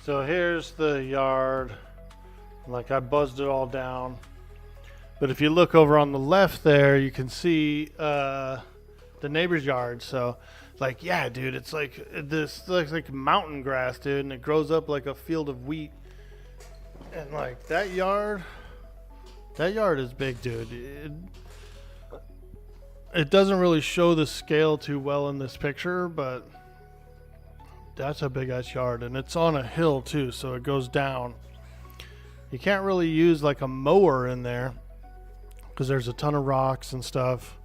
So here's the yard. Like, I buzzed it all down. But if you look over on the left there, you can see the neighbor's yard. So, like, yeah, dude, it's like this looks like mountain grass, dude, and it grows up like a field of wheat. And like that yard is big, dude. It doesn't really show the scale too well in this picture, but that's a big ass yard, and it's on a hill too, so it goes down. You can't really use like a mower in there because there's a ton of rocks and stuff.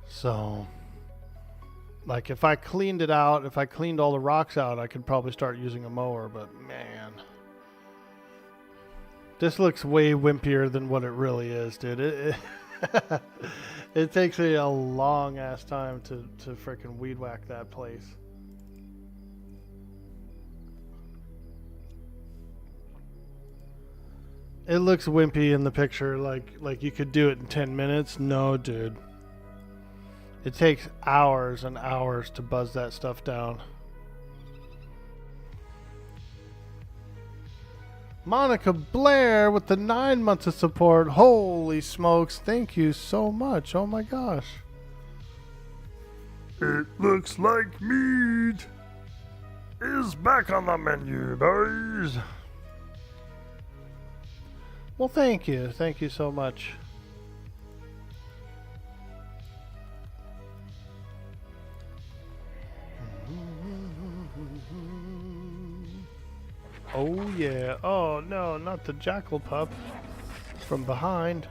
So, like, if I cleaned it out, if I cleaned all the rocks out, I could probably start using a mower, but man. This looks way wimpier than what it really is, dude. It takes me a long ass time to freaking weed whack that place. It looks wimpy in the picture, like you could do it in 10 minutes. No, dude. It takes hours and hours to buzz that stuff down. Monica Blair with the 9 months of support. Holy smokes. Thank you so much. Oh my gosh. It looks like meat is back on the menu, boys. Well, thank you. Thank you so much. Oh yeah. Oh no, not the jackal pup from behind.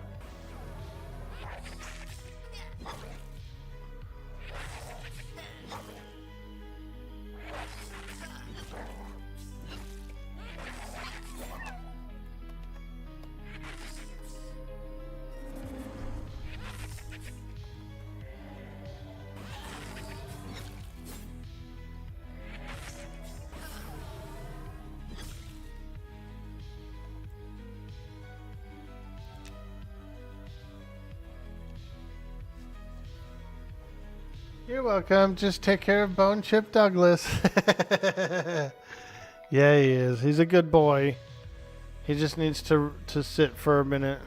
You're welcome. Just take care of Bone Chip Douglas. Yeah, he is. He's a good boy. He just needs to sit for a minute.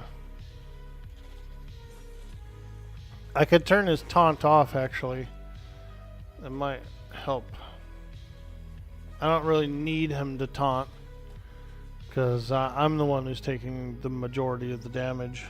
I could turn his taunt off, actually. That might help. I don't really need him to taunt, because I'm the one who's taking the majority of the damage.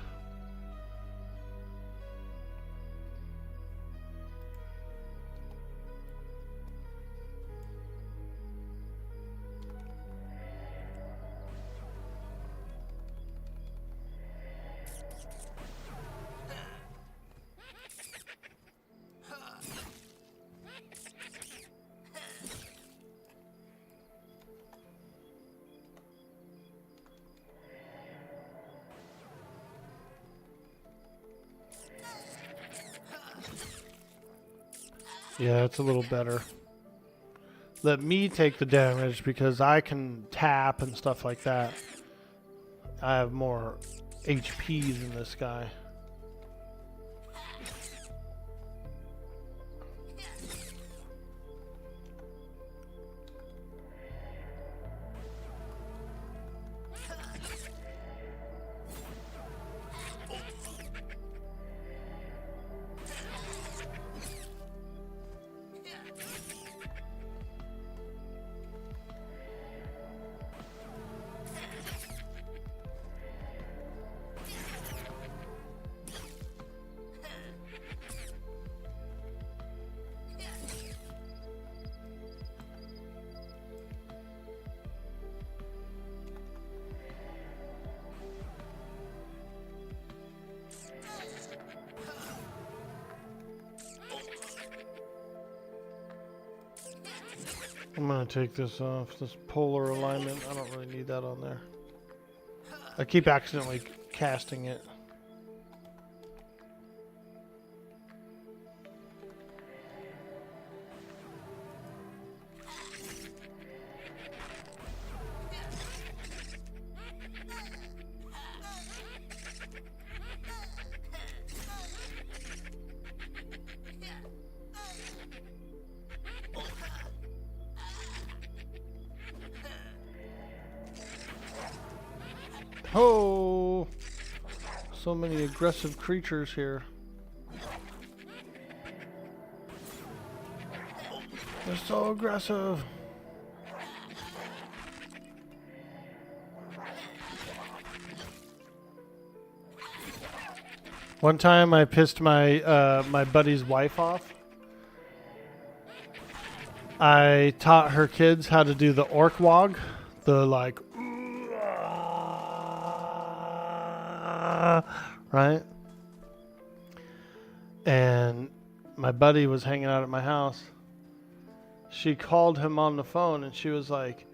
Yeah, it's a little better. Let me take the damage because I can tap and stuff like that. I have more HP than this guy. I'm gonna take this off, this polar alignment. I don't really need that on there. I keep accidentally casting it. Oh, so many aggressive creatures here. They're so aggressive. One time I pissed my my buddy's wife off. I taught her kids how to do the orc wog, the like right? And my buddy was hanging out at my house. She called him on the phone and she was like,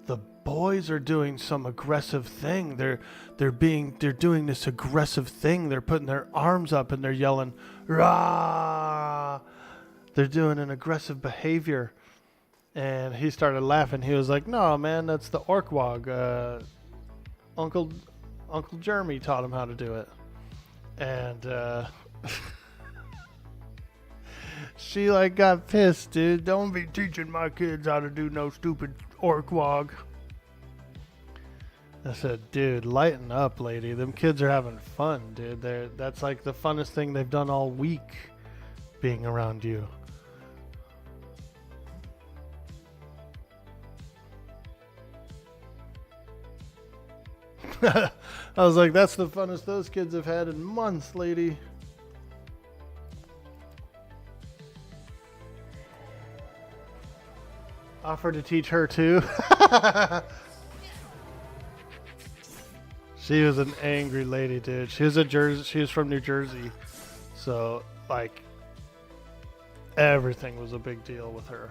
"The boys are doing some aggressive thing. They're doing this aggressive thing. They're putting their arms up and they're yelling, rah! They're doing an aggressive behavior." And he started laughing. He was like, "No, man, that's the orc wog. Uncle Jeremy taught him how to do it." And she like got pissed, dude. "Don't be teaching my kids how to do no stupid orc wog." I said, "Dude, lighten up, lady. Them kids are having fun, dude. That's like the funnest thing they've done all week, being around you." I was like, "That's the funnest those kids have had in months, lady." Offered to teach her too. She was an angry lady, dude. She was from New Jersey. So like everything was a big deal with her.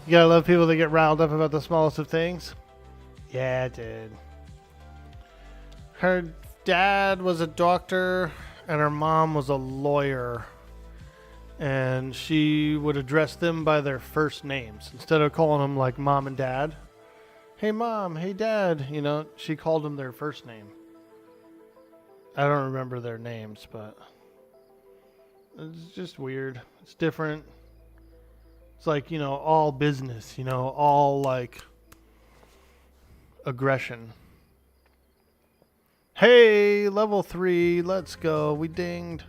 You gotta love people that get riled up about the smallest of things. Yeah, dude. Her dad was a doctor and her mom was a lawyer. And she would address them by their first names. Instead of calling them like mom and dad, hey mom, hey dad. You know, she called them their first name. I don't remember their names, but it's just weird. It's different. It's like, you know, all business, you know, all like aggression. Hey, level 3, let's go. We dinged.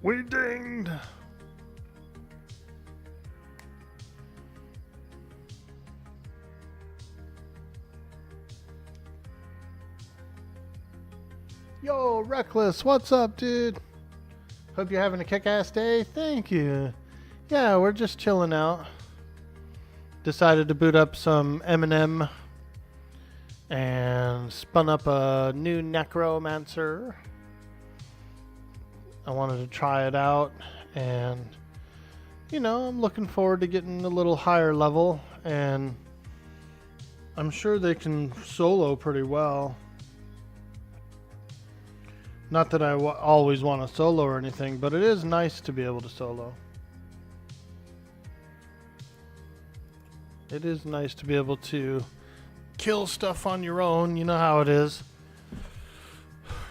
We dinged. Yo, Reckless, what's up, dude? Hope you're having a kick-ass day. Thank you. Yeah, we're just chilling out. Decided to boot up some M&M and spun up a new Necromancer. I wanted to try it out, and you know, I'm looking forward to getting a little higher level, and I'm sure they can solo pretty well. Not that I always want to solo or anything, but it is nice to be able to solo. It is nice to be able to kill stuff on your own. You know how it is.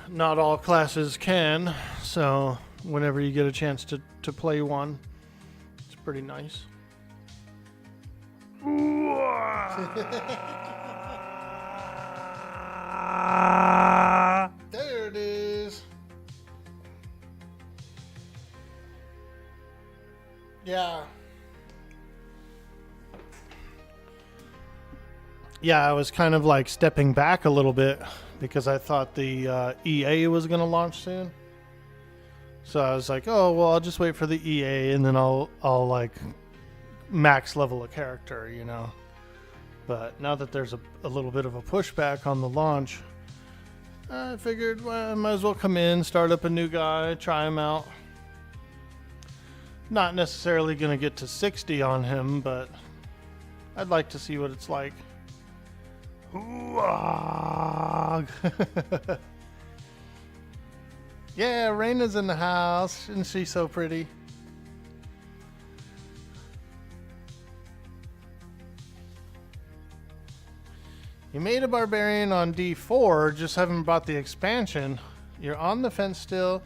Not all classes can, so whenever you get a chance to play one, it's pretty nice. There it is. Yeah. Yeah, I was kind of like stepping back a little bit because I thought the EA was going to launch soon. So I was like, oh, well, I'll just wait for the EA and then I'll like max level a character, you know. But now that there's a little bit of a pushback on the launch, I figured, well, I might as well come in, start up a new guy, try him out. Not necessarily going to get to 60 on him, but I'd like to see what it's like. Yeah, Raina's in the house. Isn't she so pretty? You made a barbarian on D4, just haven't bought the expansion. You're on the fence still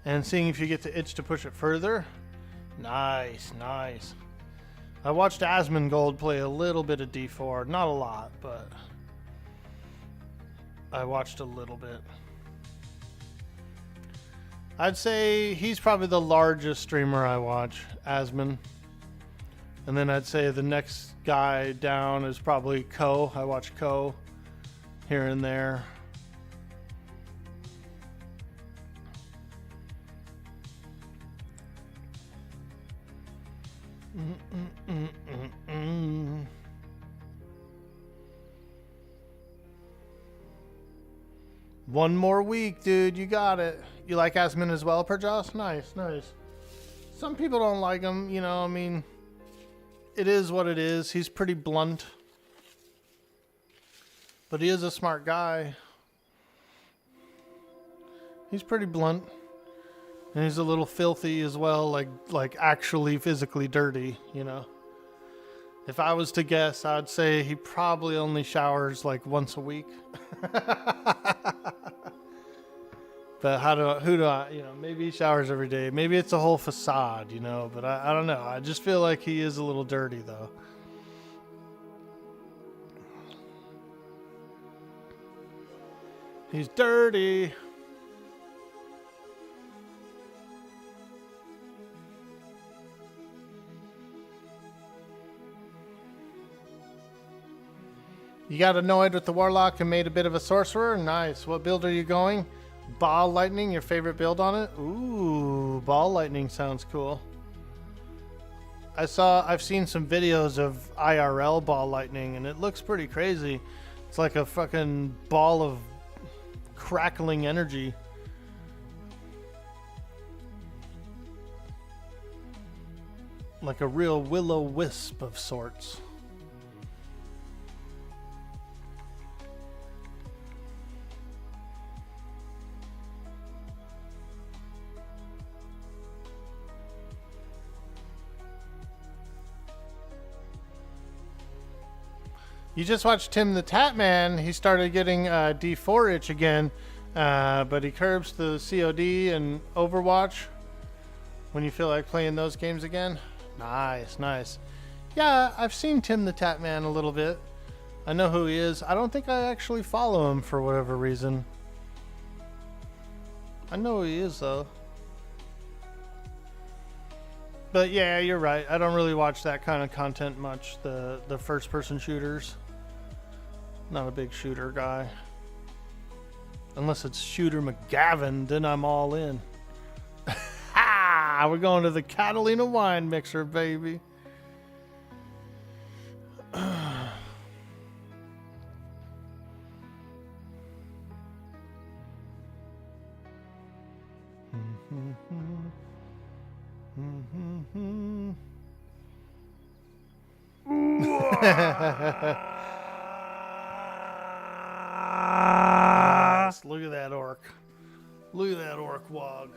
and seeing if you get the itch to push it further. Nice, nice. I watched Asmongold play a little bit of D4. Not a lot, but I watched a little bit. I'd say he's probably the largest streamer I watch, Asmon. And then I'd say the next guy down is probably Ko. I watch Ko here and there. One more week, dude. You got it. You like Asmon as well, Perjoss? Nice, nice. Some people don't like him, you know, I mean, it is what it is. He's pretty blunt. But he is a smart guy. He's pretty blunt. And he's a little filthy as well, like actually physically dirty, you know. If I was to guess, I'd say he probably only showers like once a week. But who do I, you know, maybe he showers every day. Maybe it's a whole facade, you know, but I don't know. I just feel like he is a little dirty though. He's dirty. You got annoyed with the Warlock and made a bit of a Sorcerer? Nice. What build are you going? Ball Lightning, your favorite build on it? Ooh, Ball Lightning sounds cool. I've seen some videos of IRL Ball Lightning and it looks pretty crazy. It's like a fucking ball of crackling energy. Like a real will-o-wisp of sorts. You just watched Tim the Tatman. He started getting D4 itch again, but he curbs the COD and Overwatch when you feel like playing those games again. Nice, nice. Yeah, I've seen Tim the Tatman a little bit. I know who he is. I don't think I actually follow him for whatever reason. I know who he is, though. But yeah, you're right. I don't really watch that kind of content much. The first-person shooters. Not a big shooter guy. Unless it's Shooter McGavin, then I'm all in. Ha! We're going to the Catalina wine mixer, baby. Nice. Look at that orc. Look at that orc wog.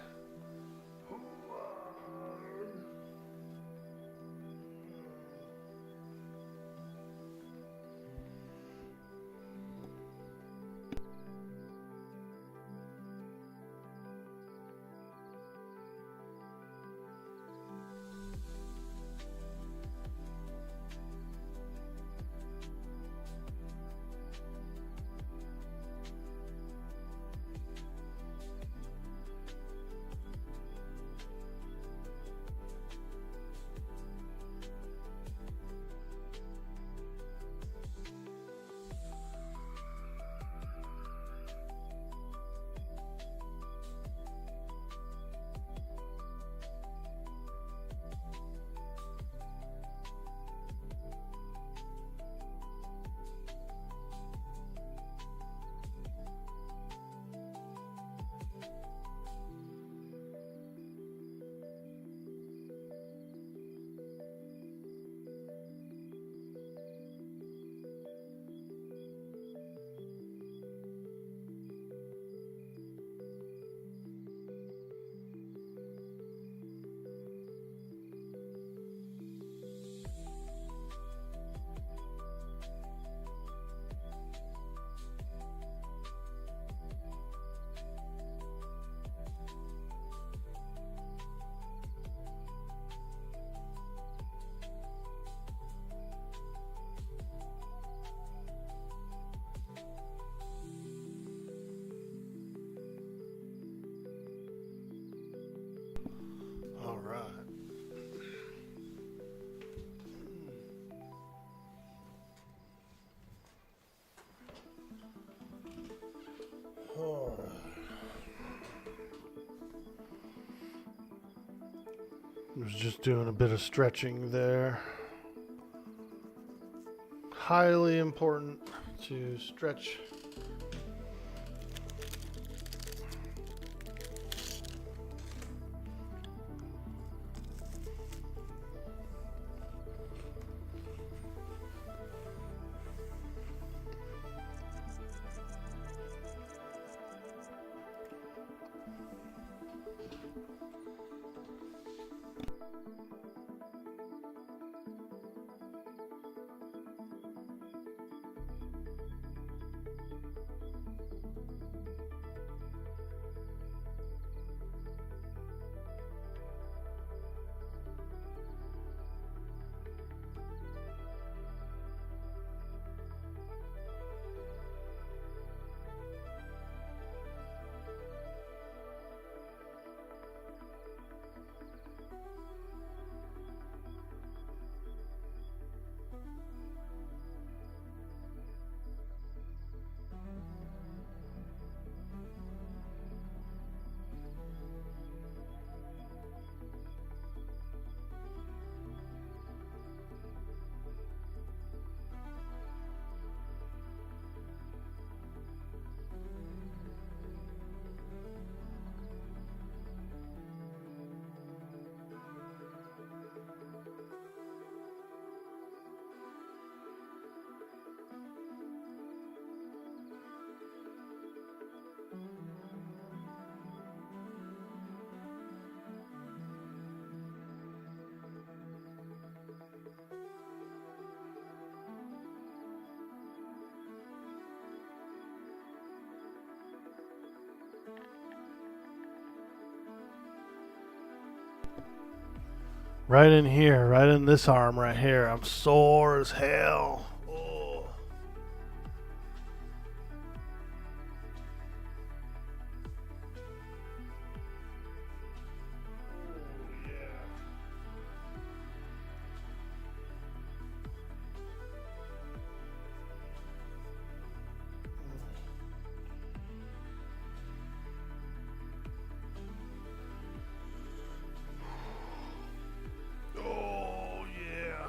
All right. I was just doing a bit of stretching there. Highly important to stretch. Right in here, right in this arm right here. I'm sore as hell. Oh. Oh, yeah.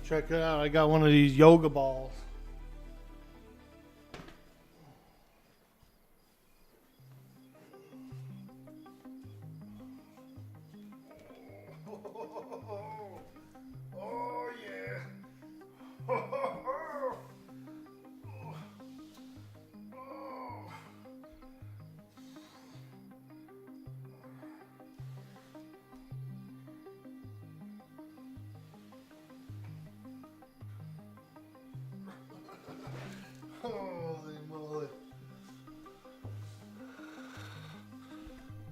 Check it out. I got one of these yoga balls. Oh, yeah. Holy moly.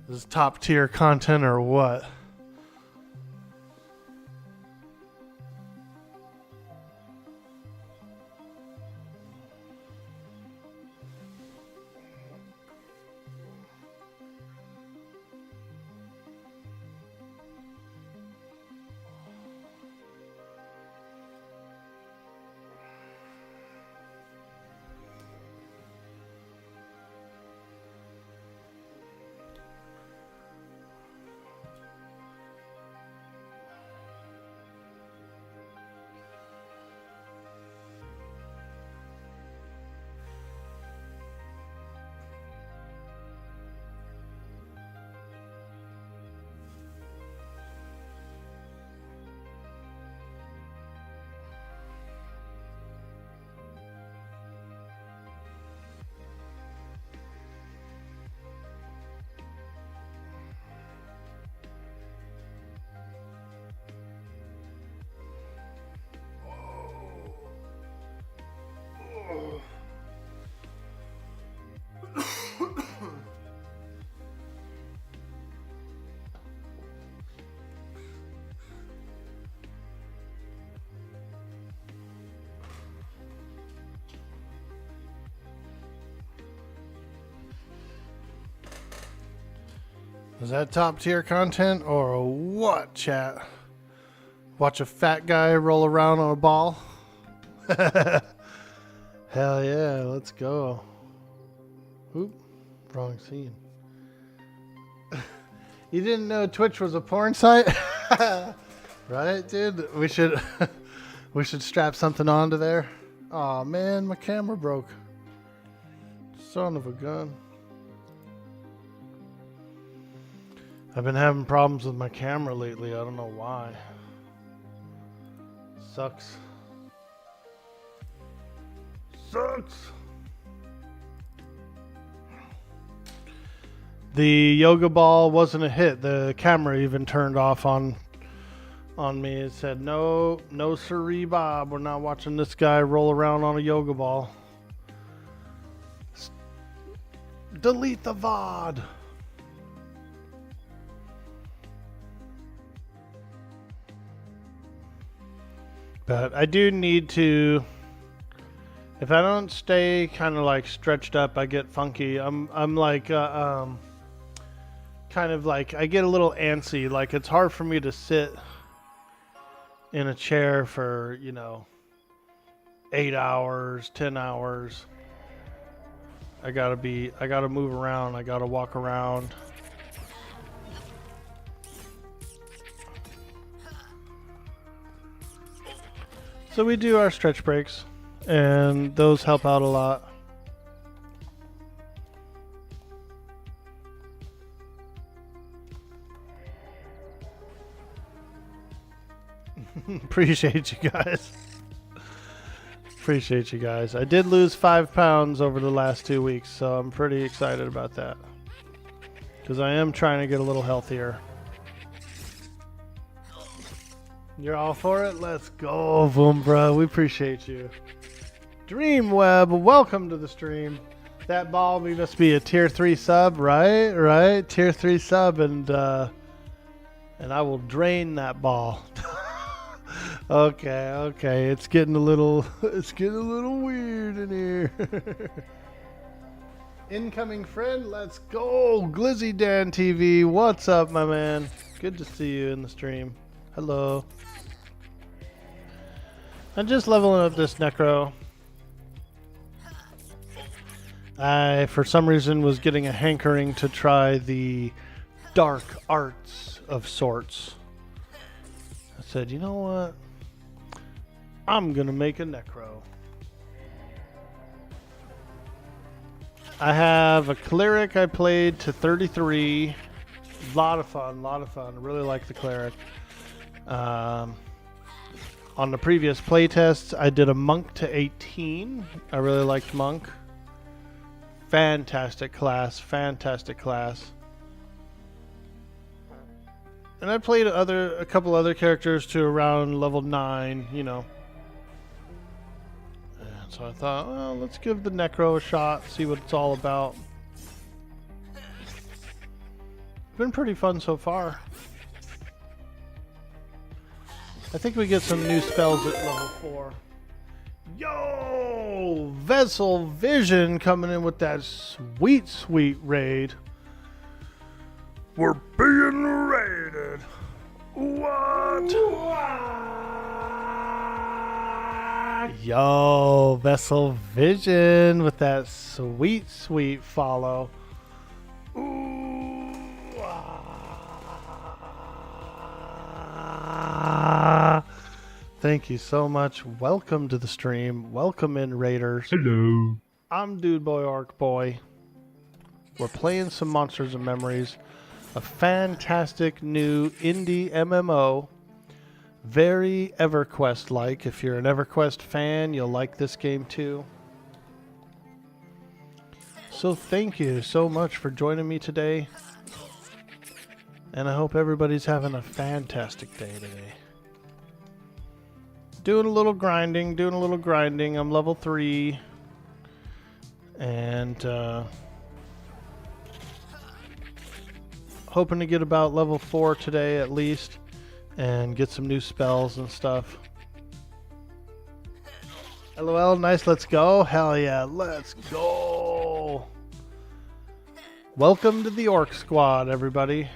This is top tier content or what? Is that top tier content or what, chat? Watch a fat guy roll around on a ball? Hell yeah, let's go. Oop, wrong scene. You didn't know Twitch was a porn site? Right, dude? We should strap something onto there. Aw, man, my camera broke. Son of a gun. I've been having problems with my camera lately. I don't know why. Sucks. Sucks. The yoga ball wasn't a hit. The camera even turned off on me. It said, no siree, Bob. We're not watching this guy roll around on a yoga ball. Delete the VOD. But I do need to, if I don't stay kind of like stretched up, I get funky. I'm like, kind of like, I get a little antsy. Like it's hard for me to sit in a chair for, 8 hours, 10 hours. I gotta move around. I gotta walk around. So we do our stretch breaks, and those help out a lot. Appreciate you guys. Appreciate you guys. I did lose 5 pounds over the last 2 weeks, so I'm pretty excited about that. Because I am trying to get a little healthier. You're all for it? Let's go, Vumbra. We appreciate you. Dreamweb, welcome to the stream. That ball must be a tier 3 sub, right? Right? Tier 3 sub, and I will drain that ball. Okay. It's getting a little weird in here. Incoming friend, let's go. Glizzy Dan TV, what's up, my man? Good to see you in the stream. Hello. I'm just leveling up this Necro. I, for some reason, was getting a hankering to try the dark arts of sorts. I said, you know what? I'm gonna make a Necro. I have a cleric I played to 33. Lot of fun. I really like the cleric. On the previous playtests, I did a monk to 18. I really liked monk. Fantastic class. And I played a couple other characters to around level 9, you know. And so I thought, well, let's give the Necro a shot, see what it's all about. Been pretty fun so far. I think we get some new spells at level 4. Yo! Vessel Vision coming in with that sweet raid. We're being raided. What? Yo, Vessel Vision with that sweet follow. Thank you so much. Welcome to the stream. Welcome in, Raiders. Hello. I'm Dude Boy Orc Boy. We're playing some Monsters and Memories. A fantastic new indie MMO. Very EverQuest-like. If you're an EverQuest fan, you'll like this game too. So thank you so much for joining me today. And I hope everybody's having a fantastic day today. Doing a little grinding. I'm level 3. And hoping to get about level 4 today at least. And get some new spells and stuff. LOL, nice, let's go. Hell yeah, let's go. Welcome to the Orc Squad, everybody.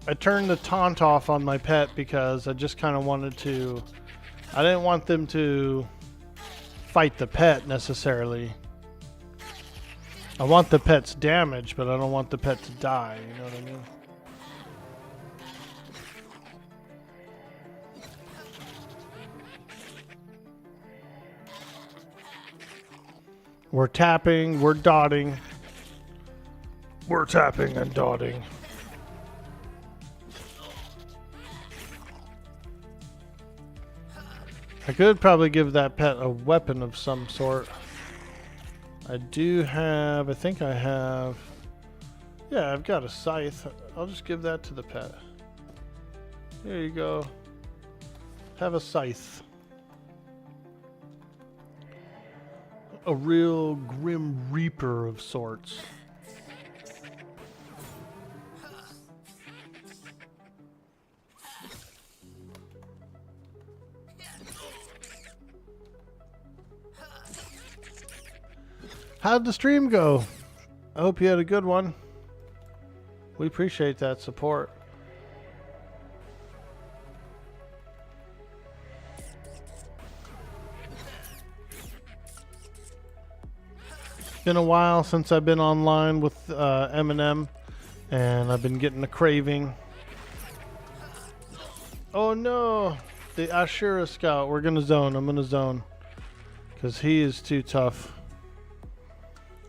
I turned the taunt off on my pet because I just kind of wanted to... I didn't want them to fight the pet necessarily. I want the pet's damage, but I don't want the pet to die, you know what I mean? We're tapping, we're dotting. We're tapping and dotting. I could probably give that pet a weapon of some sort. I do have, I think I have, yeah, I've got a scythe. I'll just give that to the pet. There you go. Have a scythe. A real grim reaper of sorts. How'd the stream go? I hope you had a good one. We appreciate that support. It's been a while since I've been online with Eminem, and I've been getting a craving. Oh no! The Ashura Scout. We're gonna zone. I'm gonna zone. Because he is too tough.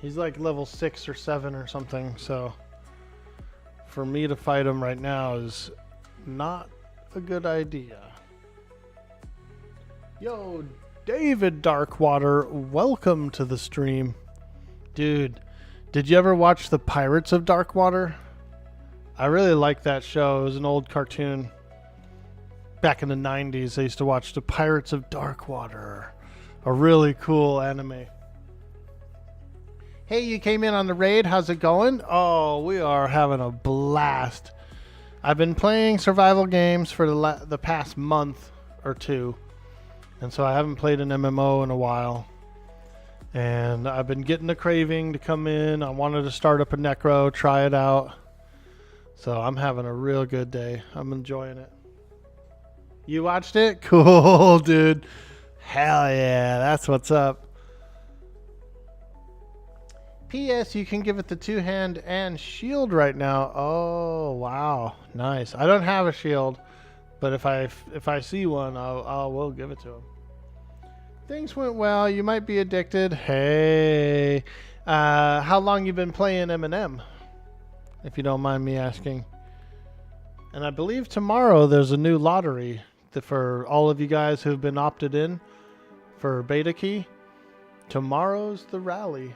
He's like level 6 or 7 or something, so for me to fight him right now is not a good idea. Yo, David Darkwater, welcome to the stream. Dude, did you ever watch The Pirates of Darkwater? I really liked that show. It was an old cartoon. Back in the 90s, I used to watch The Pirates of Darkwater. A really cool anime. Hey, you came in on the raid. How's it going? Oh, we are having a blast. I've been playing survival games for the past month or two. And so I haven't played an MMO in a while. And I've been getting the craving to come in. I wanted to start up a Necro, try it out. So I'm having a real good day. I'm enjoying it. You watched it? Cool, dude. Hell yeah, that's what's up. P.S. You can give it the two-hand and shield right now. Oh, wow. Nice. I don't have a shield, but if I see one, I will give it to him. Things went well. You might be addicted. Hey. How long you been playing M&M? If you don't mind me asking. And I believe tomorrow there's a new lottery for all of you guys who've been opted in for beta key. Tomorrow's the rally.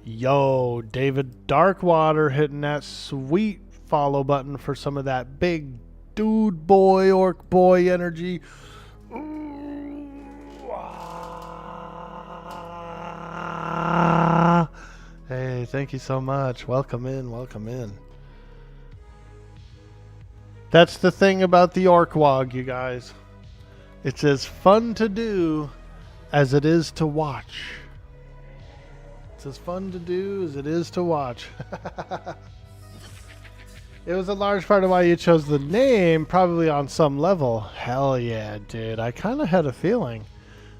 Yo, David Darkwater hitting that sweet follow button for some of that big dude boy, orc boy energy. Hey, thank you so much. Welcome in, welcome in. That's the thing about the Orkwog, you guys. It's as fun to do as it is to watch. It's as fun to do as it is to watch. It was a large part of why you chose the name, probably on some level. Hell yeah, dude. I kind of had a feeling.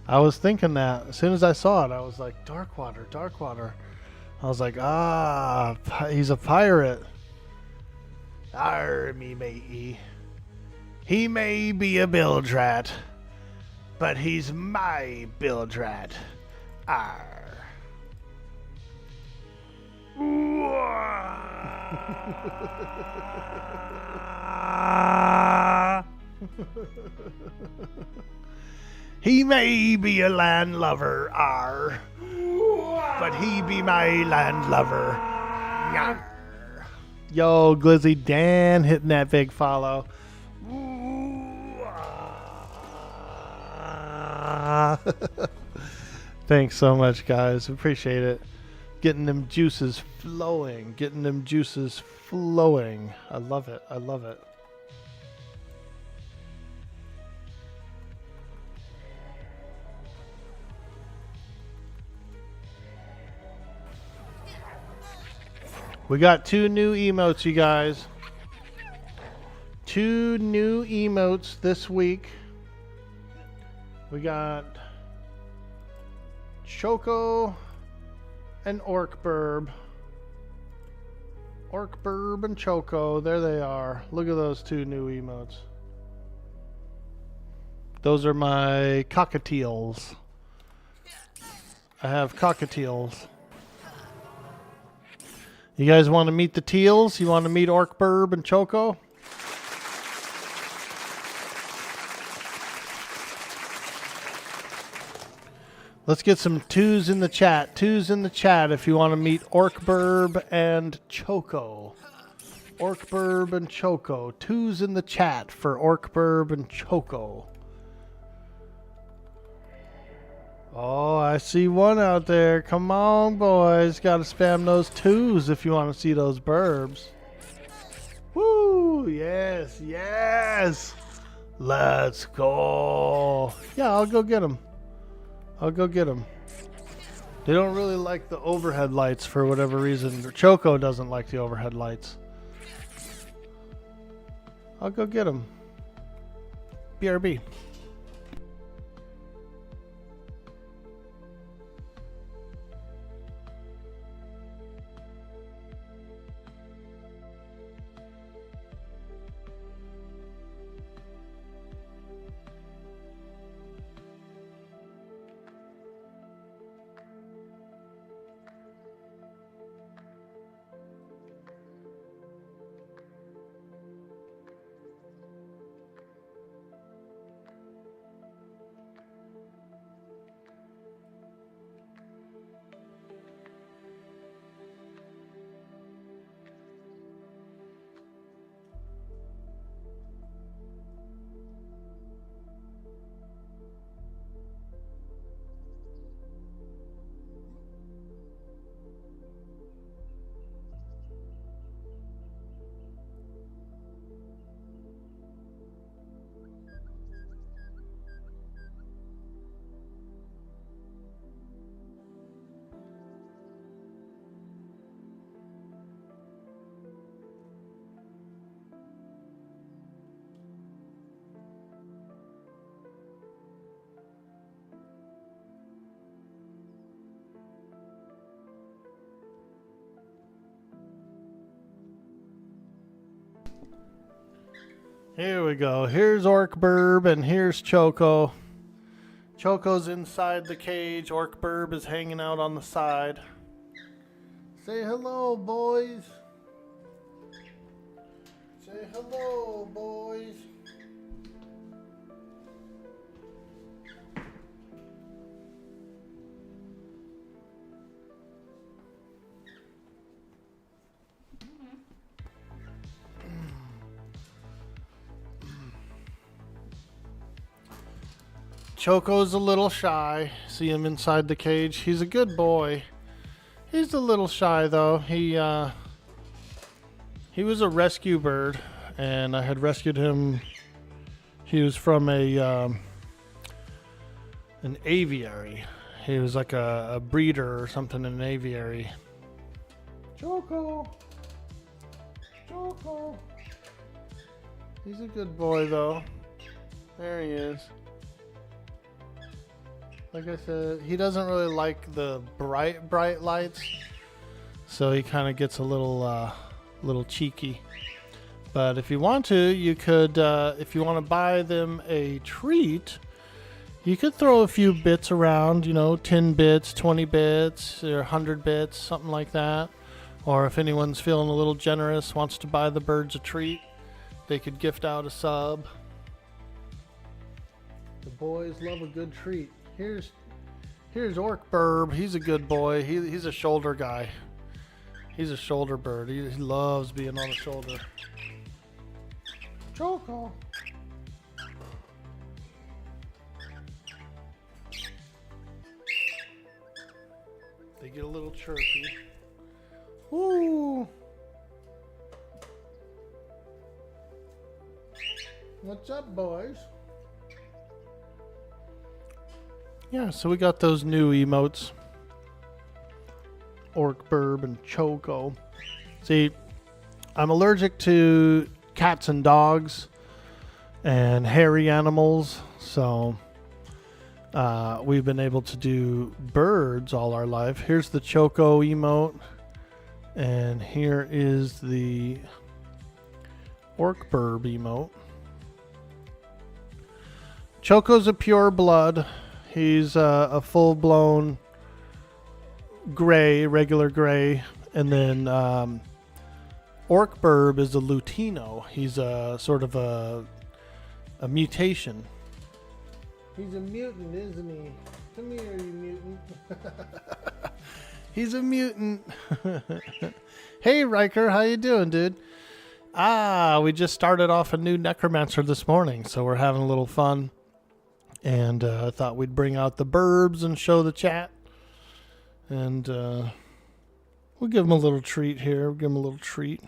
I was thinking that. As soon as I saw it, I was like, Darkwater, Darkwater. I was like, he's a pirate. Arr, me matey. He may be a bilge rat, but he's my bilge rat. Arr. He may be a land lover, arr, but he be my land lover. Yarr. Yo, Glizzy Dan hitting that big follow. Thanks so much, guys. Appreciate it. Getting them juices flowing. Getting them juices flowing. I love it. I love it. We got 2 new emotes, you guys. 2 new emotes this week. We got Choco and Orc Burb. Orc Burb and Choco. There they are. Look at those 2 new emotes. Those are my cockatiels. I have cockatiels. You guys want to meet the teals? You want to meet Orc Burb and Choco? Let's get some 2s in the chat. 2s in the chat if you want to meet Orc Burb and Choco. Orc Burb and Choco. 2s in the chat for Orc Burb and Choco. Oh, I see one out there. Come on, boys. Got to spam those 2s if you want to see those burbs. Woo! Yes, yes! Let's go. Yeah, I'll go get them. I'll go get them. They don't really like the overhead lights for whatever reason. Choco doesn't like the overhead lights. I'll go get them. BRB. Here we go. Here's Orkburb and here's Choco. Choco's inside the cage. Orkburb is hanging out on the side. Say hello, boys. Say hello, boys. Choco's a little shy. See him inside the cage. He's a good boy. He's a little shy though. He was a rescue bird, and I had rescued him. He was from an aviary. He was like a breeder or something in an aviary. Choco. Choco. He's a good boy though. There he is. Like I said, he doesn't really like the bright lights, so he kind of gets a little cheeky. But if you want to, you could, if you want to buy them a treat, you could throw a few bits around, 10 bits, 20 bits, or 100 bits, something like that. Or if anyone's feeling a little generous, wants to buy the birds a treat, they could gift out a sub. The boys love a good treat. Here's Orkburb. He's a good boy. He's a shoulder guy. He's a shoulder bird. He loves being on the shoulder. Choco. They get a little chirpy. Woo! What's up, boys? Yeah, so we got those new emotes. Orkburb and Choco. See, I'm allergic to cats and dogs and hairy animals, so we've been able to do birds all our life. Here's the Choco emote, and here is the Orkburb emote. Choco's a pure blood. He's a full-blown gray, regular gray, and then Orkburb is a Lutino. He's a sort of a mutation. He's a mutant, isn't he? Come here, you mutant. He's a mutant. Hey, Riker, how you doing, dude? We just started off a new Necromancer this morning, so we're having a little fun. And I thought we'd bring out the burbs and show the chat. And we'll give them a little treat here. We'll give them a little treat.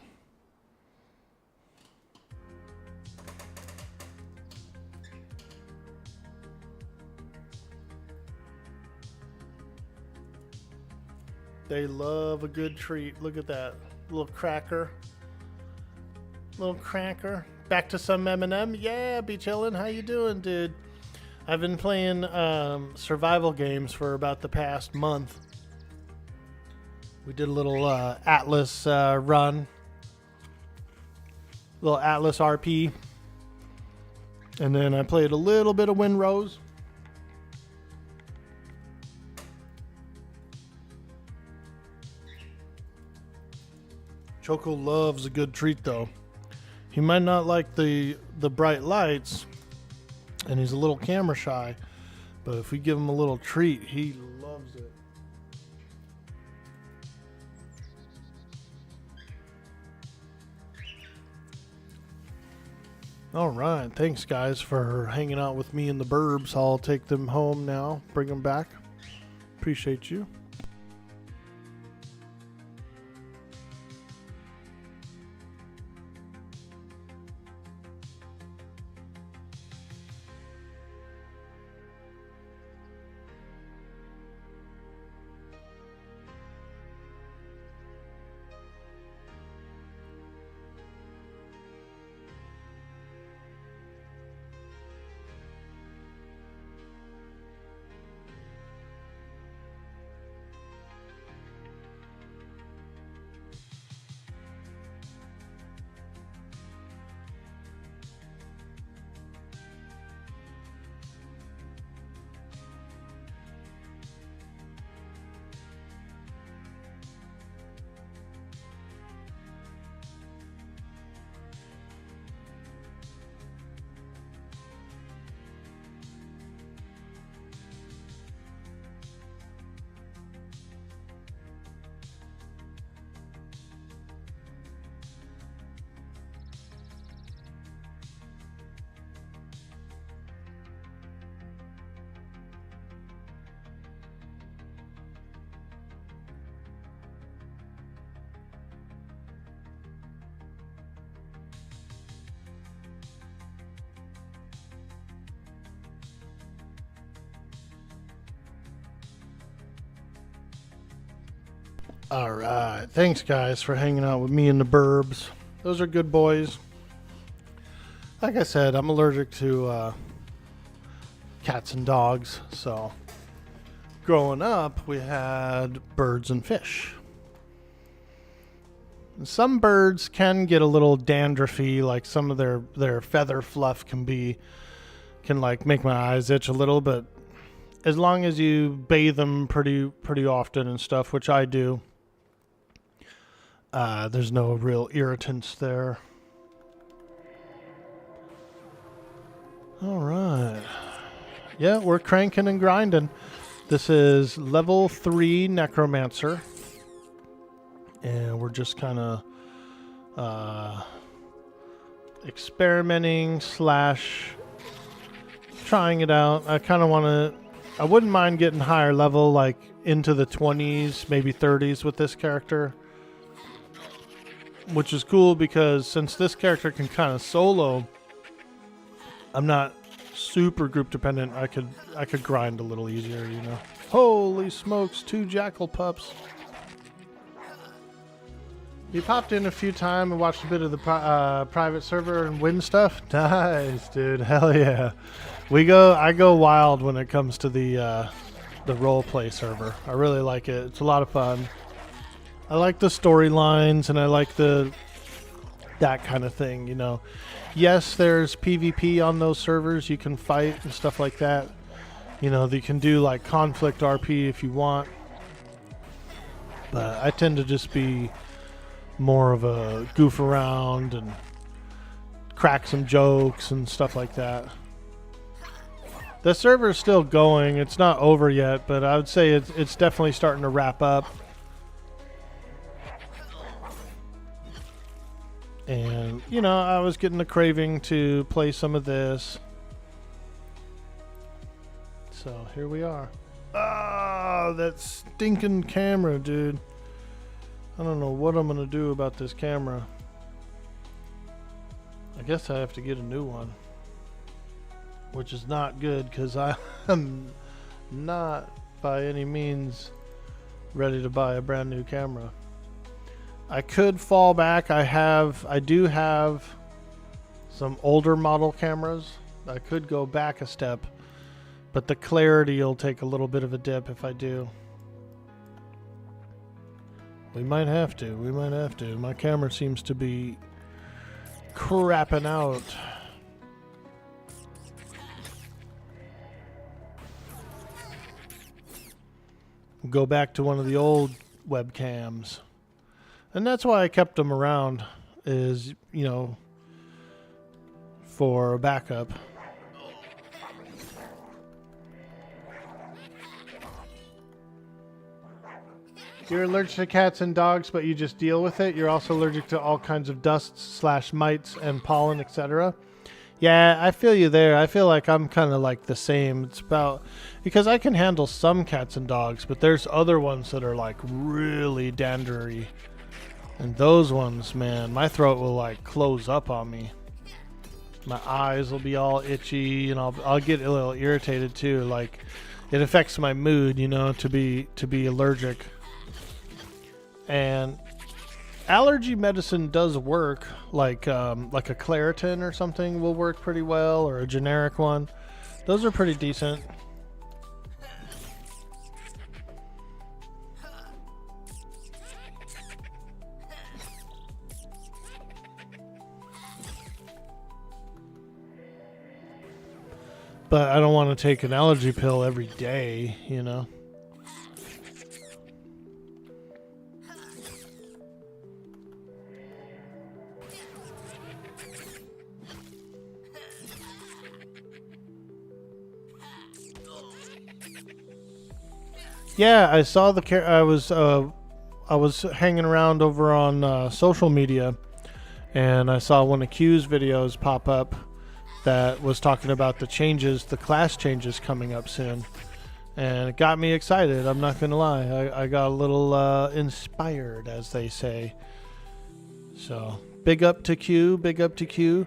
They love a good treat. Look at that. Little cracker. Little cracker. Back to some M&M. Yeah, be chillin'. How you doing, dude? I've been playing survival games for about the past month. We did a little Atlas run. Little Atlas RP. And then I played a little bit of Windrose. Choco loves a good treat though. He might not like the bright lights, and he's a little camera shy, but if we give him a little treat, he loves it. All right, thanks guys for hanging out with me and the burbs. I'll take them home now, bring them back. Appreciate you. All right. Thanks, guys, for hanging out with me and the burbs. Those are good boys. Like I said, I'm allergic to cats and dogs, so growing up, we had birds and fish. Some birds can get a little dandruffy, like some of their feather fluff can like make my eyes itch a little, but as long as you bathe them pretty often and stuff, which I do, there's no real irritants there. All right. Yeah, we're cranking and grinding. This is level 3 Necromancer. And we're just kind of experimenting / trying it out. I kind of want to... I wouldn't mind getting higher level, like into the 20s, maybe 30s with this character. Which is cool because since this character can kind of solo, I'm not super group dependent. I could grind a little easier, you know. Holy smokes, 2 jackal pups. You popped in a few times and watched a bit of the private server and win stuff. Nice, dude. Hell yeah. I go wild when it comes to the role play server. I really like it. It's a lot of fun. I like the storylines and I like that kind of thing, you know. Yes, there's PvP on those servers. You can fight and stuff like that. You know, you can do like conflict RP if you want. But I tend to just be more of a goof around and crack some jokes and stuff like that. The server's still going. It's not over yet, but I would say it's definitely starting to wrap up. And, you know, I was getting a craving to play some of this. So here we are. Ah, that stinking camera, dude. I don't know what I'm going to do about this camera. I guess I have to get a new one. Which is not good because I am not by any means ready to buy a brand new camera. I could fall back. I do have some older model cameras. I could go back a step, but the clarity will take a little bit of a dip if I do. We might have to. We might have to. My camera seems to be crapping out. Go back to one of the old webcams. And that's why I kept them around, is, you know, for a backup. You're allergic to cats and dogs, but you just deal with it. You're also allergic to all kinds of dusts / mites and pollen, etc. Yeah, I feel you there. I feel like I'm kind of like the same. It's about... Because I can handle some cats and dogs, but there's other ones that are like really dandery. And those ones, man, my throat will like close up on me. My eyes will be all itchy, and I'll get a little irritated too. Like, it affects my mood, you know, to be allergic. And allergy medicine does work, like a Claritin or something will work pretty well, or a generic one. Those are pretty decent. But I don't want to take an allergy pill every day, you know. Yeah, I saw the I was hanging around over on social media, and I saw one of Q's videos pop up that was talking about the class changes coming up soon, and it got me excited. I'm not gonna lie, I got a little inspired, as they say. So big up to Q, big up to Q.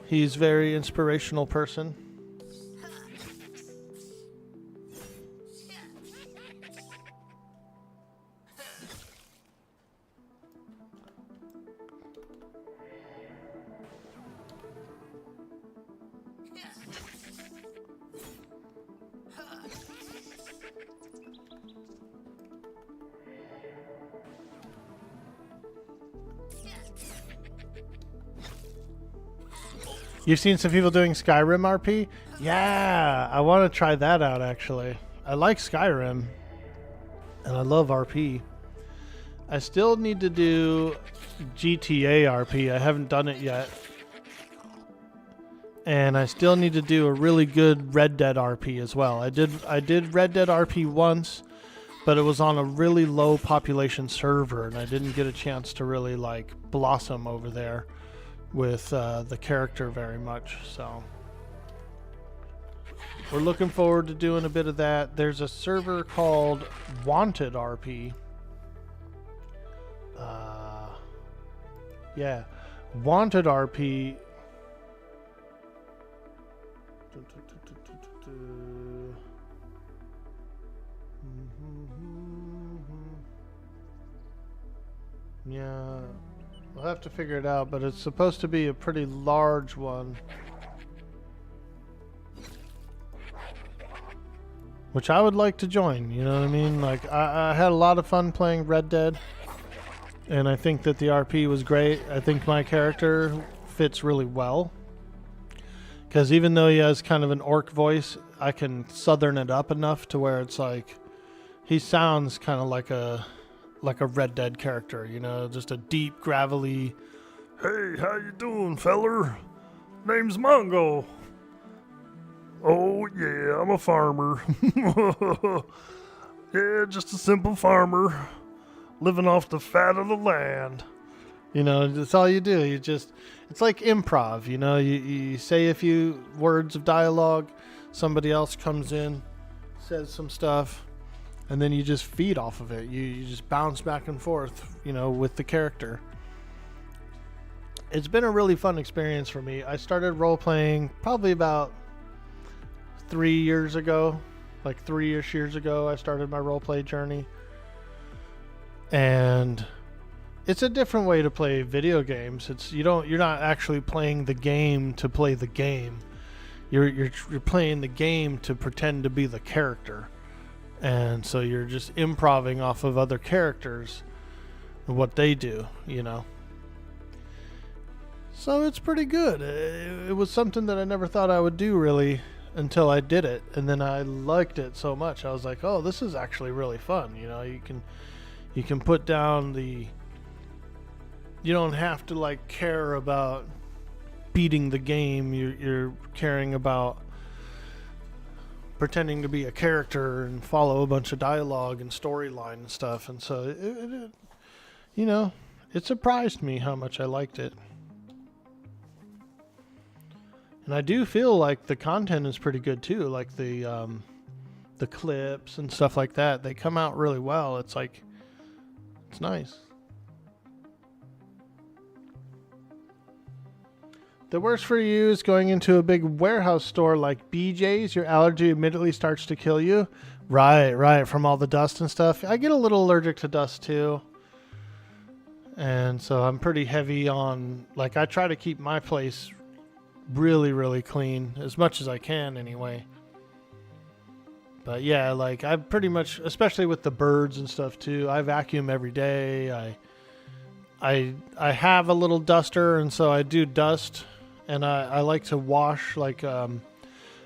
He's a very inspirational person. You've seen some people doing Skyrim RP? Yeah, I want to try that out actually. I like Skyrim, and I love RP. I still need to do GTA RP. I haven't done it yet. And I still need to do a really good Red Dead RP as well. I did Red Dead RP once, but it was on a really low population server, and I didn't get a chance to really like blossom over there with the character very much. So we're looking forward to doing a bit of that. There's a server called Wanted RP. Yeah, Wanted RP. Yeah, we'll have to figure it out, but it's supposed to be a pretty large one. Which I would like to join, you know what I mean? Like, I had a lot of fun playing Red Dead, and I think that the RP was great. I think my character fits really well. Because even though he has kind of an orc voice, I can southern it up enough to where it's like, he sounds kind of like a Red Dead character, you know, just a deep, gravelly. Hey, how you doing, feller? Name's Mongo. Oh, yeah, I'm a farmer. Yeah, just a simple farmer, living off the fat of the land. You know, that's all you do. It's like improv, you know, you say a few words of dialogue, somebody else comes in, says some stuff, and then you just feed off of it. You just bounce back and forth, you know, with the character. It's been a really fun experience for me. I started role-playing probably about 3 years ago. Like 3-ish years ago, I started my role-play journey. And it's a different way to play video games. You're not actually playing the game to play the game. You're playing the game to pretend to be the character. And so you're just improvising off of other characters and what they do, you know. So it's pretty good. It was something that I never thought I would do really until I did it. And then I liked it so much. I was like, oh, this is actually really fun. You know, you can put down you don't have to like care about beating the game. You're caring about pretending to be a character and follow a bunch of dialogue and storyline and stuff. And so you know, it surprised me how much I liked it. And I do feel like the content is pretty good too, like the clips and stuff like that. They come out really well. It's like, it's nice. The worst for you is going into a big warehouse store like BJ's. Your allergy immediately starts to kill you. Right, from all the dust and stuff. I get a little allergic to dust too. And so I'm pretty heavy on, like, I try to keep my place really, really clean as much as I can anyway. But yeah, like I pretty much, especially with the birds and stuff too, I vacuum every day. I have a little duster, and so I do dust, and I like to wash, like I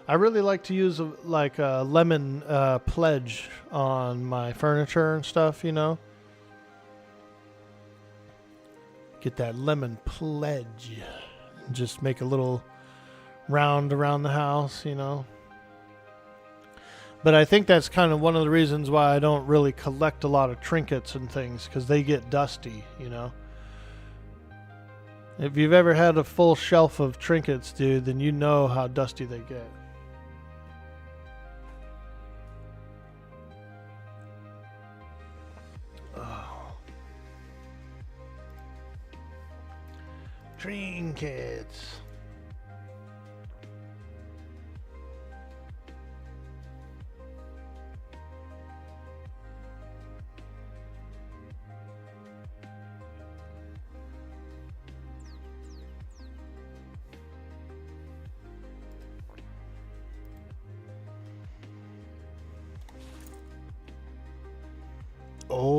really like to use a lemon pledge on my furniture and stuff, you know. Get that lemon pledge. Just make a little round around the house, you know. But I think that's kind of one of the reasons why I don't really collect a lot of trinkets and things, because they get dusty, you know. If you've ever had a full shelf of trinkets, dude, then you know how dusty they get. Oh. Trinkets.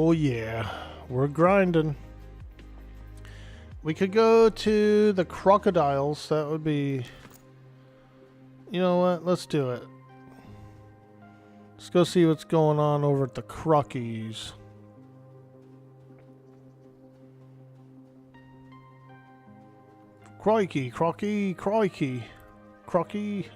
Oh yeah, we're grinding. We could go to the crocodiles. That would be... You know what? Let's do it. Let's go see what's going on over at the Crockies. Crikey, crocky, crikey, crocky.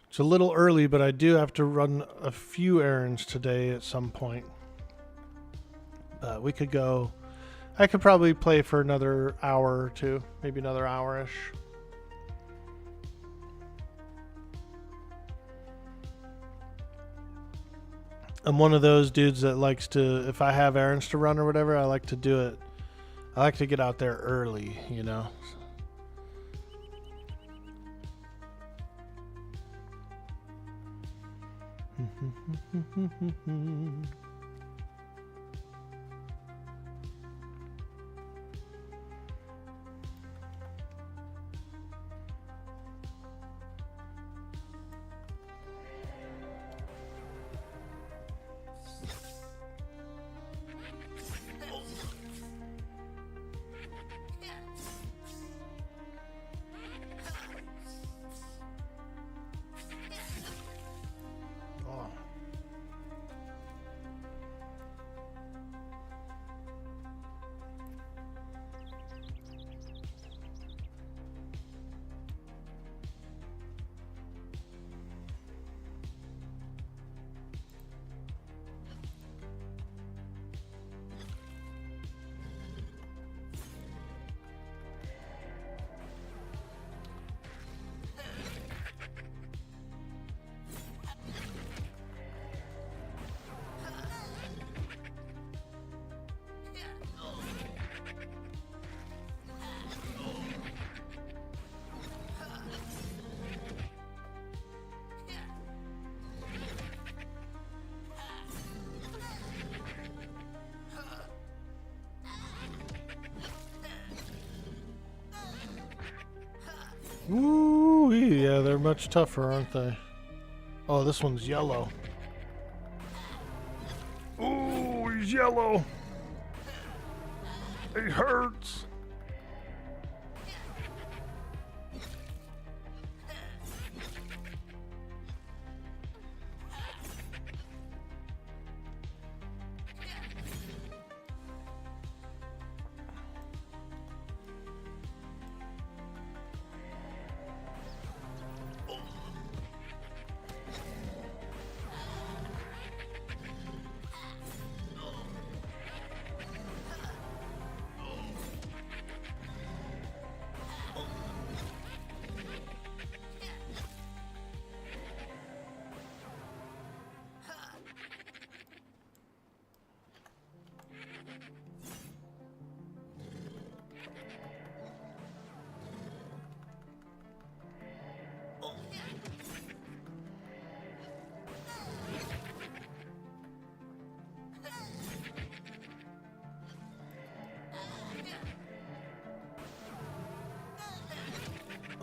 It's a little early, but I do have to run a few errands today at some point. We could go... I could probably play for another hour or two. Maybe another hour-ish. I'm one of those dudes that likes to... If I have errands to run or whatever, I like to do it. I like to get out there early, you know? Ooh, yeah, they're much tougher, aren't they? Oh, this one's yellow. Ooh, he's yellow. It hurts.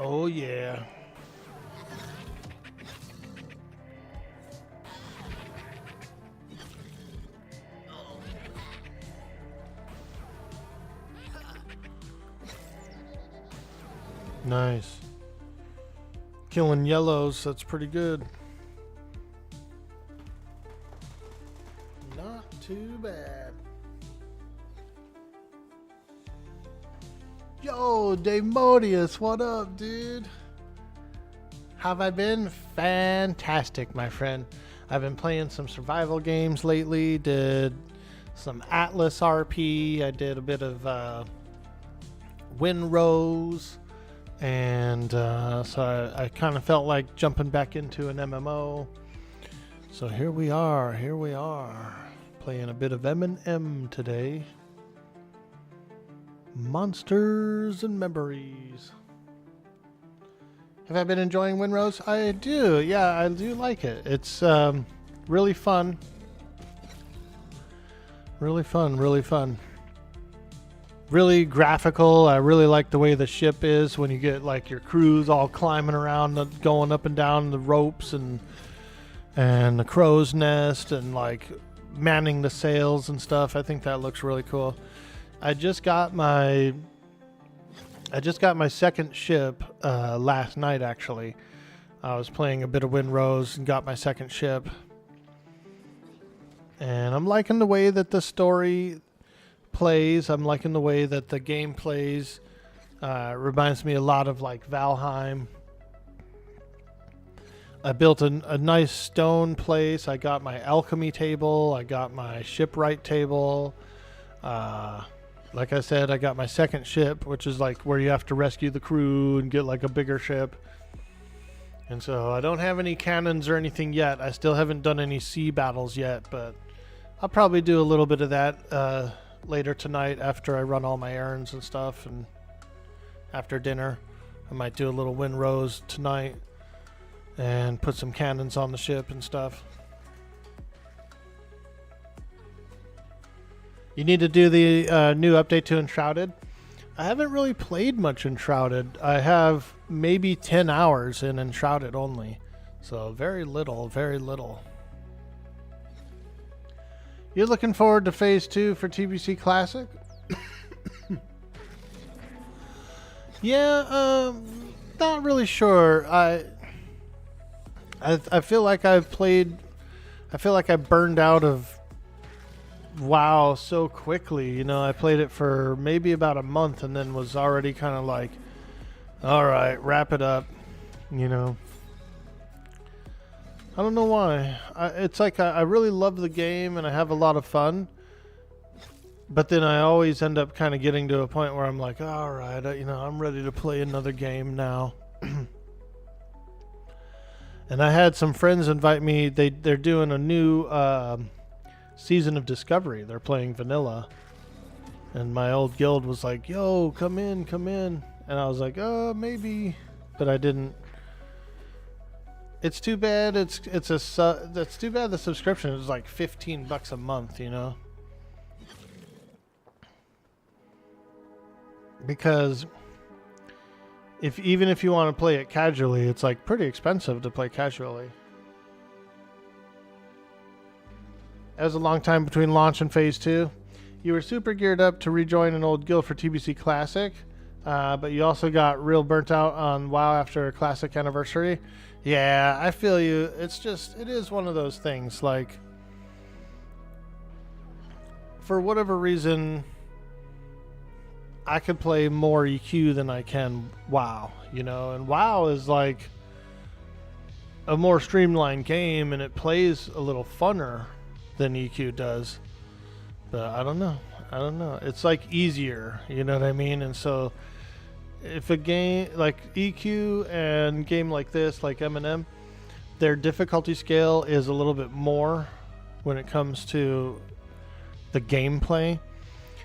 Oh, yeah. Nice. Killing yellows, that's pretty good. Not too bad. Yo, Demodius, what up, dude? How have I been? Fantastic, my friend. I've been playing some survival games lately. Did some Atlas RP. I did a bit of Winrose. And so I kind of felt like jumping back into an MMO. So here we are, playing a bit of M&M today. Monsters and Memories. Have I been enjoying Winrose? I do, yeah, I do like it. It's really fun. Really fun. Really graphical. I really like the way the ship is when you get like your crews all climbing around, going up and down the ropes and the crow's nest and like manning the sails and stuff. I think that looks really cool. I just got my second ship last night, actually. I was playing a bit of Winrose and got my second ship. And I'm liking the way that the story plays. I'm liking the way that the game plays. Reminds me a lot of like Valheim. I built a nice stone place. I got my alchemy table. I got my shipwright table. Like I said, I got my second ship, which is like where you have to rescue the crew and get like a bigger ship. And so I don't have any cannons or anything yet. I still haven't done any sea battles yet, but I'll probably do a little bit of that later tonight after I run all my errands and stuff, and after dinner I might do a little Winrose tonight and put some cannons on the ship and stuff. You need to do the new update to Enshrouded. I haven't really played much Enshrouded. I have maybe 10 hours in Enshrouded only, so very little. You're looking forward to Phase 2 for TBC Classic? Yeah, not really sure. I feel like I burned out of WoW so quickly. You know, I played it for maybe about a month and then was already kind of like, all right, wrap it up, you know. I don't know why. It's like I really love the game and I have a lot of fun, but then I always end up kind of getting to a point where I'm like, all right, you know, I'm ready to play another game now. And I had some friends invite me. They're doing a new season of Discovery. They're playing vanilla, and my old guild was like, "Yo, come in," and I was like, "Oh, maybe," but I didn't. It's too bad. That's too bad. The subscription is like $15 a month, you know. Because even if you want to play it casually, it's like pretty expensive to play casually. As a long time between launch and Phase 2, you were super geared up to rejoin an old guild for TBC Classic, but you also got real burnt out on WoW after Classic Anniversary. Yeah, I feel you. It is one of those things, like, for whatever reason, I could play more EQ than I can WoW, you know, and WoW is like a more streamlined game and it plays a little funner than EQ does, but I don't know. It's like easier, you know what I mean? And so if a game like EQ and game like this, like M&M, their difficulty scale is a little bit more when it comes to the gameplay.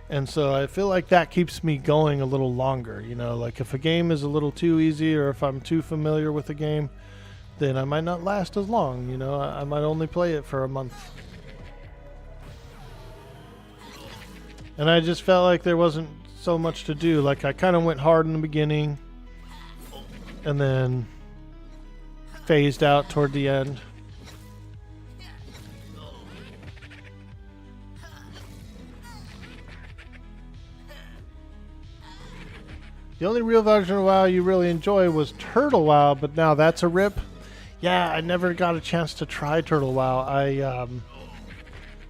And so I feel like that keeps me going a little longer, you know, like if a game is a little too easy or if I'm too familiar with the game, then I might not last as long, you know, I might only play it for a month. And I just felt like there wasn't so much to do. Like I kind of went hard in the beginning and then phased out toward the end. The only real version of WoW you really enjoy was Turtle WoW, but now that's a rip. Yeah, I never got a chance to try Turtle WoW.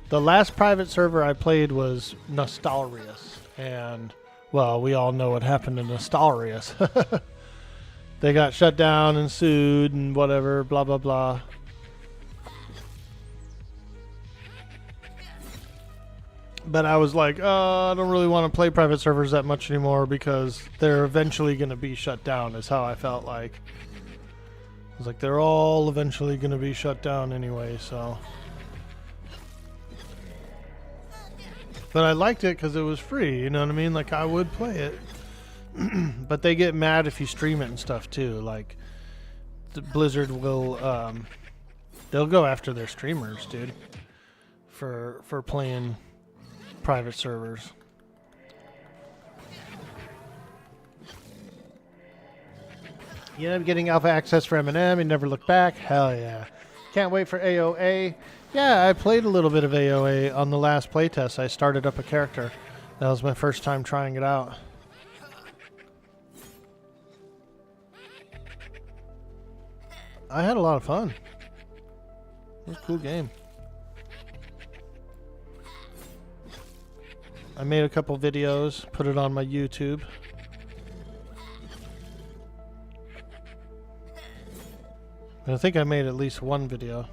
The last private server I played was Nostalrius, and well, we all know what happened to Nostalrius. They got shut down and sued and whatever, blah blah blah. But I was like, I don't really want to play private servers that much anymore because they're eventually going to be shut down, is how I felt like. I was like, they're all eventually going to be shut down anyway, so. But I liked it because it was free, you know what I mean? Like, I would play it. But they get mad if you stream it and stuff, too. Like, Blizzard will, they'll go after their streamers, dude, for playing private servers. You end up getting alpha access for M&M and never look back. Hell yeah. Can't wait for AOA. Yeah, I played a little bit of AOA on the last playtest. I started up a character. That was my first time trying it out. I had a lot of fun. It was a cool game. I made a couple videos, put it on my YouTube. And I think I made at least one video.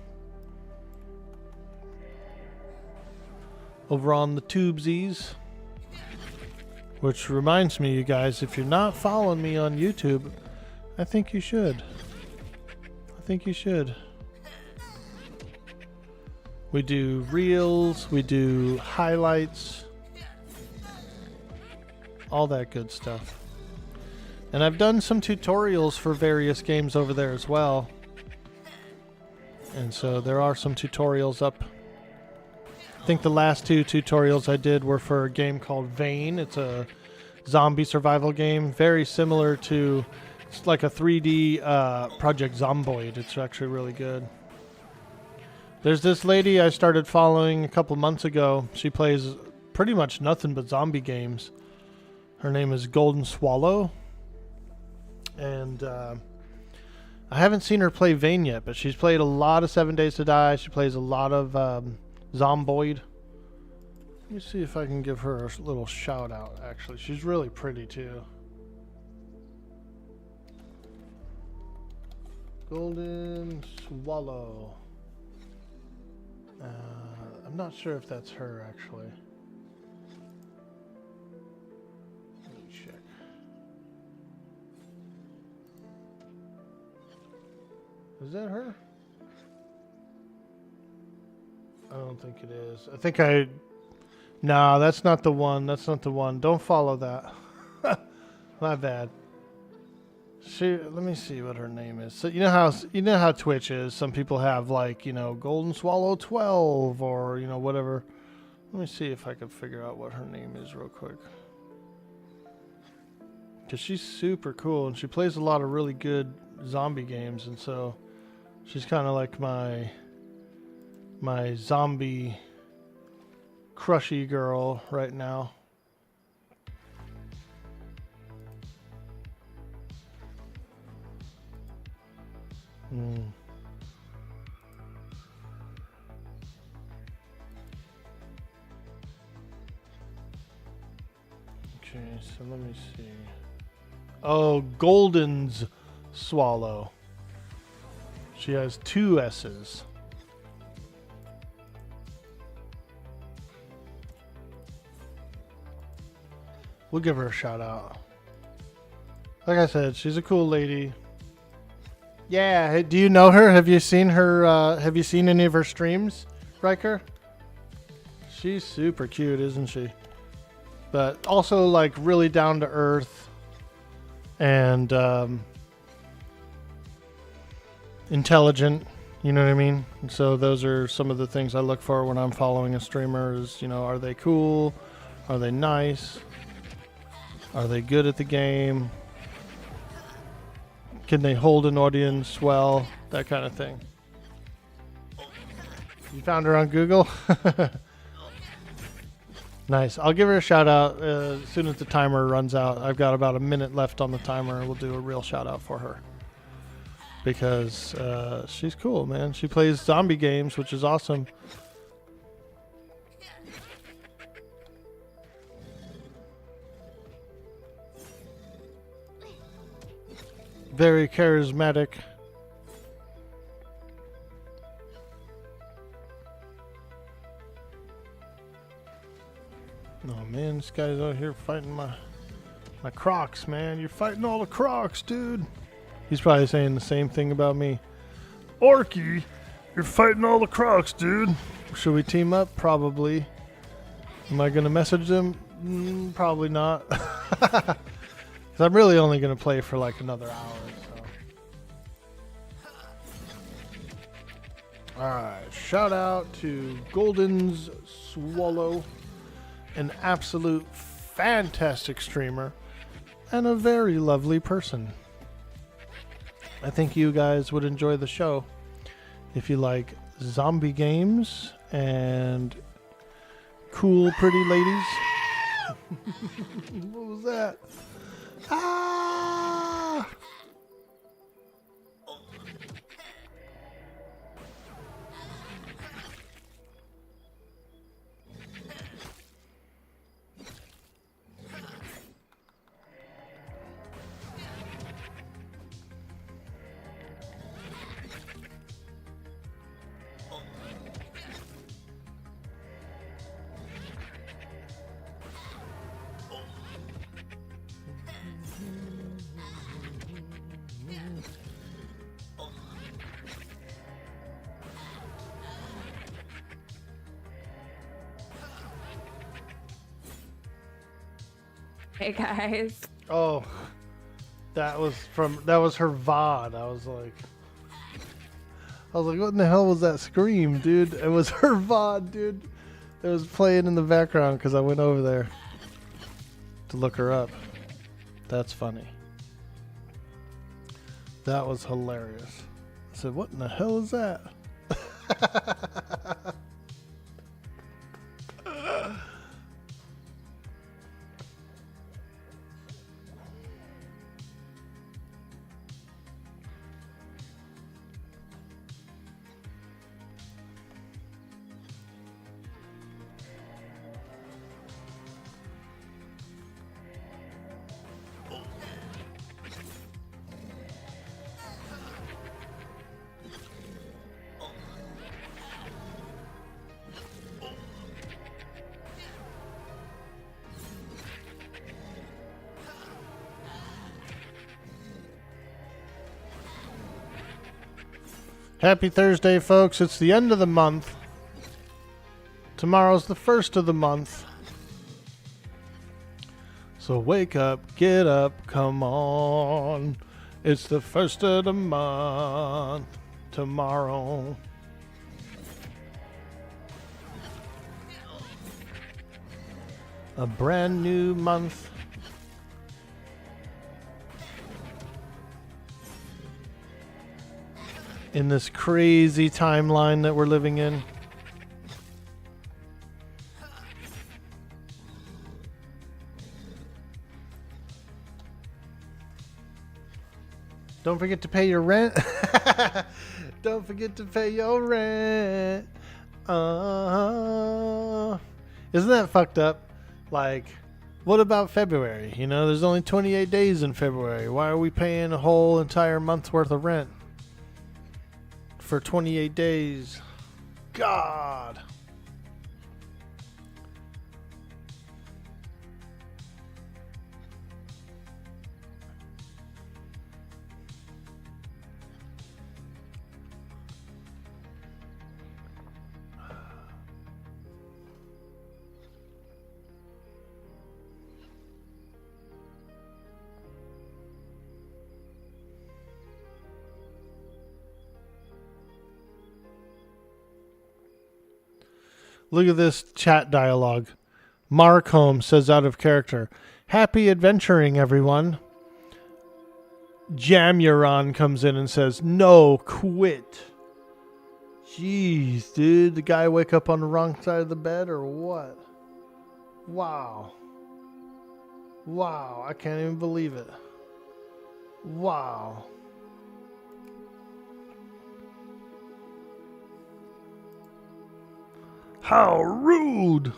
Over on the Tubesies. Which reminds me, you guys, if you're not following me on YouTube, I think you should. I think you should. We do reels, we do highlights, all that good stuff. And I've done some tutorials for various games over there as well. And so there are some tutorials up. I think the last two tutorials I did were for a game called Vane. It's a zombie survival game, very similar to, it's like a 3D Project Zomboid. It's actually really good. There's this lady I started following a couple months ago. She plays pretty much nothing but zombie games. Her name is Golden Swallow. And I haven't seen her play Vane yet, but she's played a lot of 7 Days to Die. She plays a lot of Zomboid. Let me see if I can give her a little shout out, actually. She's really pretty, too. Golden Swallow. I'm not sure if that's her, actually. Let me check. Is that her? I don't think it is. I think I... No, that's not the one. That's not the one. Don't follow that. My bad. Let me see what her name is. So you know how Twitch is. Some people have like, Golden Swallow 12 or, whatever. Let me see if I can figure out what her name is real quick. Because she's super cool and she plays a lot of really good zombie games, and so she's kind of like my zombie crushy girl right now. Okay, so let me see. Oh, Golden's Swallow. She has 2 S's. We'll give her a shout out. Like I said, she's a cool lady. Yeah, hey, do you know her? Have you seen her? Have you seen any of her streams, Riker? She's super cute, isn't she? But also like really down to earth and intelligent. You know what I mean? And so those are some of the things I look for when I'm following a streamer. Is are they cool? Are they nice? Are they good at the game? Can they hold an audience well? That kind of thing. You found her on Google? Nice. I'll give her a shout out as soon as the timer runs out. I've got about a minute left on the timer, and we'll do a real shout out for her. Because she's cool, man. She plays zombie games, which is awesome. Very charismatic. Oh man, this guy's out here fighting my crocs, man. You're fighting all the crocs, dude. He's probably saying the same thing about me. Orky, you're fighting all the crocs, dude. Should we team up? Probably. Am I going to message them? Probably not. 'Cause I'm really only going to play for like another hour. So. Alright, shout out to Golden's Swallow, an absolute fantastic streamer and a very lovely person. I think you guys would enjoy the show if you like zombie games and cool, pretty ladies. What was that? Ah! Hey guys. Oh, that was her VOD. I was like, what in the hell was that scream, dude? It was her VOD, dude. It was playing in the background because I went over there to look her up. That's funny. That was hilarious. I said, what in the hell is that? Happy Thursday, folks. It's the end of the month. Tomorrow's the first of the month. So wake up, get up, come on. It's the first of the month. Tomorrow. A brand new month. In this crazy timeline that we're living in. Don't forget to pay your rent. Don't forget to pay your rent. Isn't that fucked up? Like, what about February? You know, there's only 28 days in February. Why are we paying a whole entire month's worth of rent? For 28 days. God. Look at this chat dialogue. Mark Holmes says out of character, "Happy adventuring, everyone." Jamuron comes in and says, "No, quit." Jeez, dude. The guy wake up on the wrong side of the bed or what? Wow. Wow. I can't even believe it. Wow. How rude!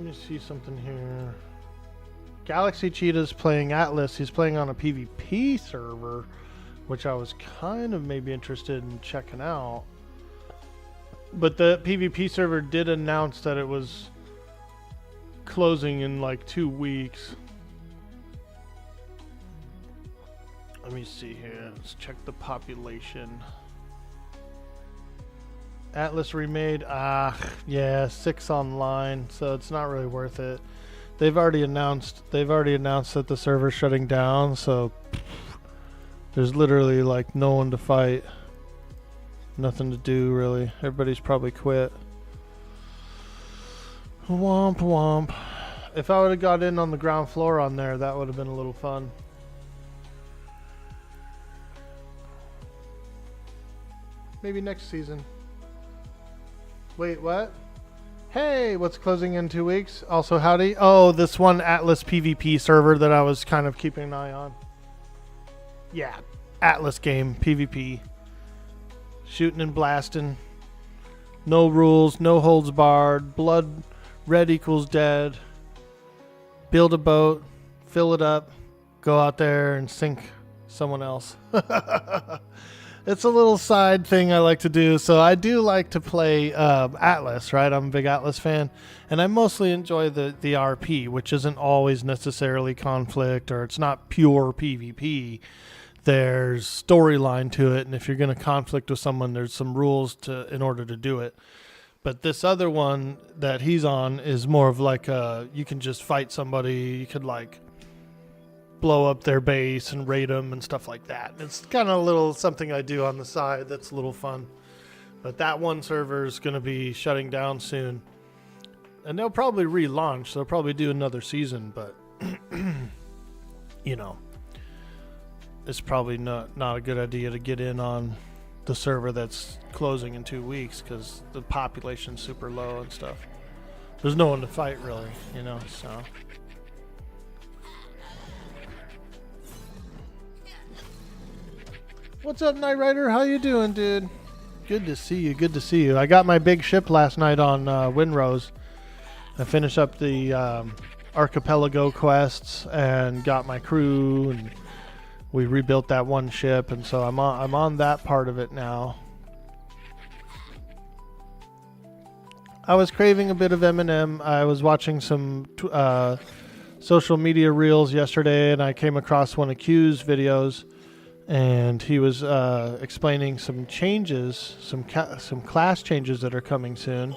Let me see something here. Galaxy Cheetah's playing Atlas. He's playing on a PvP server, which I was kind of maybe interested in checking out. But the PvP server did announce that it was closing in like 2 weeks. Let me see here. Let's check the population. Atlas remade. Yeah, 6 online, so it's not really worth it. They've already announced that the server's shutting down, so there's literally like no one to fight. Nothing to do really. Everybody's probably quit. Womp womp. If I would have got in on the ground floor on there, that would have been a little fun. Maybe next season. Wait, what? Hey, what's closing in 2 weeks? Also, howdy. Oh, this one Atlas PvP server that I was kind of keeping an eye on. Yeah, Atlas game, PvP. Shooting and blasting. No rules, no holds barred. Blood, red equals dead. Build a boat, fill it up, go out there and sink someone else. It's a little side thing I like to do. So I do like to play Atlas, right? I'm a big Atlas fan. And I mostly enjoy the RP, which isn't always necessarily conflict, or it's not pure PvP. There's storyline to it, and if you're going to conflict with someone, there's some rules in order to do it. But this other one that he's on is more of like you can just fight somebody. You could like blow up their base and raid them and stuff like that. It's kind of a little something I do on the side that's a little fun. But that one server is going to be shutting down soon. And they'll probably relaunch. They'll probably do another season, but you know, it's probably not a good idea to get in on the server that's closing in 2 weeks because the population's super low and stuff. There's no one to fight really, you know, so. What's up, Knight Rider? How you doing, dude? Good to see you. Good to see you. I got my big ship last night on Windrose. I finished up the Archipelago quests and got my crew, and we rebuilt that one ship, and so I'm on that part of it now. I was craving a bit of Eminem. I was watching some social media reels yesterday, and I came across one of Q's videos. And he was explaining some changes, some class changes that are coming soon,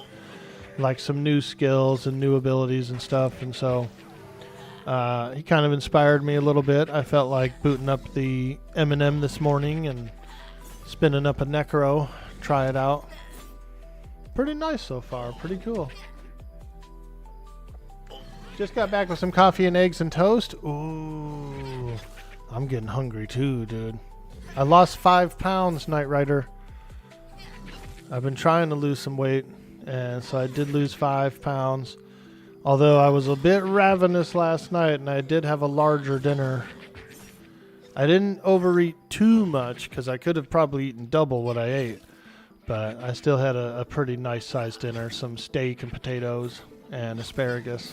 like some new skills and new abilities and stuff. And so he kind of inspired me a little bit. I felt like booting up the M&M this morning and spinning up a Necro, try it out. Pretty nice so far, pretty cool. Just got back with some coffee and eggs and toast. Ooh. I'm getting hungry too, dude. I lost 5 pounds, Knight Rider. I've been trying to lose some weight, and so I did lose 5 pounds. Although I was a bit ravenous last night, and I did have a larger dinner. I didn't overeat too much, because I could have probably eaten double what I ate. But I still had a pretty nice sized dinner. Some steak and potatoes and asparagus.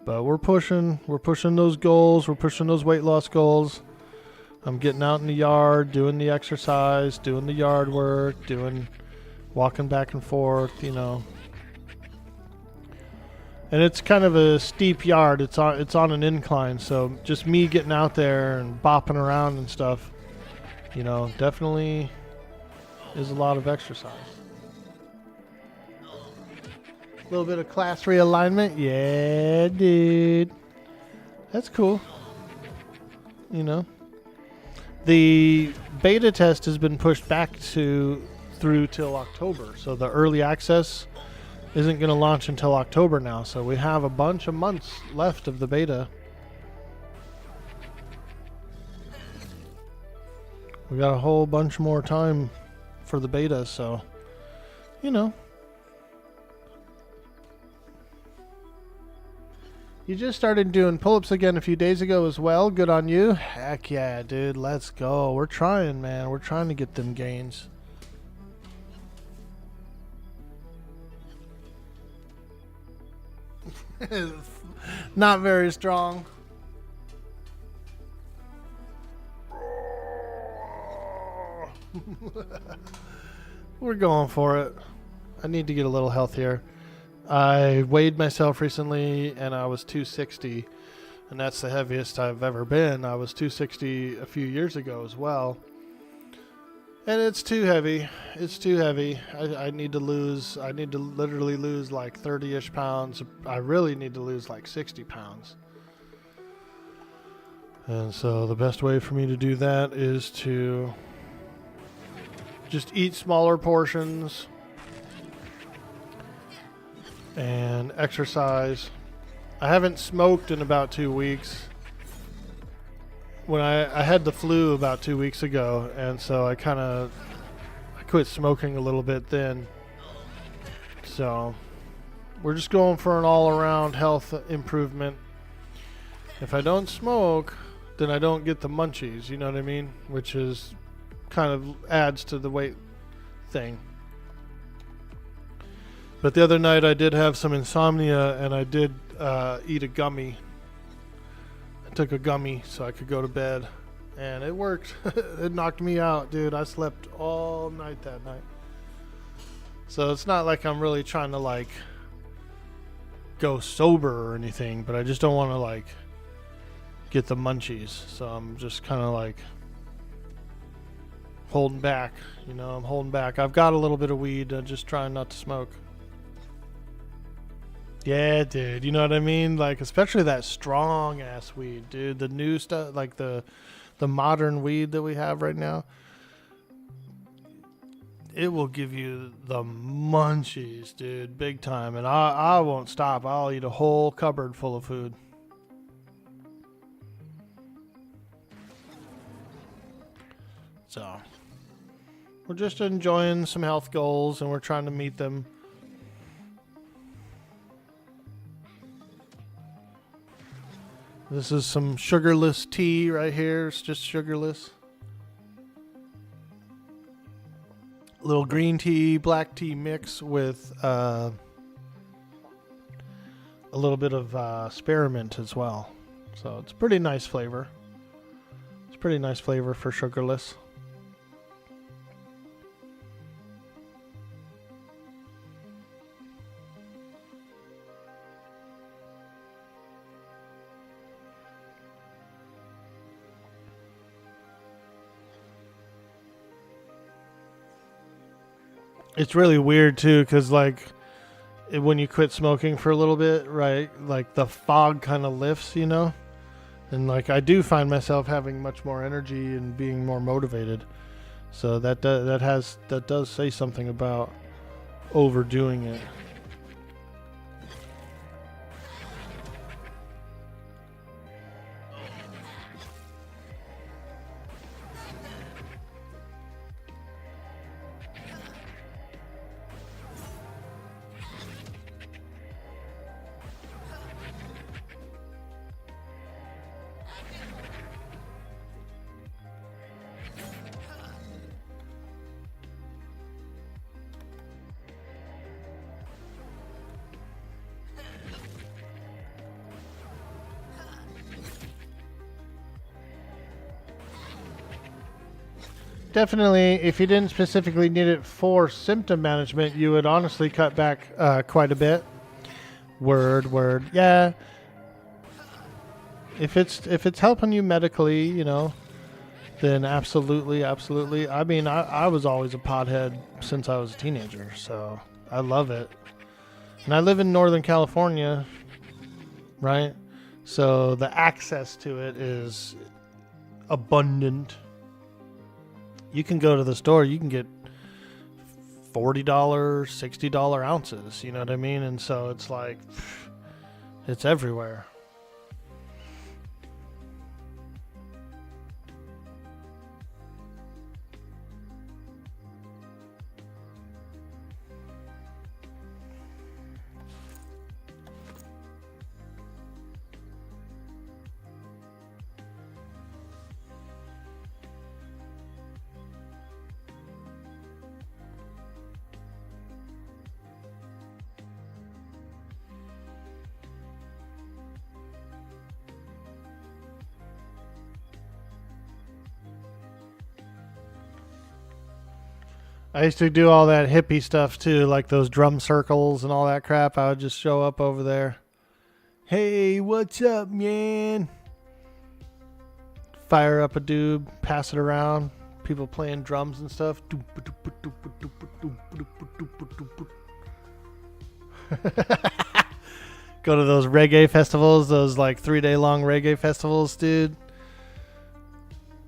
But we're pushing those goals. We're pushing those weight loss goals. I'm getting out in the yard, doing the exercise, doing the yard work, walking back and forth, you know. And it's kind of a steep yard. It's on an incline, so just me getting out there and bopping around and stuff, you know, definitely is a lot of exercise. A little bit of class realignment. Yeah, dude. That's cool. You know. The beta test has been pushed back through till October. So the early access isn't going to launch until October now. So we have a bunch of months left of the beta. We got a whole bunch more time for the beta. So, you know. You just started doing pull-ups again a few days ago as well. Good on you. Heck yeah, dude. Let's go. We're trying, man. We're trying to get them gains. Not very strong. We're going for it. I need to get a little healthier. I weighed myself recently and I was 260, and that's the heaviest I've ever been. I was 260 a few years ago as well. And it's too heavy. It's too heavy. I need to literally lose like 30-ish pounds. I really need to lose like 60 pounds. And so the best way for me to do that is to just eat smaller portions and exercise. I haven't smoked in about 2 weeks. When I had the flu about 2 weeks ago, and so I quit smoking a little bit then. So we're just going for an all-around health improvement. If I don't smoke, then I don't get the munchies, you know what I mean? Which is kind of adds to the weight thing. But the other night I did have some insomnia, and I did eat a gummy. I took a gummy so I could go to bed, and it worked. It knocked me out, dude. I slept all night that night. So it's not like I'm really trying to like go sober or anything, but I just don't want to like get the munchies. So I'm just kind of like holding back, you know. I'm holding back. I've got a little bit of weed. I'm just trying not to smoke. Yeah, dude, you know what I mean? Like, especially that strong ass weed, dude. The new stuff, like the modern weed that we have right now, it will give you the munchies, dude, big time. And I won't stop. I'll eat a whole cupboard full of food. So we're just enjoying some health goals, and we're trying to meet them. This is some sugarless tea right here. It's just sugarless. Little green tea, black tea mix with a little bit of spearmint as well. So it's a pretty nice flavor. It's a pretty nice flavor for sugarless. It's really weird too, because like when you quit smoking for a little bit, right? Like the fog kind of lifts, you know, and like I do find myself having much more energy and being more motivated. So that does say something about overdoing it. Definitely, if you didn't specifically need it for symptom management, you would honestly cut back quite a bit. Word. Yeah. If it's helping you medically, you know, then absolutely. I mean, I was always a pothead since I was a teenager, so I love it. And I live in Northern California, right? So the access to it is abundant. You can go to the store, you can get $40, $60 ounces, you know what I mean? And so it's like, it's everywhere. I used to do all that hippie stuff too, like those drum circles and all that crap. I would just show up over there. Hey, what's up, man? Fire up a doob, pass it around. People playing drums and stuff. Go to those reggae festivals, those like 3-day long reggae festivals, dude.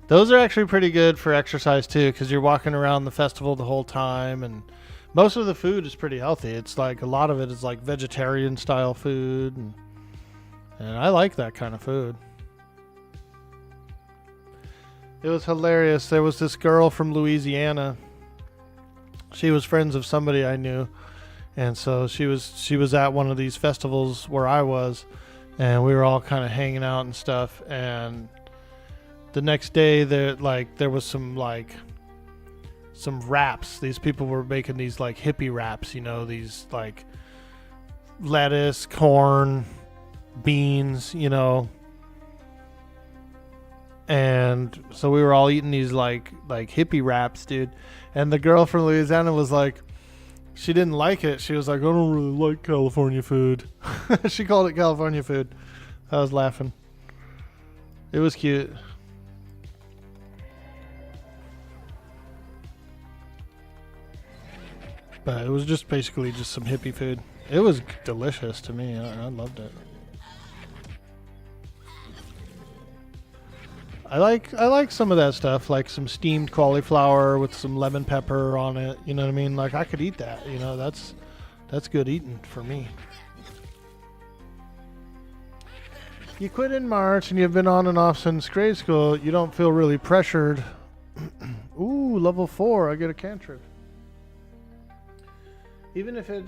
Those are actually pretty good for exercise too, because you're walking around the festival the whole time, and most of the food is pretty healthy. It's like a lot of it is like vegetarian style food, and I like that kind of food. It was hilarious. There was this girl from Louisiana. She was friends of somebody I knew, and so she was at one of these festivals where I was, and we were all kind of hanging out and stuff. And the next day, there was some wraps. These people were making these like hippie wraps, you know, these like lettuce, corn, beans, you know. And so we were all eating these like hippie wraps, dude. And the girl from Louisiana was like, she didn't like it. She was like, I don't really like California food. She called it California food. I was laughing. It was cute. But it was just basically just some hippie food. It was delicious to me. I loved it. I like some of that stuff, like some steamed cauliflower with some lemon pepper on it. You know what I mean? Like I could eat that. You know, that's good eating for me. You quit in March and you've been on and off since grade school. You don't feel really pressured. Ooh, level 4. I get a cantrip. Even if it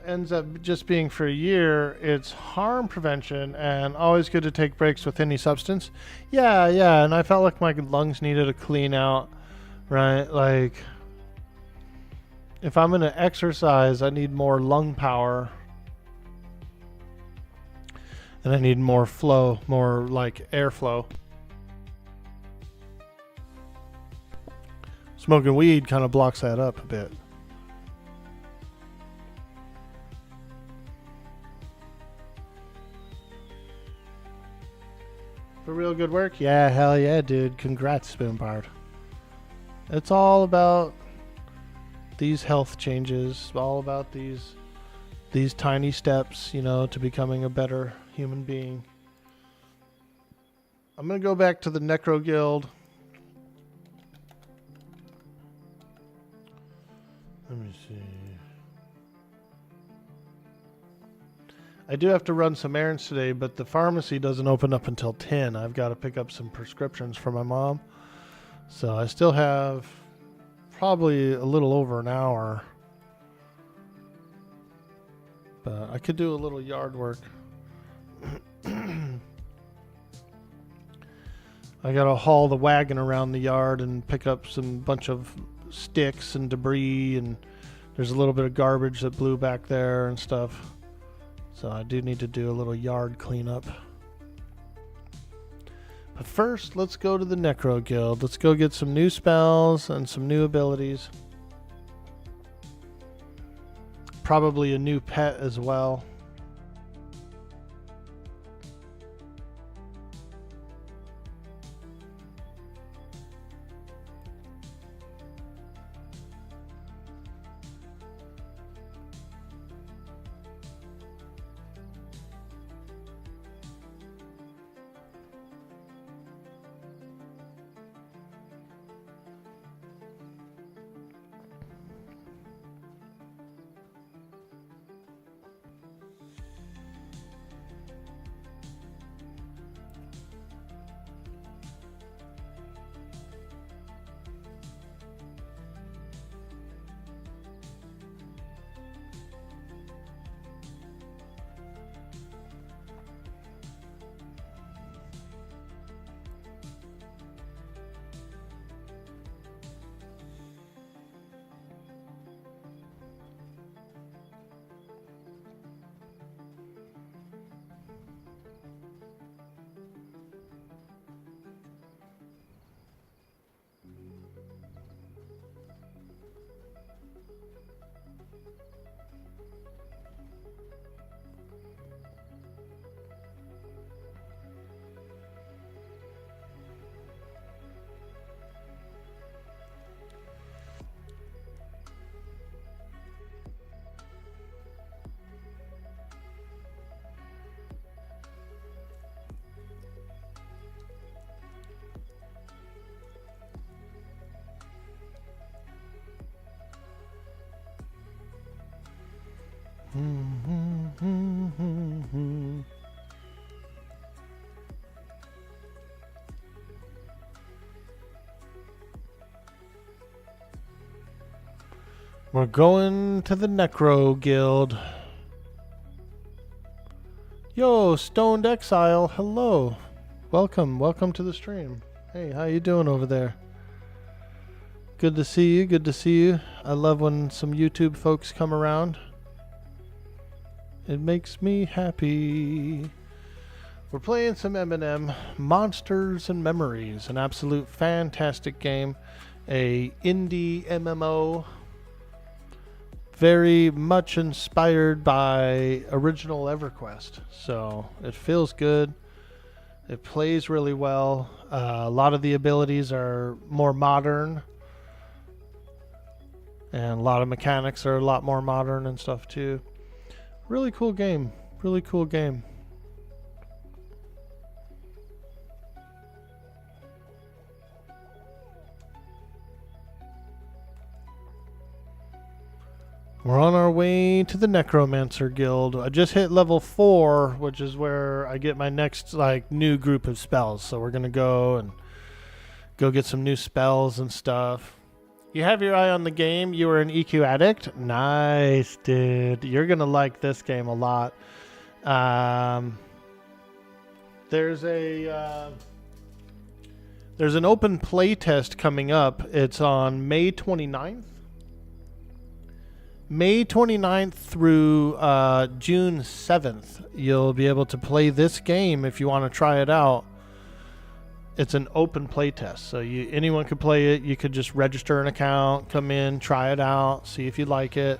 ends up just being for a year, it's harm prevention and always good to take breaks with any substance. Yeah, and I felt like my lungs needed a clean out, right? Like, if I'm going to exercise, I need more lung power. And I need more flow, more like airflow. Smoking weed kind of blocks that up a bit. For real good work? Yeah, hell yeah, dude. Congrats, Spoonpard. It's all about these health changes, all about these tiny steps, you know, to becoming a better human being. I'm going to go back to the Necro Guild. Let me see. I do have to run some errands today, but the pharmacy doesn't open up until 10. I've got to pick up some prescriptions for my mom. So I still have probably a little over an hour. But I could do a little yard work. I got to haul the wagon around the yard and pick up some bunch of sticks and debris, and there's a little bit of garbage that blew back there and stuff. So I do need to do a little yard cleanup. But first, let's go to the Necro Guild. Let's go get some new spells and some new abilities. Probably a new pet as well. We're going to the Necro Guild. Yo, Stoned Exile, hello. Welcome to the stream. Hey, how you doing over there? Good to see you. I love when some YouTube folks come around. It makes me happy. We're playing some M&M, Monsters and Memories, an absolute fantastic game. A indie MMO, very much inspired by original EverQuest. So it feels good. It plays really well. A lot of the abilities are more modern. And a lot of mechanics are a lot more modern and stuff too. Really cool game. Really cool game. We're on our way to the Necromancer Guild. I just hit level 4, which is where I get my next new group of spells. So we're gonna go get some new spells and stuff. You have your eye on the game. You are an EQ addict. Nice, dude. You're gonna like this game a lot. There's an open play test coming up. It's on May 29th. May 29th through June 7th. You'll be able to play this game if you want to try it out. It's an open play test, so anyone could play it. You could just register an account, come in, try it out, see if you like it.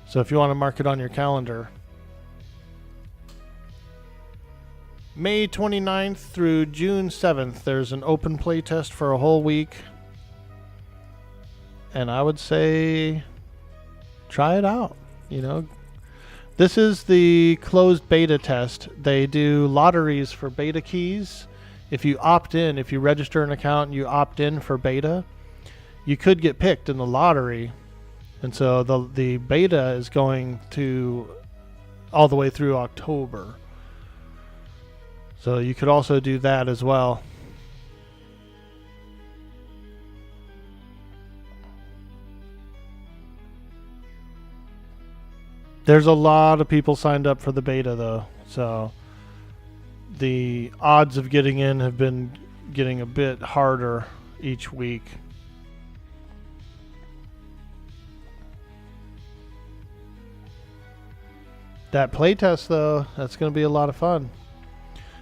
So if you want to mark it on your calendar. May 29th through June 7th, there's an open play test for a whole week. And I would say try it out. This is the closed beta test. They do lotteries for beta keys. If you opt in, if you register an account and you opt in for beta, you could get picked in the lottery. And so the beta is going to all the way through October. So you could also do that as well. There's a lot of people signed up for the beta though, so the odds of getting in have been getting a bit harder each week. That playtest though, that's going to be a lot of fun.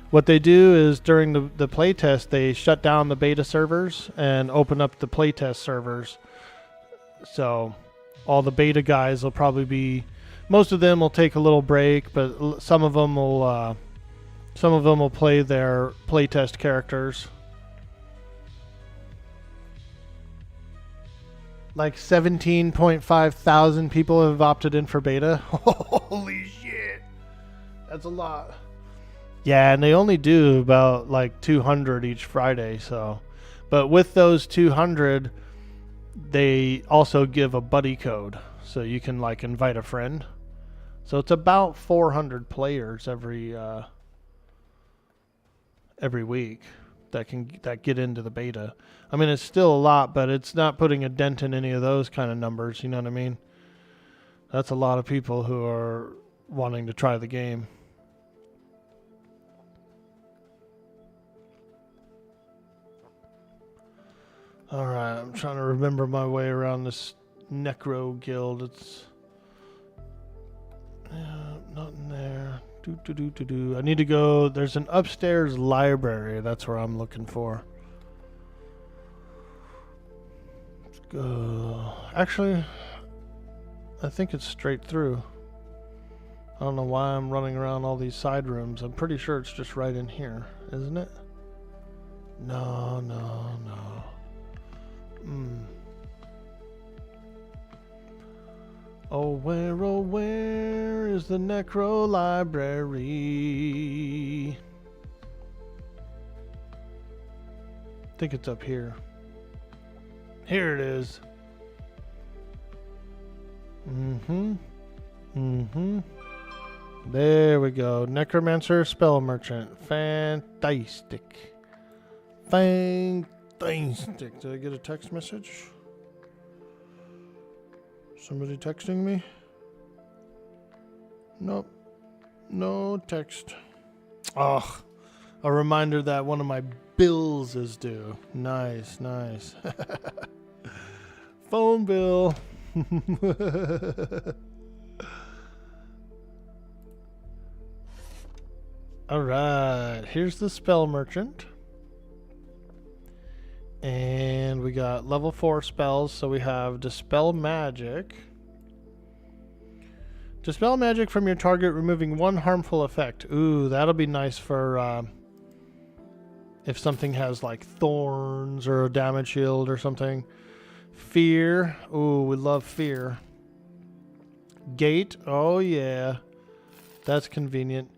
What they do is during the playtest, they shut down the beta servers and open up the playtest servers. So all the beta guys will probably be, most of them will take a little break, but some of them will play their playtest characters. Like 17.5 thousand people have opted in for beta. Holy shit. That's a lot. Yeah, and they only do about 200 each Friday, so. But with those 200, they also give a buddy code, so you can invite a friend. So it's about 400 players every week that get into the beta. I mean, it's still a lot, but it's not putting a dent in any of those kind of numbers, you know what I mean? That's a lot of people who are wanting to try the game. Alright, I'm trying to remember my way around this Necro Guild. It's not in there. I need to go. There's an upstairs library. That's where I'm looking for. Let's go. Actually, I think it's straight through. I don't know why I'm running around all these side rooms. I'm pretty sure it's just right in here, isn't it? No. Oh, where is the Necro Library? I think it's up here. Here it is. There we go. Necromancer Spell Merchant. Fantastic. Did I get a text message? Somebody texting me? Nope. No text. Ugh. A reminder that one of my bills is due. Nice, nice. Phone bill. Alright, here's the spell merchant. And we got level 4 spells, so we have Dispel Magic. Dispel Magic from your target, removing 1 harmful effect. Ooh, that'll be nice for if something has like thorns or a damage shield or something. Fear. Ooh, we love fear. Gate. Oh yeah. That's convenient.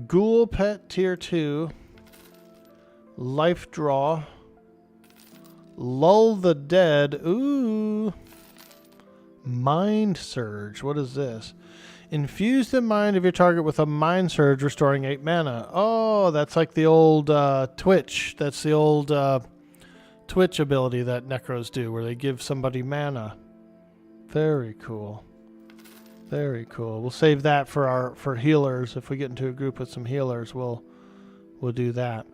Ghoul Pet Tier 2. Life Draw. Lull the Dead. Ooh. Mind Surge. What is this? Infuse the mind of your target with a Mind Surge, restoring 8 mana. Oh, that's like the old Twitch. That's the old Twitch ability that Necros do, where they give somebody mana. Very cool. Very cool. We'll save that for healers. If we get into a group with some healers, we'll do that.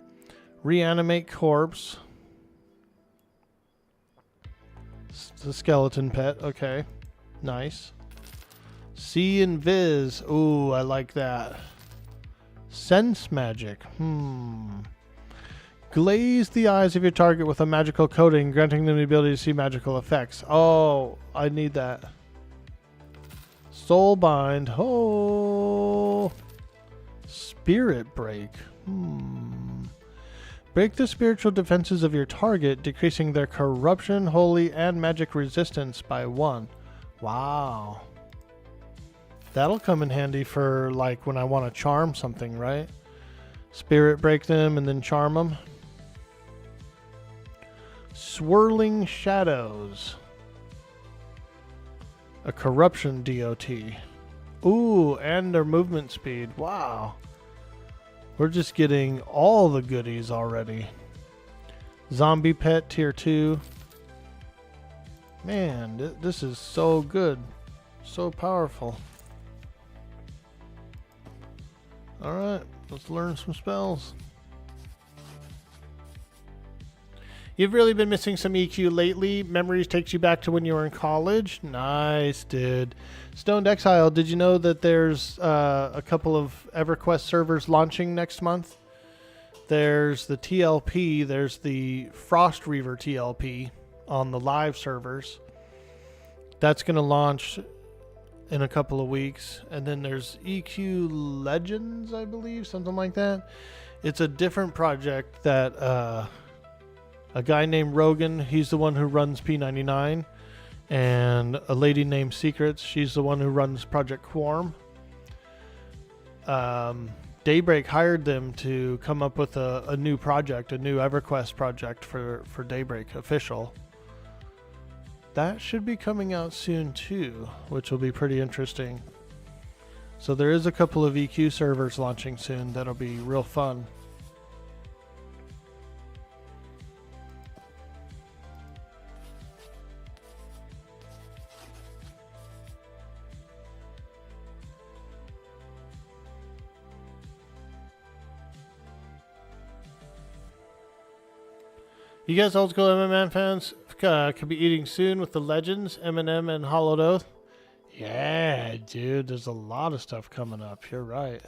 Reanimate Corpse. The skeleton pet. Okay. Nice. See Invis. Ooh, I like that. Sense Magic. Glaze the eyes of your target with a magical coating, granting them the ability to see magical effects. Oh, I need that. Soulbind. Oh. Spirit Break. Break the spiritual defenses of your target, decreasing their corruption, holy, and magic resistance by 1. Wow. That'll come in handy for like when I want to charm something, right? Spirit break them and then charm them. Swirling Shadows. A corruption DOT. Ooh, and their movement speed. Wow. We're just getting all the goodies already. Zombie Pet Tier 2. Man, this is so good. So powerful. Alright, let's learn some spells. You've really been missing some EQ lately. Memories takes you back to when you were in college. Nice, dude. Stoned Exile, did you know that there's a couple of EverQuest servers launching next month? There's the TLP, there's the Frost Reaver TLP on the live servers. That's going to launch in a couple of weeks. And then there's EQ Legends, I believe, something like that. It's a different project that a guy named Rogan, he's the one who runs P99, and a lady named Secrets, she's the one who runs Project Quorum. Daybreak hired them to come up with a new project, a new EverQuest project for Daybreak official. That should be coming out soon too, which will be pretty interesting. So there is a couple of EQ servers launching soon that'll be real fun. You guys old school M&M fans could be eating soon with the Legends, M&M, and Hollowed Oath. Yeah, dude, there's a lot of stuff coming up. You're right.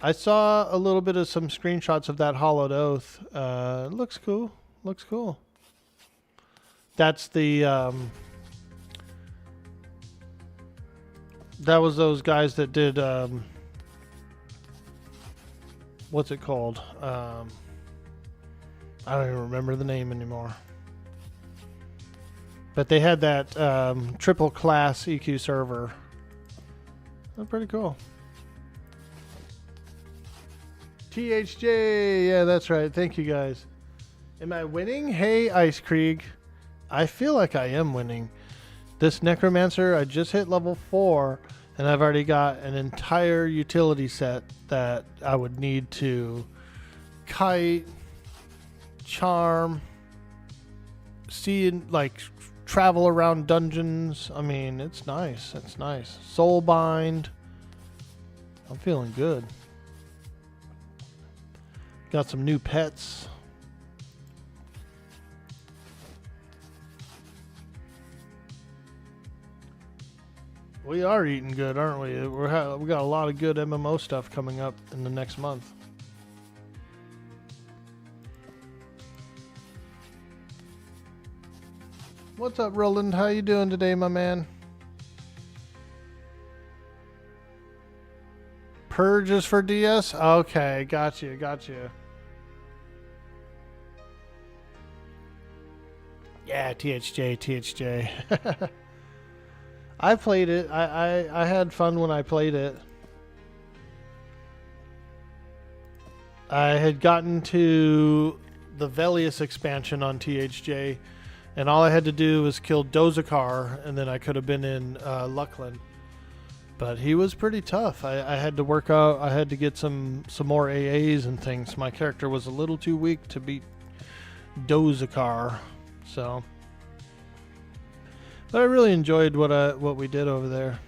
I saw a little bit of some screenshots of that Hollowed Oath. It looks cool. Looks cool. That's the... that was those guys that did... what's it called? I don't even remember the name anymore. But they had that triple class EQ server. That's pretty cool. THJ, yeah, that's right. Thank you guys. Am I winning? Hey, Ice Krieg. I feel like I am winning. This Necromancer, I just hit level 4, and I've already got an entire utility set that I would need to kite, charm, see, like travel around dungeons. I mean, it's nice. It's nice. Soulbind. I'm feeling good. Got some new pets. We are eating good, aren't we? We got a lot of good MMO stuff coming up in the next month. What's up, Roland? How you doing today, my man? Purge is for DS? Okay, got you. Yeah, THJ. I played it. I had fun when I played it. I had gotten to the Velius expansion on THJ, and all I had to do was kill Dozakar, and then I could have been in Luckland. But he was pretty tough. I had to work out. I had to get some more AAs and things. My character was a little too weak to beat Dozakar, so. But I really enjoyed what we did over there.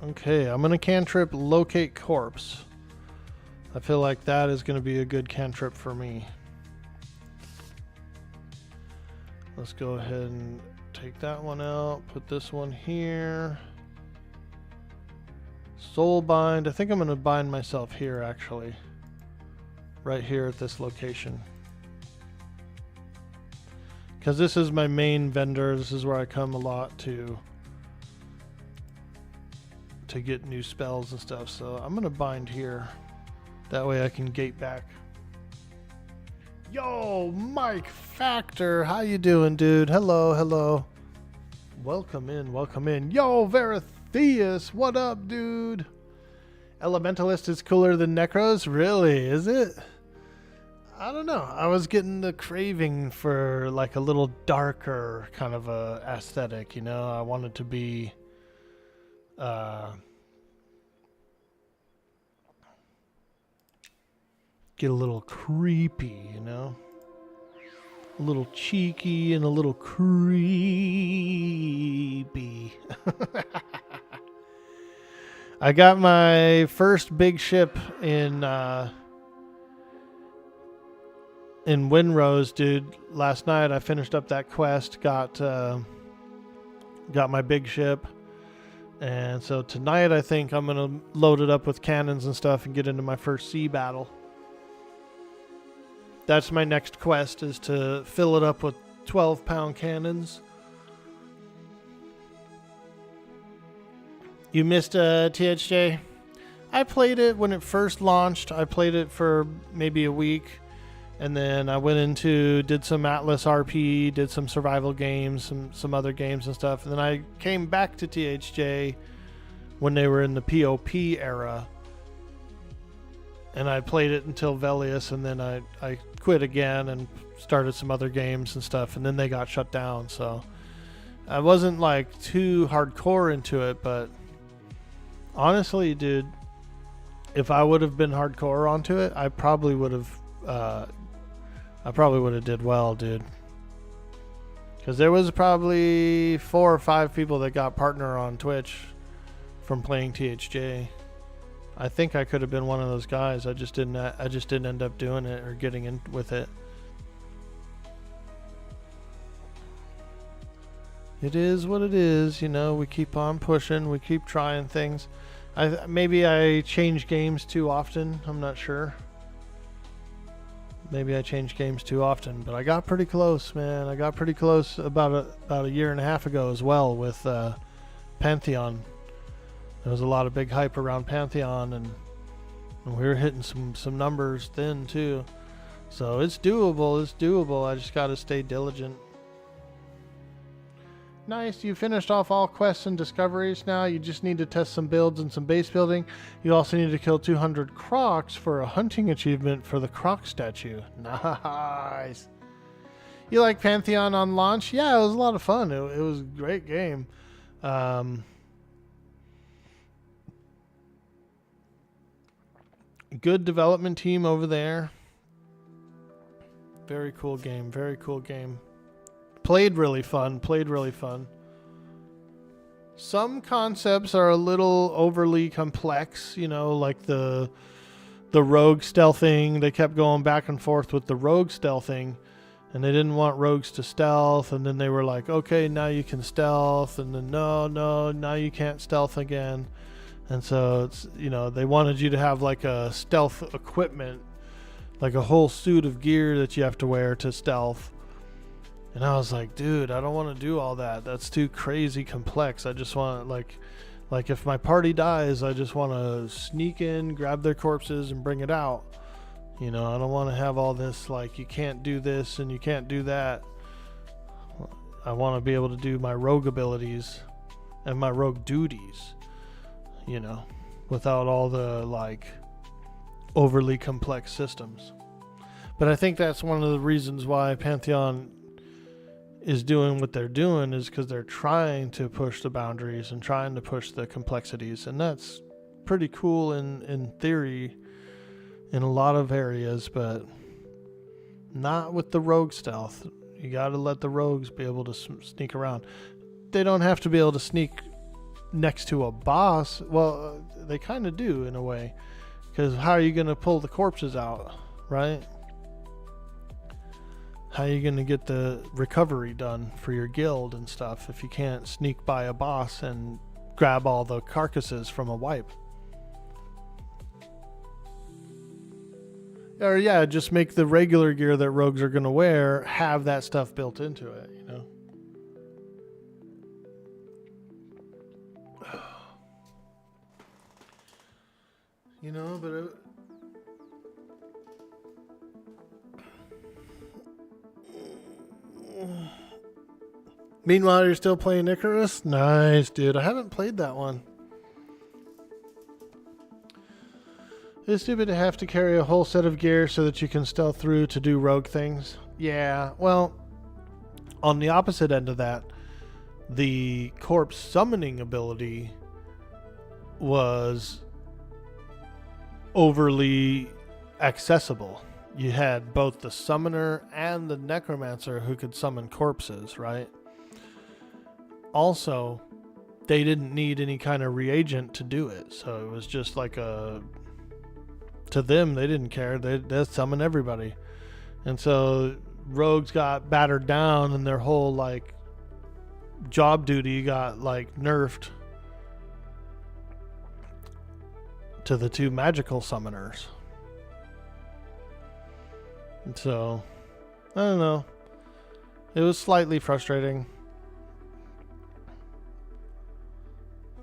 Okay, I'm gonna cantrip locate corpse. I feel like that is gonna be a good cantrip for me. Let's go ahead and take that one out. Put this one here. Soul bind. I think I'm gonna bind myself here actually. Right here at this location. Because this is my main vendor. This is where I come a lot to get new spells and stuff. So I'm going to bind here. That way I can gate back. Yo, Mike Factor. How you doing, dude? Hello. Welcome in. Yo, Veratheus. What up, dude? Elementalist is cooler than Necros? Really? Is it? I don't know. I was getting the craving for like a little darker kind of a aesthetic, you know. I wanted to be get a little creepy, you know. A little cheeky and a little creepy. I got my first big ship in Windrose, dude. Last night I finished up that quest, got my big ship, and so tonight I think I'm gonna load it up with cannons and stuff and get into my first sea battle. That's my next quest, is to fill it up with 12-pound cannons. You missed THJ? I played it when it first launched. I played it for maybe a week. And then I went did some Atlas RP, did some survival games, some other games and stuff. And then I came back to THJ when they were in the POP era. And I played it until Velius, and then I quit again and started some other games and stuff. And then they got shut down, so I wasn't like too hardcore into it. But honestly, dude, if I would have been hardcore onto it, I probably would have did well, dude. Because there was probably 4 or 5 people that got partner on Twitch from playing THJ. I think I could have been one of those guys. I just didn't end up doing it or getting in with it. It is what it is, you know. We keep on pushing. We keep trying things. Maybe I change games too often. I'm not sure. Maybe I change games too often, but I got pretty close, man. I got pretty close about a year and a half ago as well with Pantheon. There was a lot of big hype around Pantheon, and we were hitting some numbers then too. So it's doable. I just got to stay diligent. Nice, you finished off all quests and discoveries now. You just need to test some builds and some base building. You also need to kill 200 crocs for a hunting achievement for the croc statue. Nice. You like Pantheon on launch? Yeah, it was a lot of fun. It was a great game. Good development team over there. Very cool game. Very cool game. Played really fun. Played really fun. Some concepts are a little overly complex, you know, like the rogue stealthing. They kept going back and forth with the rogue stealthing, and they didn't want rogues to stealth, and then they were like, okay, now you can stealth, and then no, now you can't stealth again. And so it's, you know, they wanted you to have like a stealth equipment, like a whole suit of gear that you have to wear to stealth. And I was like, dude, I don't want to do all that. That's too crazy complex. I just want, like if my party dies, I just want to sneak in, grab their corpses, and bring it out. You know, I don't want to have all this, like, you can't do this and you can't do that. I want to be able to do my rogue abilities and my rogue duties, you know, without all the, like, overly complex systems. But I think that's one of the reasons why Pantheon is doing what they're doing, is because they're trying to push the boundaries and trying to push the complexities, and that's pretty cool in theory in a lot of areas, but not with the rogue stealth. You got to let the rogues be able to sneak around. They don't have to be able to sneak next to a boss. Well, they kind of do in a way, because how are you going to pull the corpses out, right? How are you going to get the recovery done for your guild and stuff if you can't sneak by a boss and grab all the carcasses from a wipe? Or yeah, just make the regular gear that rogues are going to wear have that stuff built into it, you know? You know, but meanwhile, you're still playing Icarus? Nice, dude. I haven't played that one. It's stupid to have to carry a whole set of gear so that you can stealth through to do rogue things. Yeah, well, on the opposite end of that, the corpse summoning ability was overly accessible. You had both the summoner and the necromancer who could summon corpses, right? Also, they didn't need any kind of reagent to do it, so it was just like to them, they didn't care. They'd summon everybody. And so rogues got battered down, and their whole, like, job duty got, like, nerfed to the two magical summoners. And so, I don't know. It was slightly frustrating.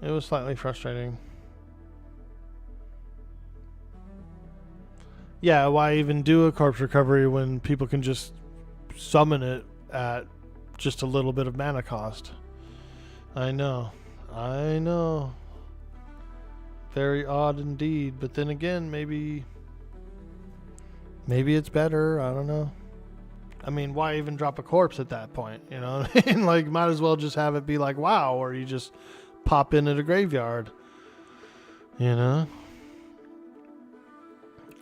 It was slightly frustrating. Yeah, why even do a corpse recovery when people can just summon it at just a little bit of mana cost? I know. Very odd indeed. But then again, maybe it's better. I don't know. I mean, why even drop a corpse at that point? You know what I mean? Like, might as well just have it be like, wow, or you just pop in at a graveyard. You know?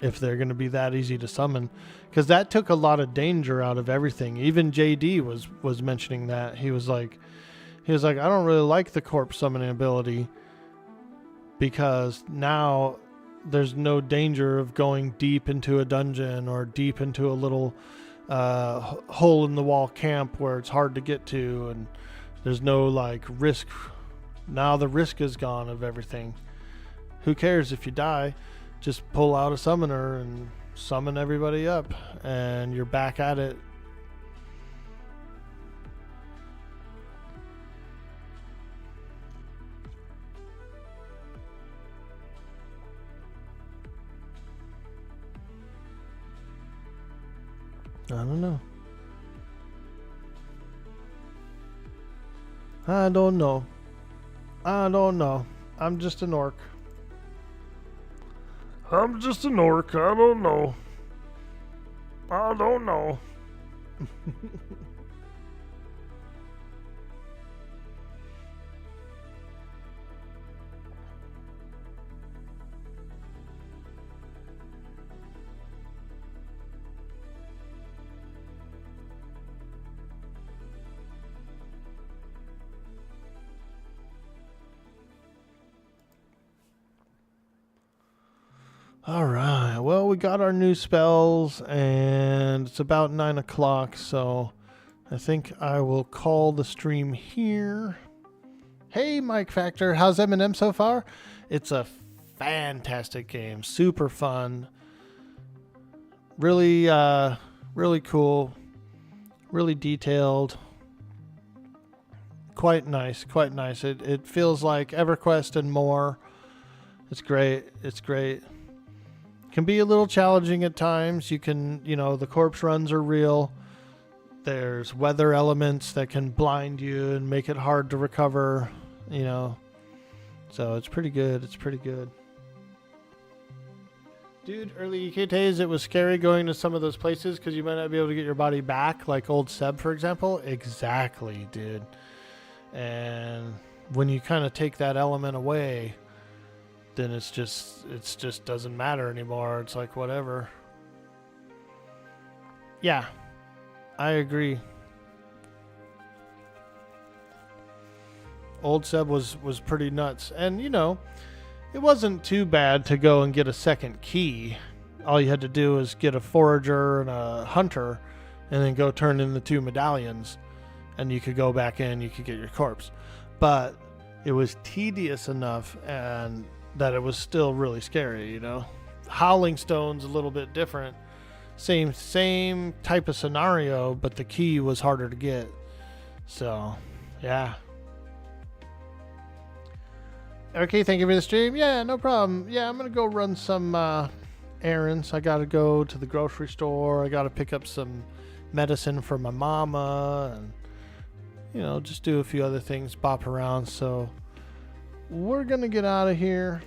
If they're going to be that easy to summon. Because that took a lot of danger out of everything. Even JD was mentioning that. He was like, I don't really like the corpse summoning ability, because now there's no danger of going deep into a dungeon or deep into a little hole in the wall camp where it's hard to get to, and there's no, like, risk. Now the risk is gone of everything. Who cares if you die? Just pull out a summoner and summon everybody up, and you're back at it. I don't know. I don't know. I'm just an orc. I'm just an orc. I don't know. Alright, well, we got our new spells, and it's about 9 o'clock, so I think I will call the stream here. Hey, Mike Factor, how's M&M so far? It's a fantastic game, super fun, really, really cool, really detailed, quite nice, quite nice. It feels like EverQuest and more. It's great, it's great. Can be a little challenging at times. You can, the corpse runs are real. There's weather elements that can blind you and make it hard to recover, So it's pretty good. It's pretty good. Dude, early EKTs, it was scary going to some of those places because you might not be able to get your body back, like Old Seb, for example. Exactly, dude. And when you kind of take that element away, then it's just doesn't matter anymore. It's like whatever. Yeah, I agree. Old Seb was pretty nuts, and it wasn't too bad to go and get a second key. All you had to do was get a forager and a hunter, and then go turn in the 2 medallions, and you could go back in. You could get your corpse, but it was tedious enough and that it was still really scary, Howling Stone's a little bit different. Same type of scenario, but the key was harder to get. So, yeah. Okay, thank you for the stream. Yeah, no problem. Yeah, I'm going to go run some errands. I got to go to the grocery store. I got to pick up some medicine for my mama and, just do a few other things, bop around. So, we're going to get out of here.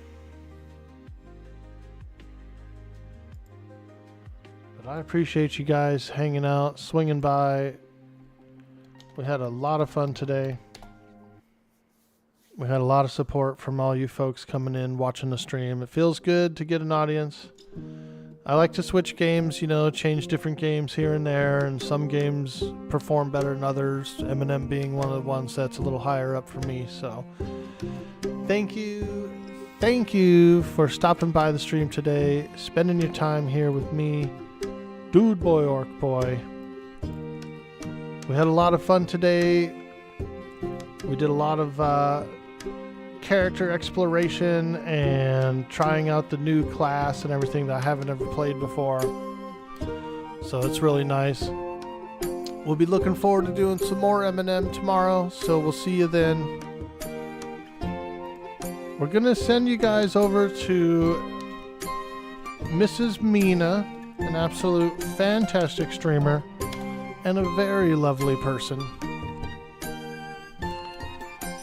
But I appreciate you guys hanging out, swinging by. We had a lot of fun today. We had a lot of support from all you folks coming in, watching the stream. It feels good to get an audience. I like to switch games, change different games here and there, and some games perform better than others, M&M being one of the ones that's a little higher up for me. So thank you for stopping by the stream today, spending your time here with me, Dude Boy Orc Boy. We had a lot of fun today. We did a lot of character exploration and trying out the new class and everything that I haven't ever played before. So it's really nice. We'll be looking forward to doing some more M&M tomorrow, so we'll see you then. We're going to send you guys over to Mrs. Mina, an absolute fantastic streamer and a very lovely person.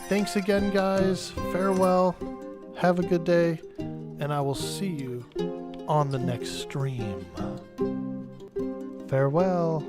Thanks again, guys. Farewell. Have a good day. And I will see you on the next stream. Farewell.